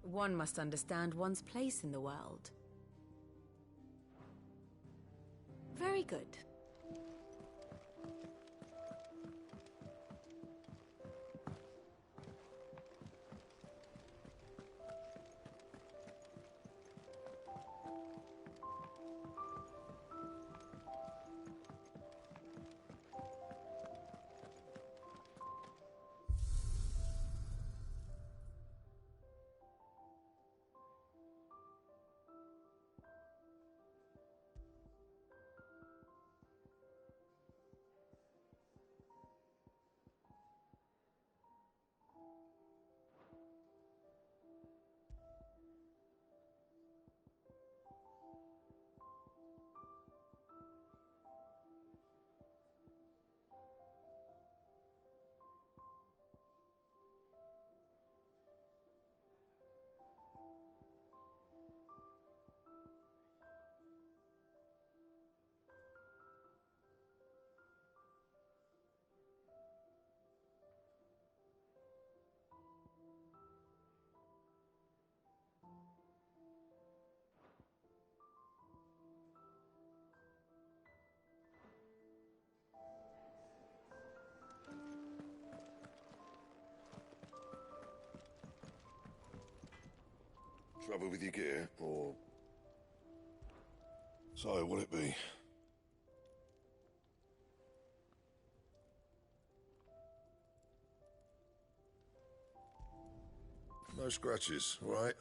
One must understand one's place in the world. Very good. Trouble with your gear, or... So, what'll it be? No scratches, all right?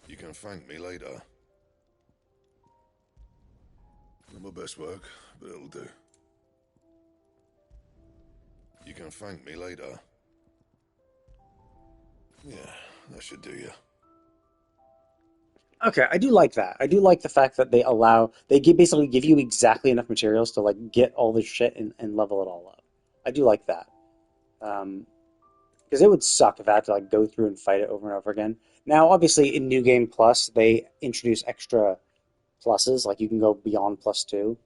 You can thank me later. Not my best work, but it'll do. You can thank me later. Yeah, that should do you. Okay, I do like that. I do like the fact that basically give you exactly enough materials to like get all this shit and level it all up. I do like that. Because it would suck if I had to like go through and fight it over and over again. Now, obviously, in New Game Plus, they introduce extra pluses, like you can go beyond +2.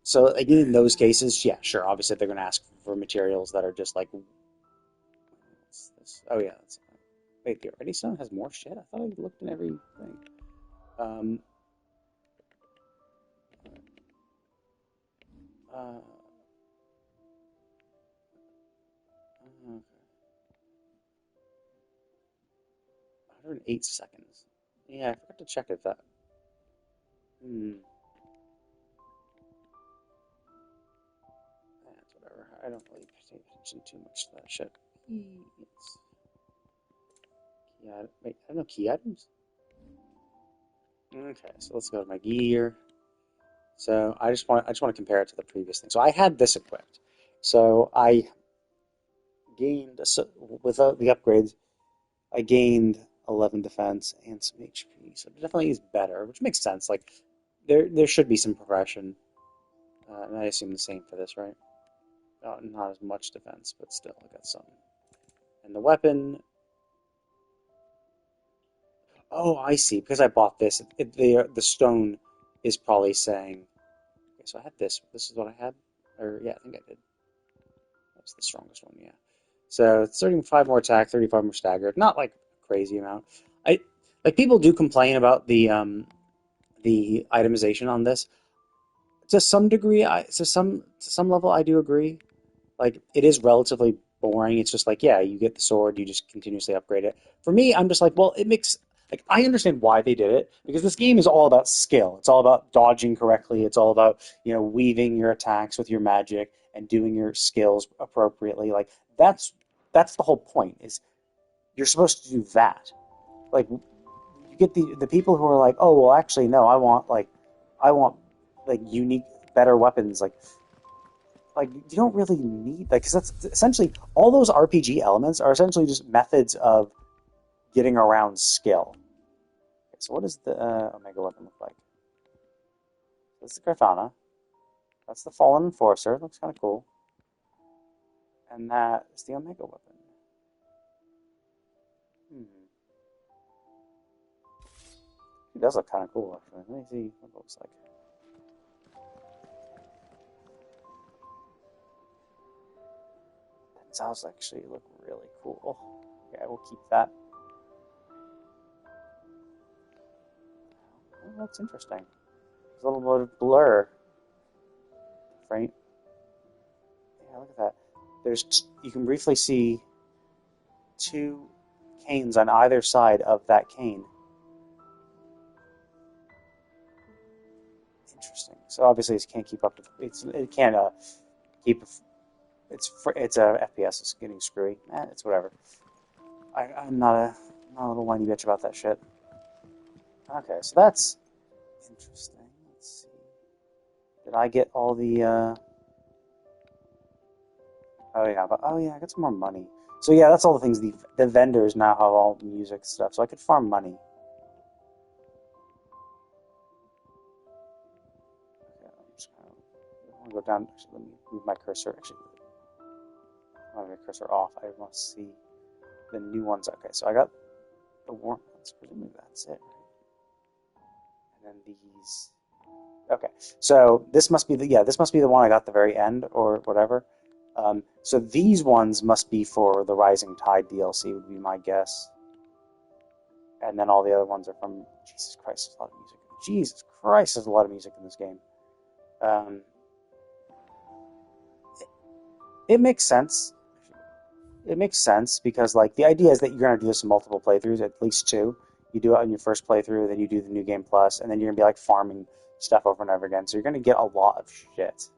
So again, in those cases, yeah, sure. Obviously, they're going to ask for materials that are just like, what's this? Oh yeah, wait, the Already Stone has more shit. I thought I looked in everything. Okay. 108 seconds. Yeah, I forgot to check if that. That's whatever. I don't really pay attention too much to that shit. Wait, I don't know key items. Okay, so let's go to my gear. So I just want to compare it to the previous thing. So I had this equipped. So I gained with the upgrades. I gained 11 defense and some HP, so it definitely is better, which makes sense. Like there should be some progression, and I assume the same for this, right? not as much defense, but still, I got some. And the weapon... Oh, I see. Because I bought this, the stone is probably saying... Okay, so I had this. This is what I had? Or, yeah, I think I did. That's the strongest one, yeah. So, 35 more attack, 35 more stagger. Not, like, a crazy amount. People do complain about the itemization on this. To some degree, to some level, I do agree. Like, it is relatively boring. It's just like, yeah, you get the sword, you just continuously upgrade it. For me, I'm just like, well, it makes... Like, I understand why they did it, because this game is all about skill. It's all about dodging correctly. It's all about, weaving your attacks with your magic and doing your skills appropriately. Like, that's the whole point, is you're supposed to do that. Like, you get the people who are like, oh, well, actually, no, I want unique, better weapons. Like you don't really need that, because that's essentially all those RPG elements are essentially just methods of getting around skill. Okay, so what does the Omega weapon look like? That's the Grafana. That's the Fallen Enforcer. It looks kind of cool. And that is the Omega weapon. It does look kind of cool, actually. Let me see what it looks like. Those actually look really cool. Okay, we'll keep that. Oh, that's interesting. There's a little bit of blur. Right? Yeah, look at that. You can briefly see two canes on either side of that cane. Interesting. So obviously it can't keep up to... It can't keep... It's a FPS. It's getting screwy. It's whatever. I'm not a little whiny bitch about that shit. Okay, so that's interesting. Let's see. Did I get all the? Oh yeah, I got some more money. So yeah, that's all the things. The vendors now have all music stuff, so I could farm money. Okay, I'm gonna go down. Actually, let me move my cursor. Actually. Move my cursor off. I want to see the new ones. Okay, so I got the warm ones. Presumably that's it, right? And then these. Okay, so this must be the one I got at the very end or whatever. So these ones must be for the Rising Tide DLC, would be my guess. And then all the other ones are from... Jesus Christ, there's a lot of music. Jesus Christ, there's a lot of music in this game. It makes sense. It makes sense because, like, the idea is that you're going to do this in multiple playthroughs, at least 2. You do it on your first playthrough, then you do the New Game Plus, and then you're going to be, like, farming stuff over and over again. So you're going to get a lot of shit.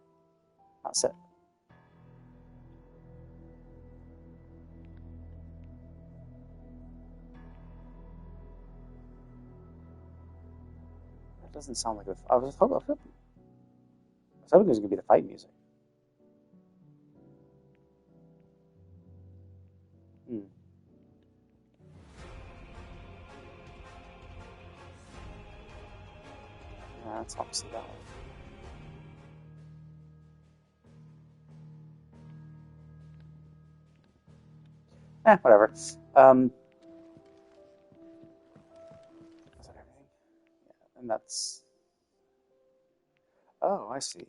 That's it. That doesn't sound like I was hoping it was going to be the fight music. That's obviously that one. Whatever. Is that everything? Yeah, and that's... Oh, I see.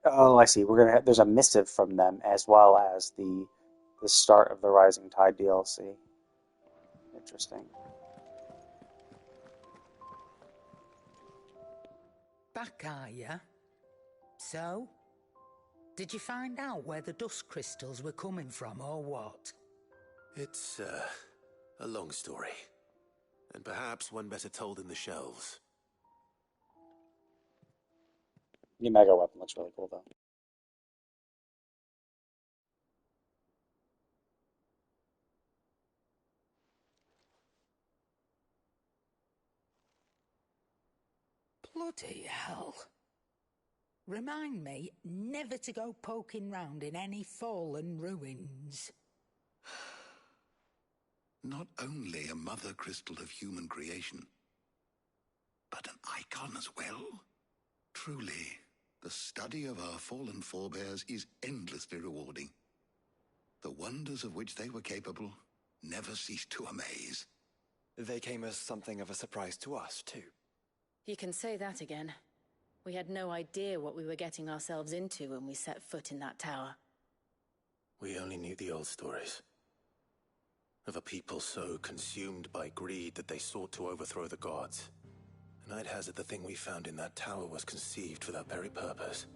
Oh, I see. There's a missive from them as well as the start of the Rising Tide DLC. Interesting. Back, are ya? So? Did you find out where the dust crystals were coming from, or what? It's, a long story. And perhaps one better told in the shelves. The Mega weapon looks really cool, though. Bloody hell. Remind me never to go poking round in any fallen ruins. Not only a mother crystal of human creation, but an icon as well? Truly The study of our fallen forebears is endlessly rewarding. The wonders of which they were capable never cease to amaze. They came as something of a surprise to us, too. You can say that again. We had no idea what we were getting ourselves into when we set foot in that tower. We only knew the old stories. Of a people so consumed by greed that they sought to overthrow the gods. And I'd hazard the thing we found in that tower was conceived for that very purpose.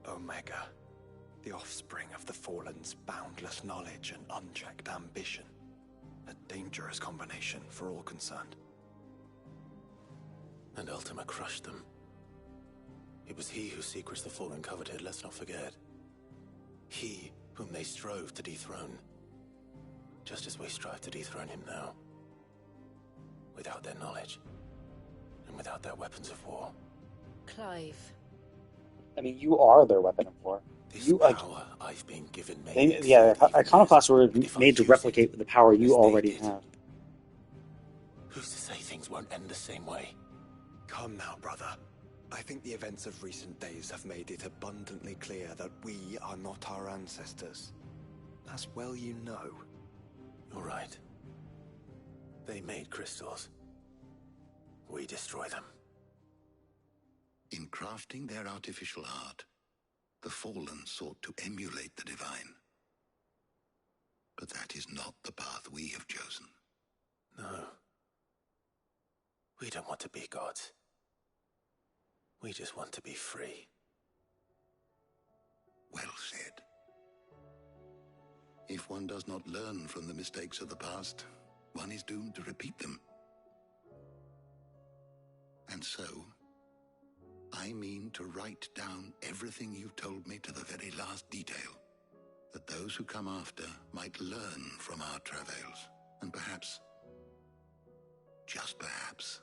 Omega. The offspring of the Fallen's boundless knowledge and unchecked ambition. A dangerous combination for all concerned. And Ultima crushed them. It was he whose secrets the Fallen coveted, let's not forget. He whom they strove to dethrone. Just as we strive to dethrone him now. Without their knowledge. And without their weapons of war. Clive. I mean, you are their weapon of war. This You, power I've been given may Iconoclasts were made to replicate the power you already have. Who's to say things won't end the same way? Come now, brother. I think the events of recent days have made it abundantly clear that we are not our ancestors. As well you know. You're right. They made crystals. We destroy them. In crafting their artificial art, the Fallen sought to emulate the divine. But that is not the path we have chosen. No. We don't want to be gods. We just want to be free. Well said. If one does not learn from the mistakes of the past, one is doomed to repeat them. And so, I mean to write down everything you've told me to the very last detail, that those who come after might learn from our travails, and perhaps, just perhaps,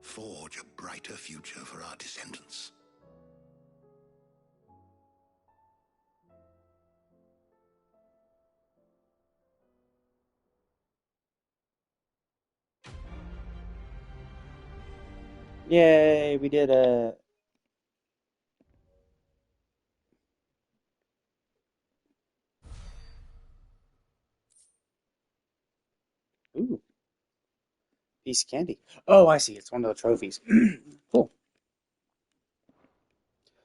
forge a brighter future for our descendants. Yay, we did it. Ooh. Piece of candy. Oh, I see. It's one of the trophies. Cool. I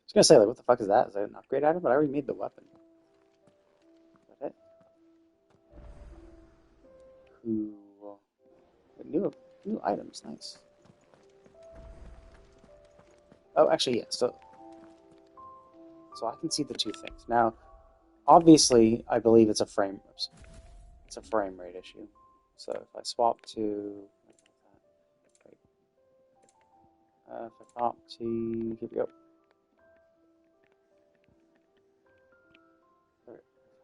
was gonna say, like, what the fuck is that? Is that an upgrade item? But I already made the weapon. Is that it? Cool. New items. Nice. Oh, actually, yeah. So I can see the two things. Now, obviously, I believe it's a frame rate issue. So if I swap to, if I swap to, here we go.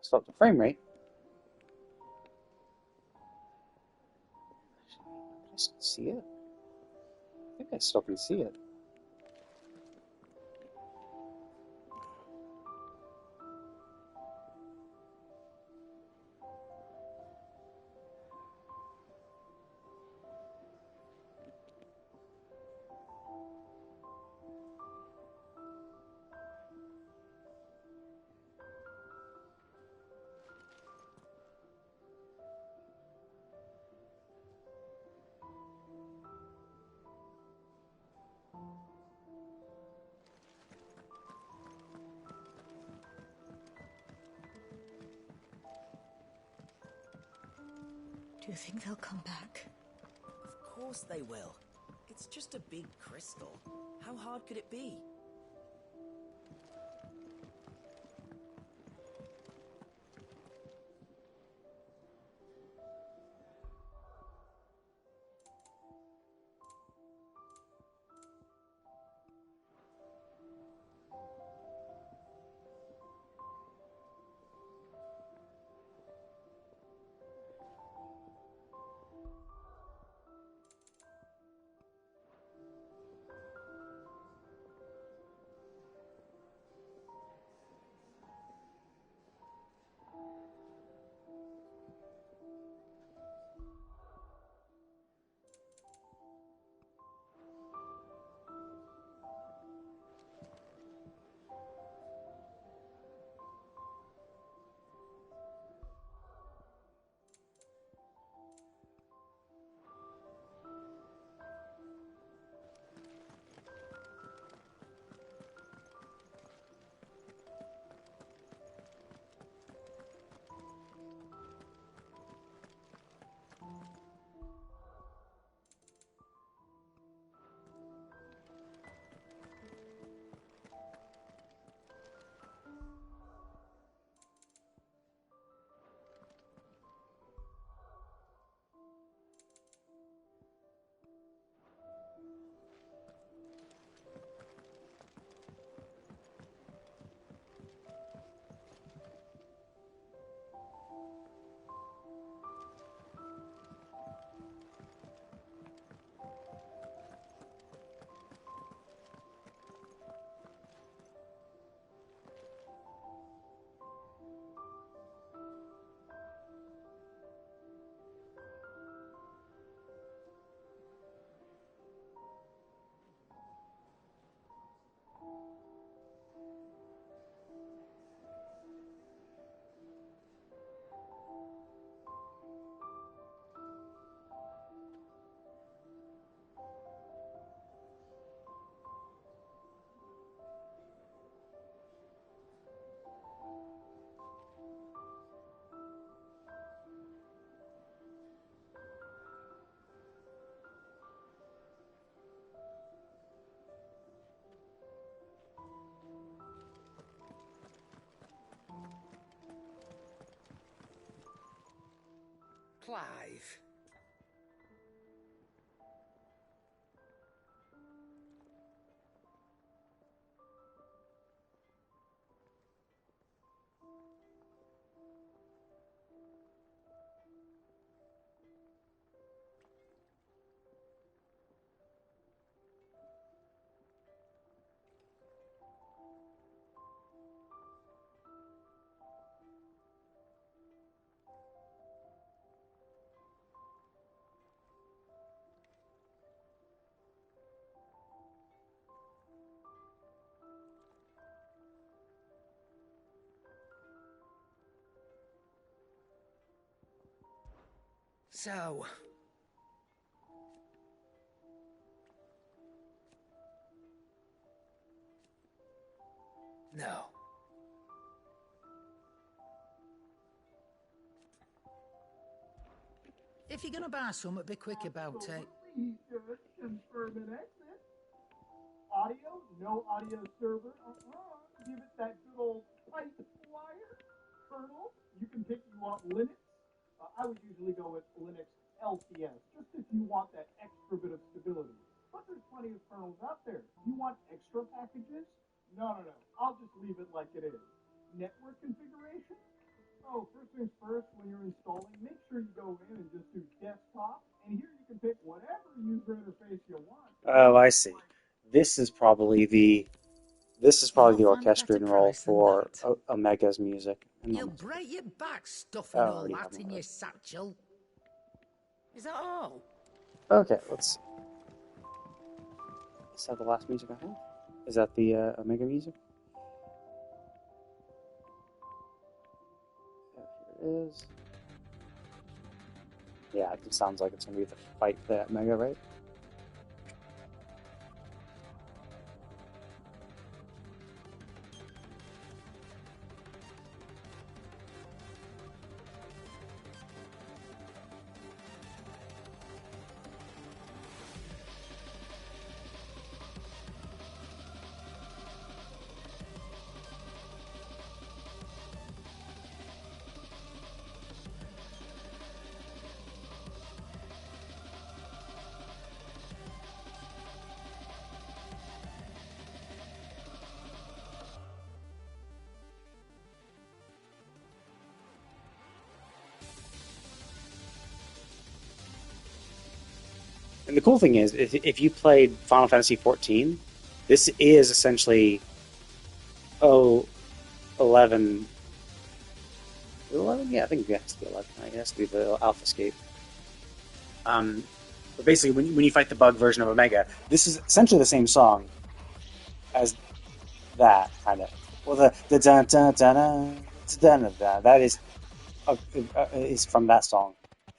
Swap to frame rate. Can I still see it? I think I still can see it. Do you think they'll come back? Of course they will. It's just a big crystal. How hard could it be? Clive. So, no. If you're gonna buy some, be quick about it. Confirm and exit. Audio, no audio server. Give it that good old pipe wire. Kernel, you can pick you want Linux. I would usually go with Linux LTS, just if you want that extra bit of stability. But there's plenty of kernels out there. You want extra packages? No. I'll just leave it like it is. Network configuration? Oh, first things first, when you're installing, make sure you go in and just do desktop. And here you can pick whatever user interface you want. Oh, I see. This is probably the orchestrating role for Omega's music. You'll break your back stuffing all that in your satchel. Is that all? Okay, let's. Is that the last music I have? Is that the Omega music? Here it is. Yeah, it sounds like it's gonna be the fight for that Omega, right? And the cool thing is, if you played Final Fantasy XIV, this is essentially 11. 11? Yeah, I think it has to be 11. Right? It has to be the Alphascape. But basically, when you fight the bug version of Omega, this is essentially the same song as that, kind of. Well, the dun dun dun dun dun dun, that is from that song.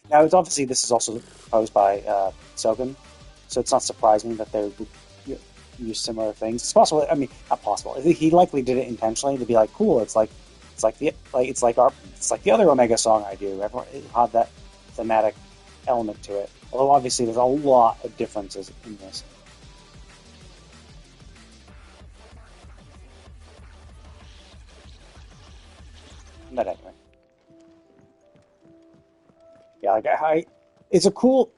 Now, this is also composed by Sogan, so it's not surprising that they would use similar things. It's possible. I mean, not possible. He likely did it intentionally to be like, cool. It's like the other Omega song I do. Everyone had that thematic element to it. Although obviously there's a lot of differences in this. But anyway. Yeah, like it's cool,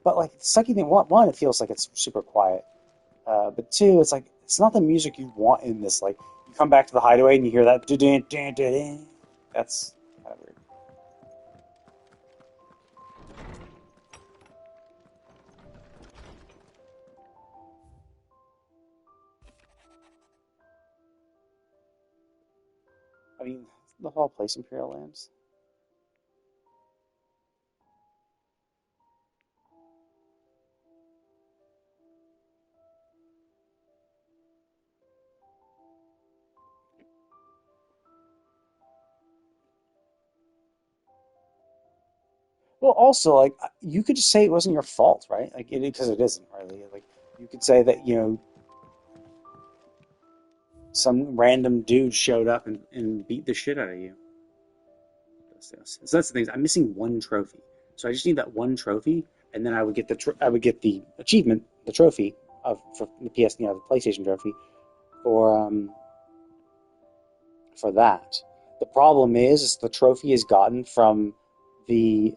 but like the second thing, one, it feels like it's super quiet. But two, it's like it's not the music you want in this. Like you come back to the hideaway and you hear that, that's kind of weird. I mean, the whole place Imperial Lands. Well, also, like, you could just say it wasn't your fault, right? Like, because it isn't, really. Like, you could say that, some random dude showed up and beat the shit out of you. So that's the thing. I'm missing one trophy. So I just need that one trophy, and then I would get the achievement, the trophy for the the PlayStation trophy for that. The problem is the trophy is gotten from the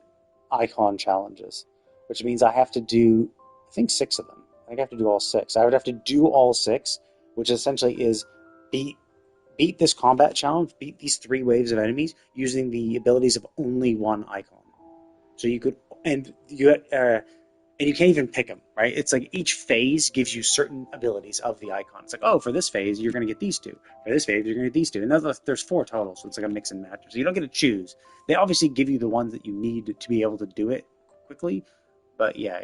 icon challenges, which means I have to do, I think, 6 of them. I think I have to do all 6. I would have to do all 6, which essentially is beat this combat challenge, beat these 3 waves of enemies using the abilities of only one icon. So you could, and you can't even pick them, right? It's like each phase gives you certain abilities of the icon. It's like, oh, for this phase, you're going to get these 2. For this phase, you're going to get these 2. And there's 4 total, so it's like a mix and match. So you don't get to choose. They obviously give you the ones that you need to be able to do it quickly. But yeah,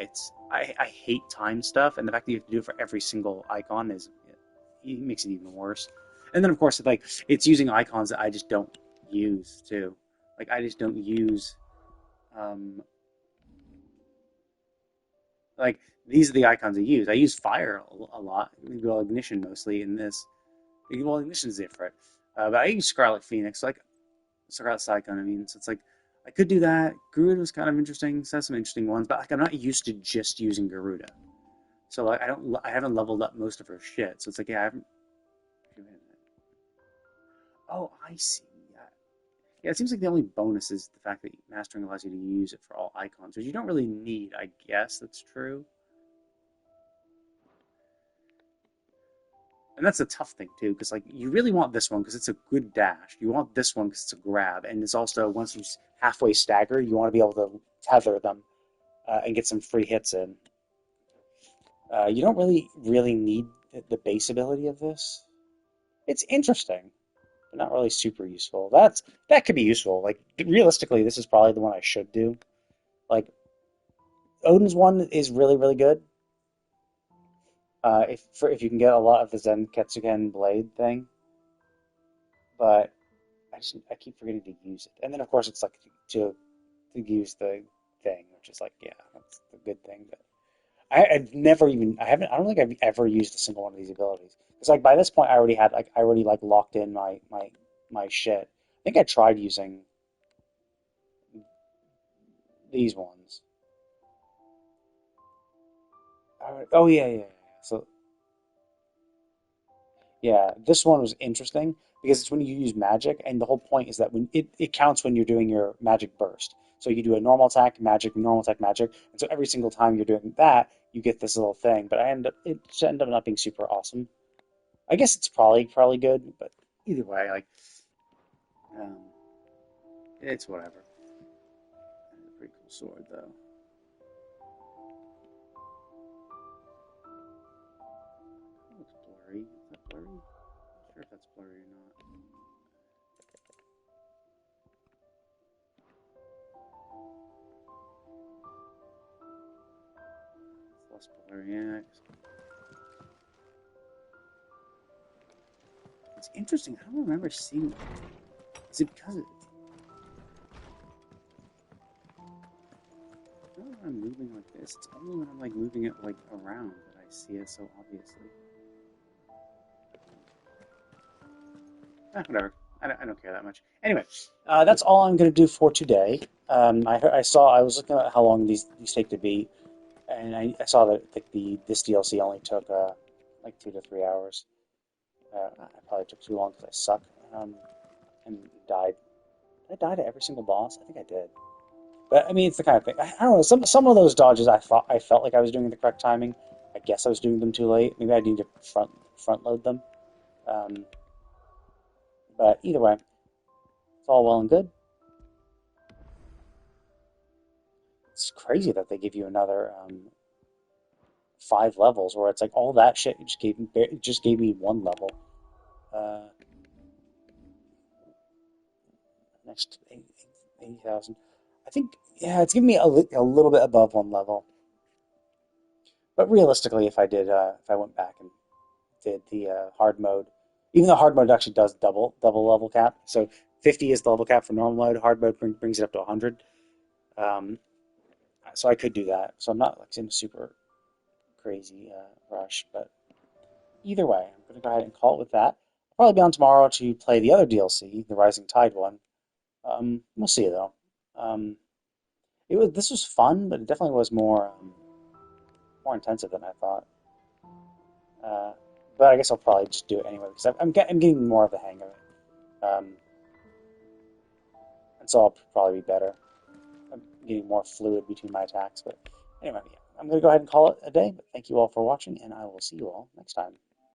I hate time stuff, and the fact that you have to do it for every single icon it makes it even worse. And then, of course, it's using icons that I just don't use, too. Like, I just don't use... like, these are the icons I use. I use fire a lot. Well, ignition mostly in this. Well, ignition's different. But I use Scarlet Phoenix, like Scarlet Cyclone, I mean. So it's like, I could do that. Garuda was kind of interesting. It has some interesting ones, but like I'm not used to just using Garuda. So like I haven't leveled up most of her shit. So it's like, yeah, I haven't. Oh, I see. Yeah, it seems like the only bonus is the fact that mastering allows you to use it for all icons, which you don't really need, I guess that's true. And that's a tough thing, too, because like you really want this one because it's a good dash. You want this one because it's a grab, and it's also, once you halfway stagger, you want to be able to tether them and get some free hits in. You don't really need the base ability of this. It's interesting, but not really super useful. That could be useful. Like, realistically, this is probably the one I should do. Like, Odin's one is really, really good. If you can get a lot of the Zenketsuken blade thing. But I keep forgetting to use it. And then, of course, it's like to use the thing, which is like, yeah, that's the good thing. But I don't think I've ever used a single one of these abilities. Because like by this point I already locked in my shit. I think I tried using these ones. Oh yeah. So yeah, this one was interesting because it's when you use magic, and the whole point is that when it counts when you're doing your magic burst. So you do a normal attack, magic, normal attack, magic, and so every single time you're doing that, you get this little thing. But it ended up not being super awesome. I guess it's probably good, but either way, like, it's whatever. Pretty cool sword, though. That looks blurry. Is that blurry? Not sure if that's blurry or not. It's less blurry, yeah. It's interesting. I don't remember seeing it. Is it because when I'm moving like this, it's only when I'm like moving it like around that I see it so obviously. Whatever. I don't care that much. Anyway, that's all I'm going to do for today. I was looking at how long these take to beat, and I saw that this DLC only took like 2 to 3 hours. I probably took too long because I suck, and died. Did I die to every single boss? I think I did. But I mean, it's the kind of thing. I don't know. Some of those dodges I felt like I was doing the correct timing. I guess I was doing them too late. Maybe I need to front load them. But either way, it's all well and good. It's crazy that they give you another 5 levels, where it's like all that shit just gave me 1 level. Next 80,000. I think, yeah, it's giving me a little bit above 1 level. But realistically, if I went back and did the hard mode, even though hard mode actually does double level cap, so 50 is the level cap for normal mode, hard mode brings it up to 100. So I could do that. So I'm not like in a super crazy rush, but either way, I'm going to go ahead and call it with that. I'll probably be on tomorrow to play the other DLC, the Rising Tide one. We'll see though. This was fun, but it definitely was more intensive than I thought. But I guess I'll probably just do it anyway because I'm getting more of the hang of it. And so I'll probably be better. getting more fluid between my attacks. But anyway, yeah, I'm going to go ahead and call it a day. But thank you all for watching, and I will see you all next time.